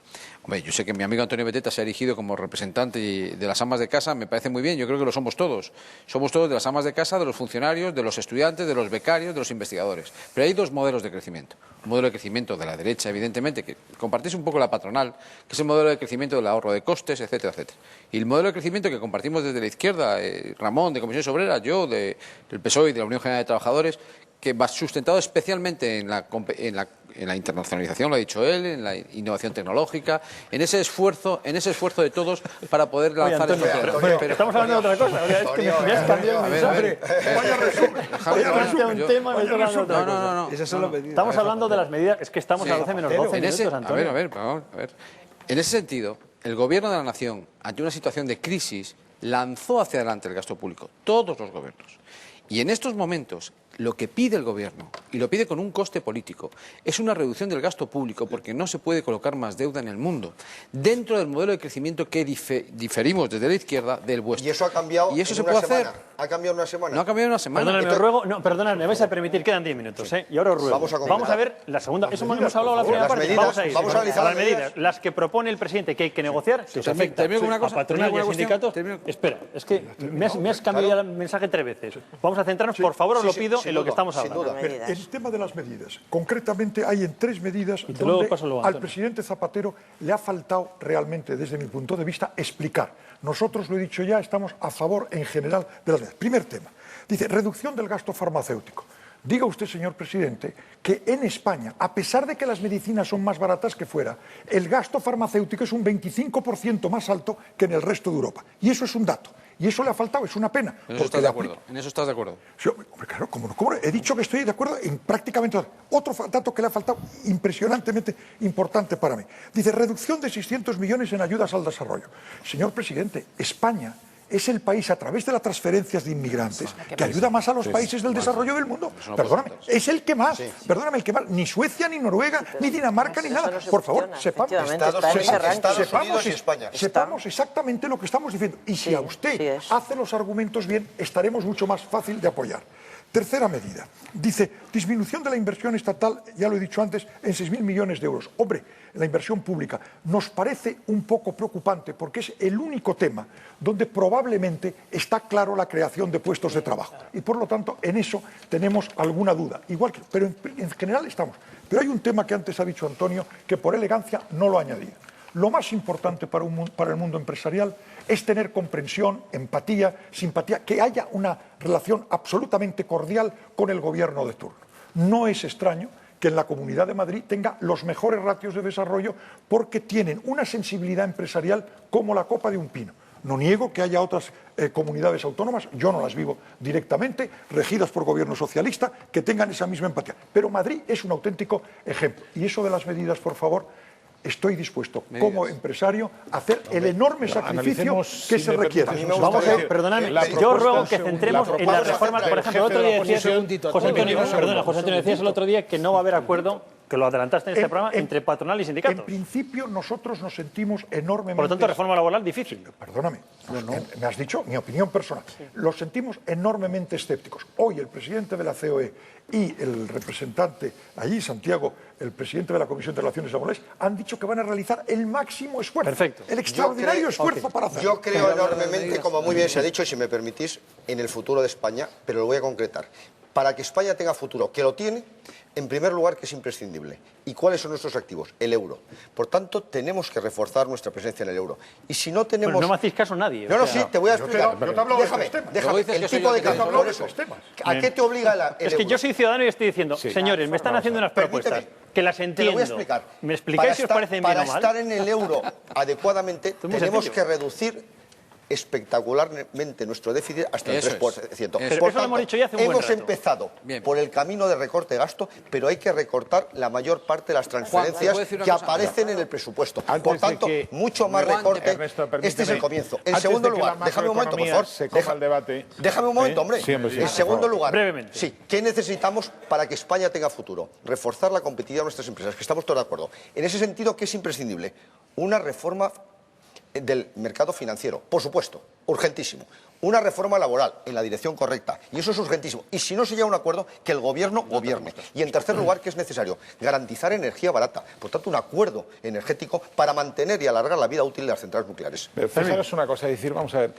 Hombre, yo sé que mi amigo Antonio Beteta se ha erigido como representante de las amas de casa, me parece muy bien, yo creo que lo somos todos. Somos todos de las amas de casa, de los funcionarios, de los estudiantes, de los becarios, de los investigadores. Pero hay dos modelos de crecimiento. Un modelo de crecimiento de la derecha, evidentemente, que compartís un poco la patronal, que es el modelo de crecimiento del ahorro de costes, etcétera, etcétera. Y el modelo de crecimiento que compartimos desde la izquierda, Ramón, de Comisiones Obreras, yo, del PSOE y de la Unión General de Trabajadores, que va sustentado especialmente en la internacionalización, lo ha dicho él, en la innovación tecnológica, en ese esfuerzo de todos para poder lanzar estos temas. Estamos hablando de otra cosa. Es que me has cambiado el mensaje. No. Estamos hablando de las medidas. Es que estamos a 12 menos 12 minutos, Antonio. A ver. En ese sentido, el Gobierno de la Nación, ante una situación de crisis, lanzó hacia adelante el gasto público. Todos los gobiernos. Y en estos momentos, lo que pide el Gobierno, y lo pide con un coste político, es una reducción del gasto público porque no se puede colocar más deuda en el mundo, dentro del modelo de crecimiento que diferimos desde la izquierda del vuestro. Y eso ha cambiado y eso en se una puede semana. hacer. ¿Ha cambiado en una semana? No ha cambiado en una semana. Perdóname, os ruego, perdóname, me vais a permitir, quedan 10 minutos, y ahora os ruego. Vamos a ver la segunda. Eso hemos hablado la primera parte. Vamos a analizar las medidas. Las que propone el presidente que hay que negociar, que se afecta a patronal y a sindicatos. Espera, es que me has cambiado ya el mensaje 3 veces. Vamos a centrarnos, por favor, os lo pido, en lo que estamos hablando. El tema de las medidas. Concretamente hay en 3 medidas donde al presidente Zapatero le ha faltado realmente, desde mi punto de vista, explicar. Nosotros, lo he dicho ya, estamos a favor en general de las medidas. Primer tema. Dice, reducción del gasto farmacéutico. Diga usted, señor presidente, que en España, a pesar de que las medicinas son más baratas que fuera, el gasto farmacéutico es un 25% más alto que en el resto de Europa. Y eso es un dato. Y eso le ha faltado, es una pena. ¿En eso estás de acuerdo? ¿En eso estás de acuerdo? Sí, hombre, claro, ¿cómo no? He dicho que estoy de acuerdo en prácticamente todo. Otro dato que le ha faltado impresionantemente importante para mí. Dice, reducción de 600 millones en ayudas al desarrollo. Señor presidente, España es el país, a través de las transferencias de inmigrantes, que ayuda más a los países del desarrollo del mundo. Perdóname, es el que más. Perdóname, el que más. Ni Suecia, ni Noruega, ni Dinamarca, ni nada. Por favor, sepamos exactamente lo que estamos diciendo. Y si a usted hace los argumentos bien, estaremos mucho más fácil de apoyar. Tercera medida. Dice, disminución de la inversión estatal, ya lo he dicho antes, en 6.000 millones de euros. Hombre, la inversión pública nos parece un poco preocupante porque es el único tema donde probablemente está claro la creación de puestos de trabajo. Y por lo tanto, en eso tenemos alguna duda. Igual que, pero en general estamos. Pero hay un tema que antes ha dicho Antonio, que por elegancia no lo añadí. Lo más importante para el mundo empresarial es tener comprensión, empatía, simpatía, que haya una relación absolutamente cordial con el gobierno de turno. No es extraño que en la Comunidad de Madrid tenga los mejores ratios de desarrollo porque tienen una sensibilidad empresarial como la copa de un pino. No niego que haya otras comunidades autónomas, yo no las vivo directamente, regidas por gobierno socialista, que tengan esa misma empatía. Pero Madrid es un auténtico ejemplo. Y eso de las medidas, por favor, estoy dispuesto, como empresario, a hacer el enorme sacrificio que se requiere. Vamos a ver, perdonadme, yo ruego que centremos en la reforma. Por ejemplo, el otro día decías, José Antonio, decías el otro día que no va a haber acuerdo, que lo adelantaste en este programa, entre patronal y sindicatos. En principio, nosotros nos sentimos enormemente... Por lo tanto, reforma laboral difícil. Perdóname, me has dicho mi opinión personal. Los sentimos enormemente escépticos. Hoy el presidente de la COE y el representante allí, Santiago, el presidente de la Comisión de Relaciones Laborales, han dicho que van a realizar el máximo esfuerzo. Perfecto. El extraordinario esfuerzo para hacerlo. Yo creo enormemente, como muy bien se ha dicho, y si me permitís, en el futuro de España, pero lo voy a concretar. Para que España tenga futuro, que lo tiene, en primer lugar, que es imprescindible. ¿Y cuáles son nuestros activos? El euro. Por tanto, tenemos que reforzar nuestra presencia en el euro. Y si no tenemos... Pues no me hacéis caso nadie. No, sí, te voy a explicar. Déjame, el tipo de cambio. Por eso. ¿A qué te obliga el euro? Es que yo soy ciudadano y estoy diciendo, señores, me están haciendo unas propuestas que las entiendo. Te lo voy a explicar. ¿Me explicáis si os parecen bien o mal? Para estar en el euro adecuadamente, tenemos que reducir espectacularmente nuestro déficit hasta el 3%. Por tanto, hemos empezado por el camino de recorte de gasto, pero hay que recortar la mayor parte de las transferencias que aparecen en el presupuesto. Por tanto, mucho más recorte. Este es el comienzo. En segundo lugar, déjame un momento, por favor. Déjame un momento, hombre. En segundo lugar, ¿qué necesitamos para que España tenga futuro? Reforzar la competitividad de nuestras empresas, que estamos todos de acuerdo. En ese sentido, ¿qué es imprescindible? Una reforma del mercado financiero, por supuesto, urgentísimo. una reforma laboral en la dirección correcta, y eso es urgentísimo. Y si no se llega a un acuerdo, que el Gobierno gobierne. Y en tercer lugar, que es necesario garantizar energía barata, por tanto un acuerdo energético para mantener y alargar la vida útil de las centrales nucleares. Pero fijaros una cosa, decir, vamos a ver,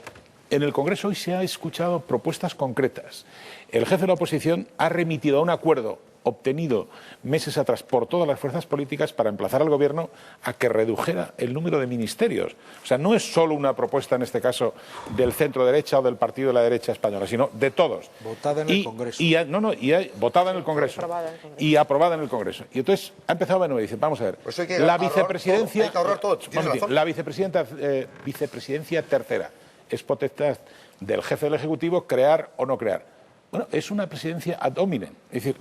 en el Congreso hoy se ha escuchado propuestas concretas. El jefe de la oposición ha remitido a un acuerdo obtenido meses atrás por todas las fuerzas políticas para emplazar al Gobierno a que redujera el número de ministerios. O sea, no es solo una propuesta, en este caso, del centro-derecha o del partido de la derecha española, sino de todos. Votada en el Congreso. Votada en el Congreso. Y aprobada en el Congreso. Y entonces ha empezado de nuevo y dice, vamos a ver, la vicepresidencia... Hay que ahorrar todo. La vicepresidencia tercera es potestad del jefe del Ejecutivo crear o no crear. Bueno, es una presidencia ad hominem, es decir,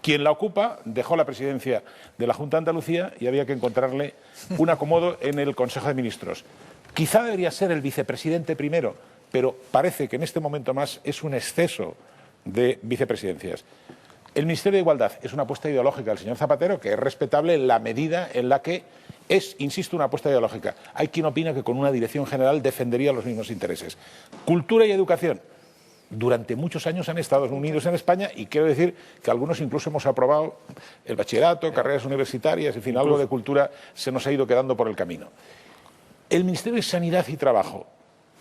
quien la ocupa dejó la presidencia de la Junta de Andalucía y había que encontrarle un acomodo en el Consejo de Ministros. Quizá debería ser el vicepresidente primero, pero parece que en este momento más es un exceso de vicepresidencias. El Ministerio de Igualdad es una apuesta ideológica del señor Zapatero, que es respetable en la medida en la que es, insisto, una apuesta ideológica. Hay quien opina que con una dirección general defendería los mismos intereses. Cultura y educación. Durante muchos años han estado unidos en España y quiero decir que algunos incluso hemos aprobado el bachillerato, carreras universitarias, en fin, algo de cultura se nos ha ido quedando por el camino. El Ministerio de Sanidad y Trabajo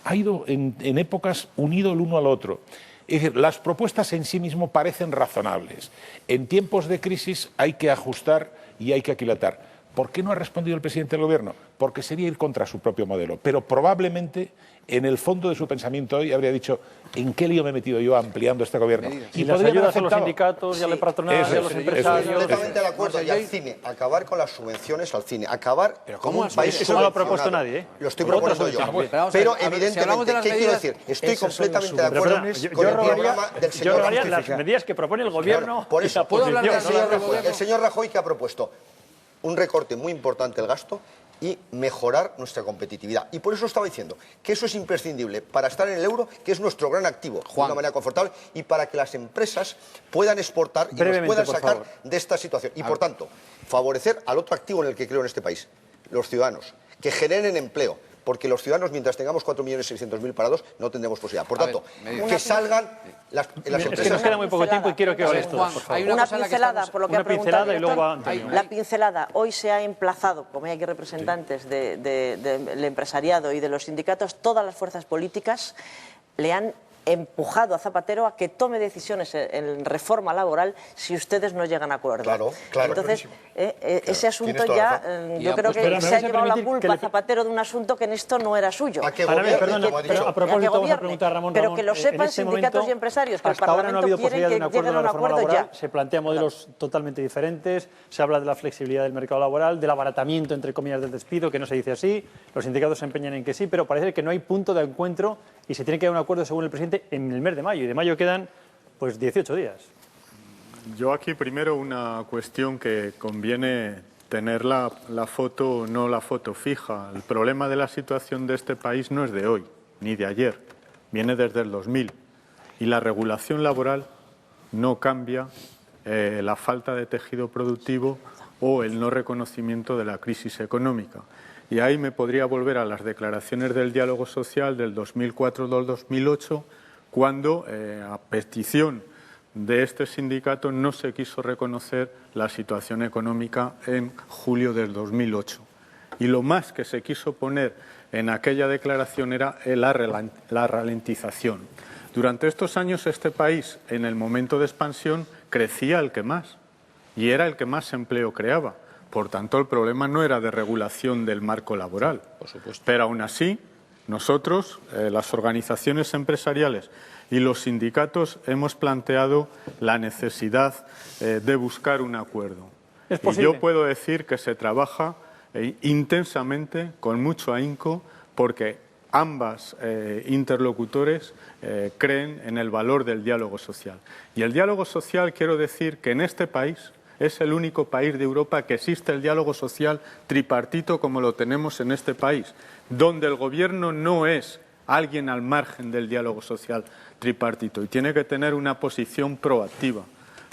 ha ido en épocas unido el uno al otro. Es decir, las propuestas en sí mismo parecen razonables. En tiempos de crisis hay que ajustar y hay que aquilatar. ¿Por qué no ha respondido el presidente del Gobierno? Porque sería ir contra su propio modelo. Pero probablemente en el fondo de su pensamiento hoy habría dicho ¿en qué lío me he metido yo ampliando este Gobierno? Y las ayudas a los sindicatos y a la patronal y a los empresarios. Estoy completamente de acuerdo. Y al cine, acabar con las subvenciones al cine, acabar con un país... Eso no lo ha propuesto nadie, ¿eh? Lo estoy proponiendo yo. Pero evidentemente, ¿qué quiero decir? Estoy completamente de acuerdo con el programa del señor Rajoy. Yo robaría las medidas que propone el Gobierno. Por eso, ¿puedo hablar del señor Rajoy? El señor Rajoy, que ha propuesto un recorte muy importante del gasto y mejorar nuestra competitividad. Y por eso estaba diciendo que eso es imprescindible para estar en el euro, que es nuestro gran activo, de una manera confortable, y para que las empresas puedan exportar y nos puedan sacar de esta situación. Y por tanto, favorecer al otro activo en el que creo en este país, los ciudadanos, que generen empleo. Porque los ciudadanos, mientras tengamos 4.600.000 parados, no tendremos posibilidad. Por tanto, que salgan las empresas... Es que nos queda muy poco tiempo y quiero que hables todos, por favor. Una pincelada, por lo que ha preguntado la pincelada. Hoy se ha emplazado, como hay aquí representantes del empresariado y de los sindicatos, todas las fuerzas políticas le han empujado a Zapatero a que tome decisiones en reforma laboral si ustedes no llegan a acuerdo. Claro, entonces, ese asunto ya, yo creo que se ha llevado la culpa a Zapatero de un asunto que en esto no era suyo. A propósito, vamos a preguntar a Ramón. Pero que lo sepan sindicatos y empresarios, que el Parlamento quiere que lleguen a un acuerdo ya. Se plantean modelos totalmente diferentes, se habla de la flexibilidad del mercado laboral, del abaratamiento, entre comillas, del despido, que no se dice así, los sindicatos se empeñan en que sí, pero parece que no hay punto de encuentro y se tiene que dar un acuerdo, según el presidente, en el mes de mayo, y de mayo quedan pues 18 días. Yo aquí primero una cuestión que conviene tener la foto, no la foto fija. El problema de la situación de este país no es de hoy, ni de ayer, viene desde el 2000. Y la regulación laboral no cambia la falta de tejido productivo o el no reconocimiento de la crisis económica. Y ahí me podría volver a las declaraciones del diálogo social del 2004-2008, cuando, a petición de este sindicato, no se quiso reconocer la situación económica en julio del 2008. Y lo más que se quiso poner en aquella declaración era la ralentización. Durante estos años este país, en el momento de expansión, crecía el que más, y era el que más empleo creaba. Por tanto, el problema no era de regulación del marco laboral. Por supuesto. Pero aún así, nosotros, las organizaciones empresariales y los sindicatos, hemos planteado la necesidad de buscar un acuerdo. ¿Es posible? Y yo puedo decir que se trabaja intensamente, con mucho ahínco, porque ambas interlocutores creen en el valor del diálogo social. Y el diálogo social, quiero decir que en este país es el único país de Europa que existe el diálogo social tripartito como lo tenemos en este país, donde el Gobierno no es alguien al margen del diálogo social tripartito y tiene que tener una posición proactiva.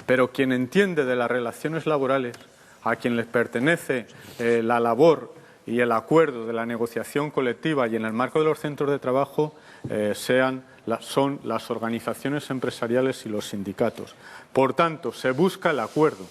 Pero quien entiende de las relaciones laborales, a quien les pertenece la labor y el acuerdo de la negociación colectiva y en el marco de los centros de trabajo son las organizaciones empresariales y los sindicatos. Por tanto, se busca el acuerdo,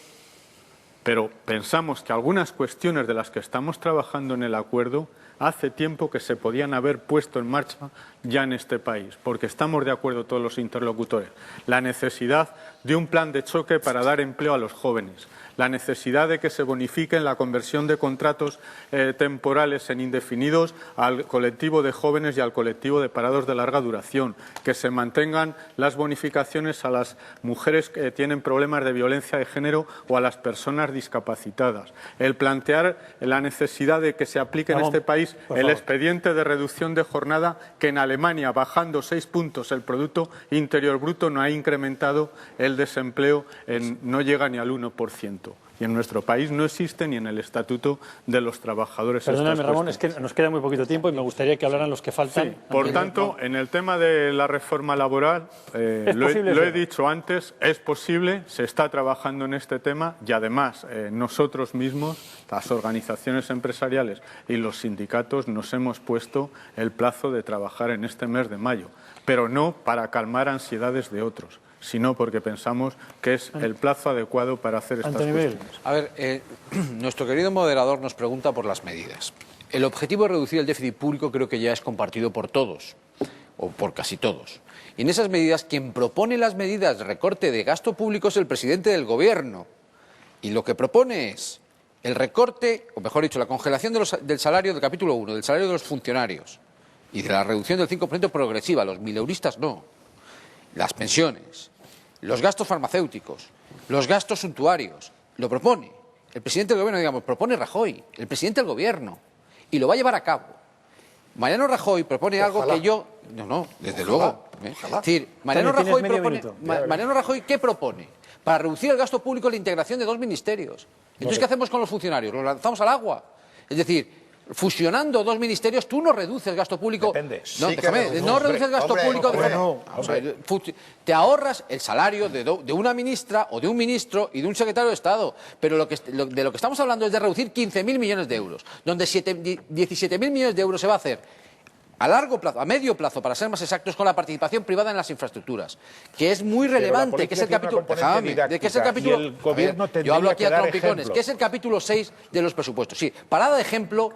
pero pensamos que algunas cuestiones de las que estamos trabajando en el acuerdo hace tiempo que se podían haber puesto en marcha ya en este país, porque estamos de acuerdo todos los interlocutores. La necesidad de un plan de choque para dar empleo a los jóvenes, la necesidad de que se bonifique en la conversión de contratos temporales en indefinidos al colectivo de jóvenes y al colectivo de parados de larga duración, que se mantengan las bonificaciones a las mujeres que tienen problemas de violencia de género o a las personas discapacitadas, el plantear la necesidad de que se aplique en este país el expediente de reducción de jornada, que en Alemania, bajando 6 puntos el Producto Interior Bruto, no ha incrementado el desempleo, no llega ni al 1%. Y en nuestro país no existe ni en el Estatuto de los Trabajadores. Perdóname, Ramón, es que nos queda muy poquito tiempo y me gustaría que hablaran los que faltan. Sí, por tanto, en el tema de la reforma laboral, lo he dicho antes, es posible, se está trabajando en este tema y además nosotros mismos, las organizaciones empresariales y los sindicatos, nos hemos puesto el plazo de trabajar en este mes de mayo, pero no para calmar ansiedades de otros, sino porque pensamos que es el plazo adecuado para hacer estas cuestiones. A ver, nuestro querido moderador nos pregunta por las medidas. El objetivo de reducir el déficit público creo que ya es compartido por todos, o por casi todos. Y en esas medidas, quien propone las medidas de recorte de gasto público es el presidente del Gobierno. Y lo que propone es el recorte, o mejor dicho, la congelación del salario del capítulo 1, del salario de los funcionarios, y de la reducción del 5% progresiva. Los mileuristas no. Las pensiones, los gastos farmacéuticos, los gastos suntuarios, lo propone el presidente del Gobierno, digamos, propone Rajoy, el presidente del Gobierno, y lo va a llevar a cabo. Mariano Rajoy propone algo que yo... No, desde luego. Es decir, Mariano Rajoy, ¿qué propone? Para reducir el gasto público, la integración de 2 ministerios. Entonces, ¿qué hacemos con los funcionarios? ¿Los lanzamos al agua? Es decir, fusionando 2 ministerios, tú no reduces gasto público. Depende. No, déjame, no reduces gasto público. Te ahorras el salario de una ministra o de un ministro y de un secretario de Estado. Pero de lo que estamos hablando es de reducir 15.000 millones de euros, donde 17.000 millones de euros se va a hacer a largo plazo, a medio plazo, para ser más exactos, con la participación privada en las infraestructuras, que es muy relevante, que es el capítulo... Yo hablo aquí a trompicones, que es el capítulo 6 de los presupuestos. Sí, parada de ejemplo,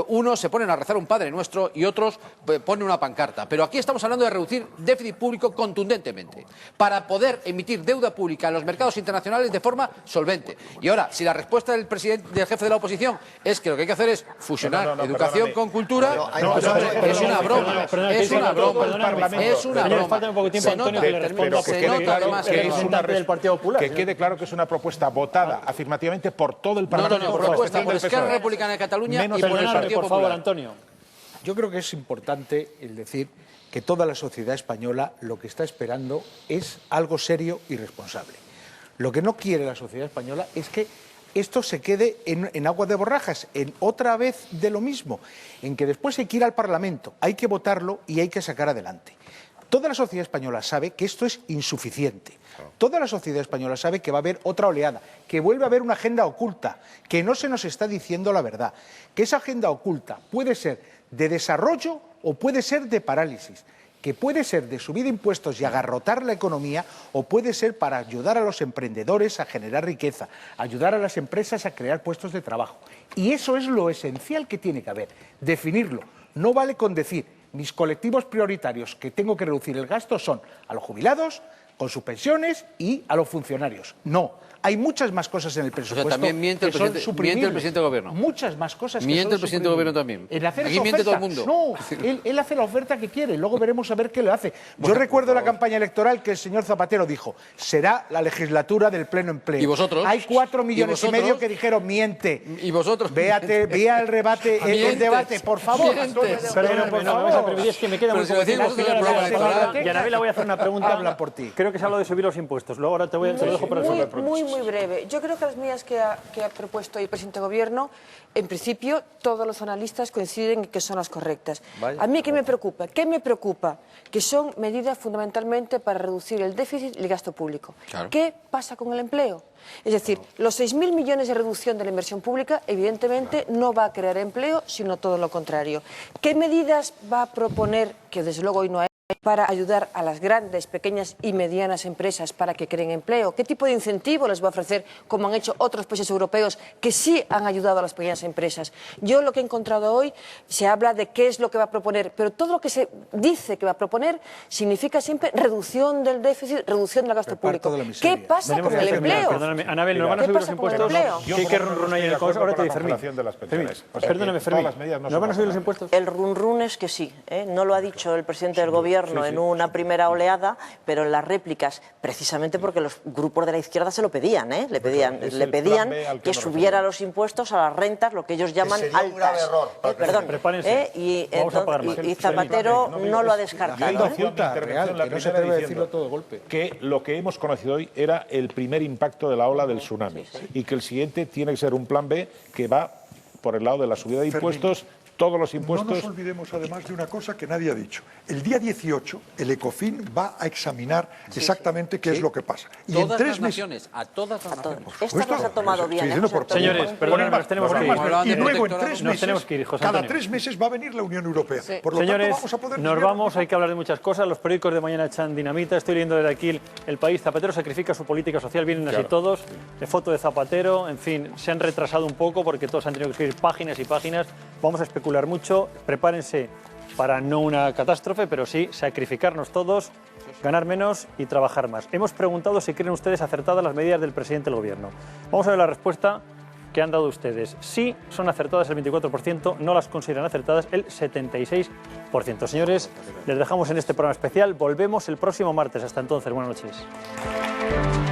unos se ponen a rezar un Padre Nuestro y otros ponen una pancarta. Pero aquí estamos hablando de reducir déficit público contundentemente, para poder emitir deuda pública en los mercados internacionales de forma solvente. Y ahora, si la respuesta del jefe de la oposición es que lo que hay que hacer es fusionar educación con cultura... Es una broma. Falta un poco de tiempo, Antonio, que le responda. Que quede claro que es una propuesta votada afirmativamente por todo el Parlamento. No, propuesta por Esquerra Republicana de Cataluña y por el Partido Popular. Por favor, Antonio. Yo creo que es importante el decir que toda la sociedad española lo que está esperando es algo serio y responsable. Lo que no quiere la sociedad española es que esto se quede en agua de borrajas, en otra vez de lo mismo, en que después hay que ir al Parlamento, hay que votarlo y hay que sacar adelante. Toda la sociedad española sabe que esto es insuficiente. Toda la sociedad española sabe que va a haber otra oleada, que vuelve a haber una agenda oculta, que no se nos está diciendo la verdad, que esa agenda oculta puede ser de desarrollo o puede ser de parálisis, que puede ser de subir impuestos y agarrotar la economía, o puede ser para ayudar a los emprendedores a generar riqueza, ayudar a las empresas a crear puestos de trabajo. Y eso es lo esencial que tiene que haber, definirlo. No vale con decir, mis colectivos prioritarios que tengo que reducir el gasto son a los jubilados, con sus pensiones y a los funcionarios. No, hay muchas más cosas en el presupuesto. O sea, también miente el presidente del Gobierno. Muchas más cosas que miente el presidente del Gobierno también. Aquí miente todo el mundo. No, él hace la oferta que quiere, luego veremos a ver qué le hace. Yo recuerdo la campaña electoral que el señor Zapatero dijo, será la legislatura del pleno empleo. ¿Y vosotros? Hay 4,5 millones que dijeron, miente. ¿Y vosotros? Vea el debate, por favor. Es que me queda muy poco tiempo. Y Anabela, voy a hacer una pregunta. Habla por ti. Creo que se ha hablado de subir los impuestos. Luego ahora te lo dejo para resolver el problema. muy breve. Yo creo que las medidas que ha propuesto el presidente del Gobierno, en principio, todos los analistas coinciden en que son las correctas. Vaya. A mí, ¿qué me preocupa? ¿Qué me preocupa? Que son medidas fundamentalmente para reducir el déficit y el gasto público. Claro. ¿Qué pasa con el empleo? Es decir, los 6.000 millones de reducción de la inversión pública, evidentemente, no va a crear empleo, sino todo lo contrario. ¿Qué medidas va a proponer, que desde luego hoy no hay, para ayudar a las grandes, pequeñas y medianas empresas para que creen empleo? ¿Qué tipo de incentivo les va a ofrecer, como han hecho otros países europeos que sí han ayudado a las pequeñas empresas? Yo lo que he encontrado hoy, se habla de qué es lo que va a proponer, pero todo lo que se dice que va a proponer significa siempre reducción del déficit, reducción del gasto público. ¿Qué pasa con el empleo? Perdóname, Anabel, ¿nos van a subir los impuestos? ¿Qué run hay en el Congreso? Ahora te dice Fermín. Perdóname, Fermín. ¿Nos van a subir los impuestos? El run es que sí, ¿eh? No lo ha dicho el presidente del Gobierno en una primera oleada, pero en las réplicas, precisamente porque los grupos de la izquierda se lo pedían, ¿eh? Le pedían que subiera los impuestos a las rentas, lo que ellos llaman altas. Un grave error. Perdón. Y Zapatero no lo ha descartado. Yo no se debe decirlo todo de golpe. Que lo que hemos conocido hoy era el primer impacto de la ola del tsunami y que el siguiente tiene que ser un plan B que va por el lado de la subida de impuestos. Todos los impuestos... No nos olvidemos además de una cosa que nadie ha dicho. El día 18 el ECOFIN va a examinar exactamente qué es lo que pasa. Y todas en 3 las naciones, a todas las naciones. Esta nos ha tomado bien. Señores, perdón, nos tenemos que ir. Y luego en 3 meses, cada 3 meses va a venir la Unión Europea. Por lo Señores, tanto, vamos a poder... nos vamos, hay que hablar de muchas cosas. Los periódicos de mañana echan dinamita. Estoy leyendo desde aquí El País. Zapatero sacrifica su política social. Vienen así todos. De foto de Zapatero. En fin, se han retrasado un poco porque todos han tenido que escribir páginas y páginas. Vamos a especular mucho. Prepárense para no una catástrofe, pero sí sacrificarnos todos, ganar menos y trabajar más. Hemos preguntado si creen ustedes acertadas las medidas del presidente del Gobierno. Vamos a ver la respuesta que han dado ustedes. Sí son acertadas el 24%, no las consideran acertadas el 76%. Señores, les dejamos en este programa especial. Volvemos el próximo martes. Hasta entonces, buenas noches.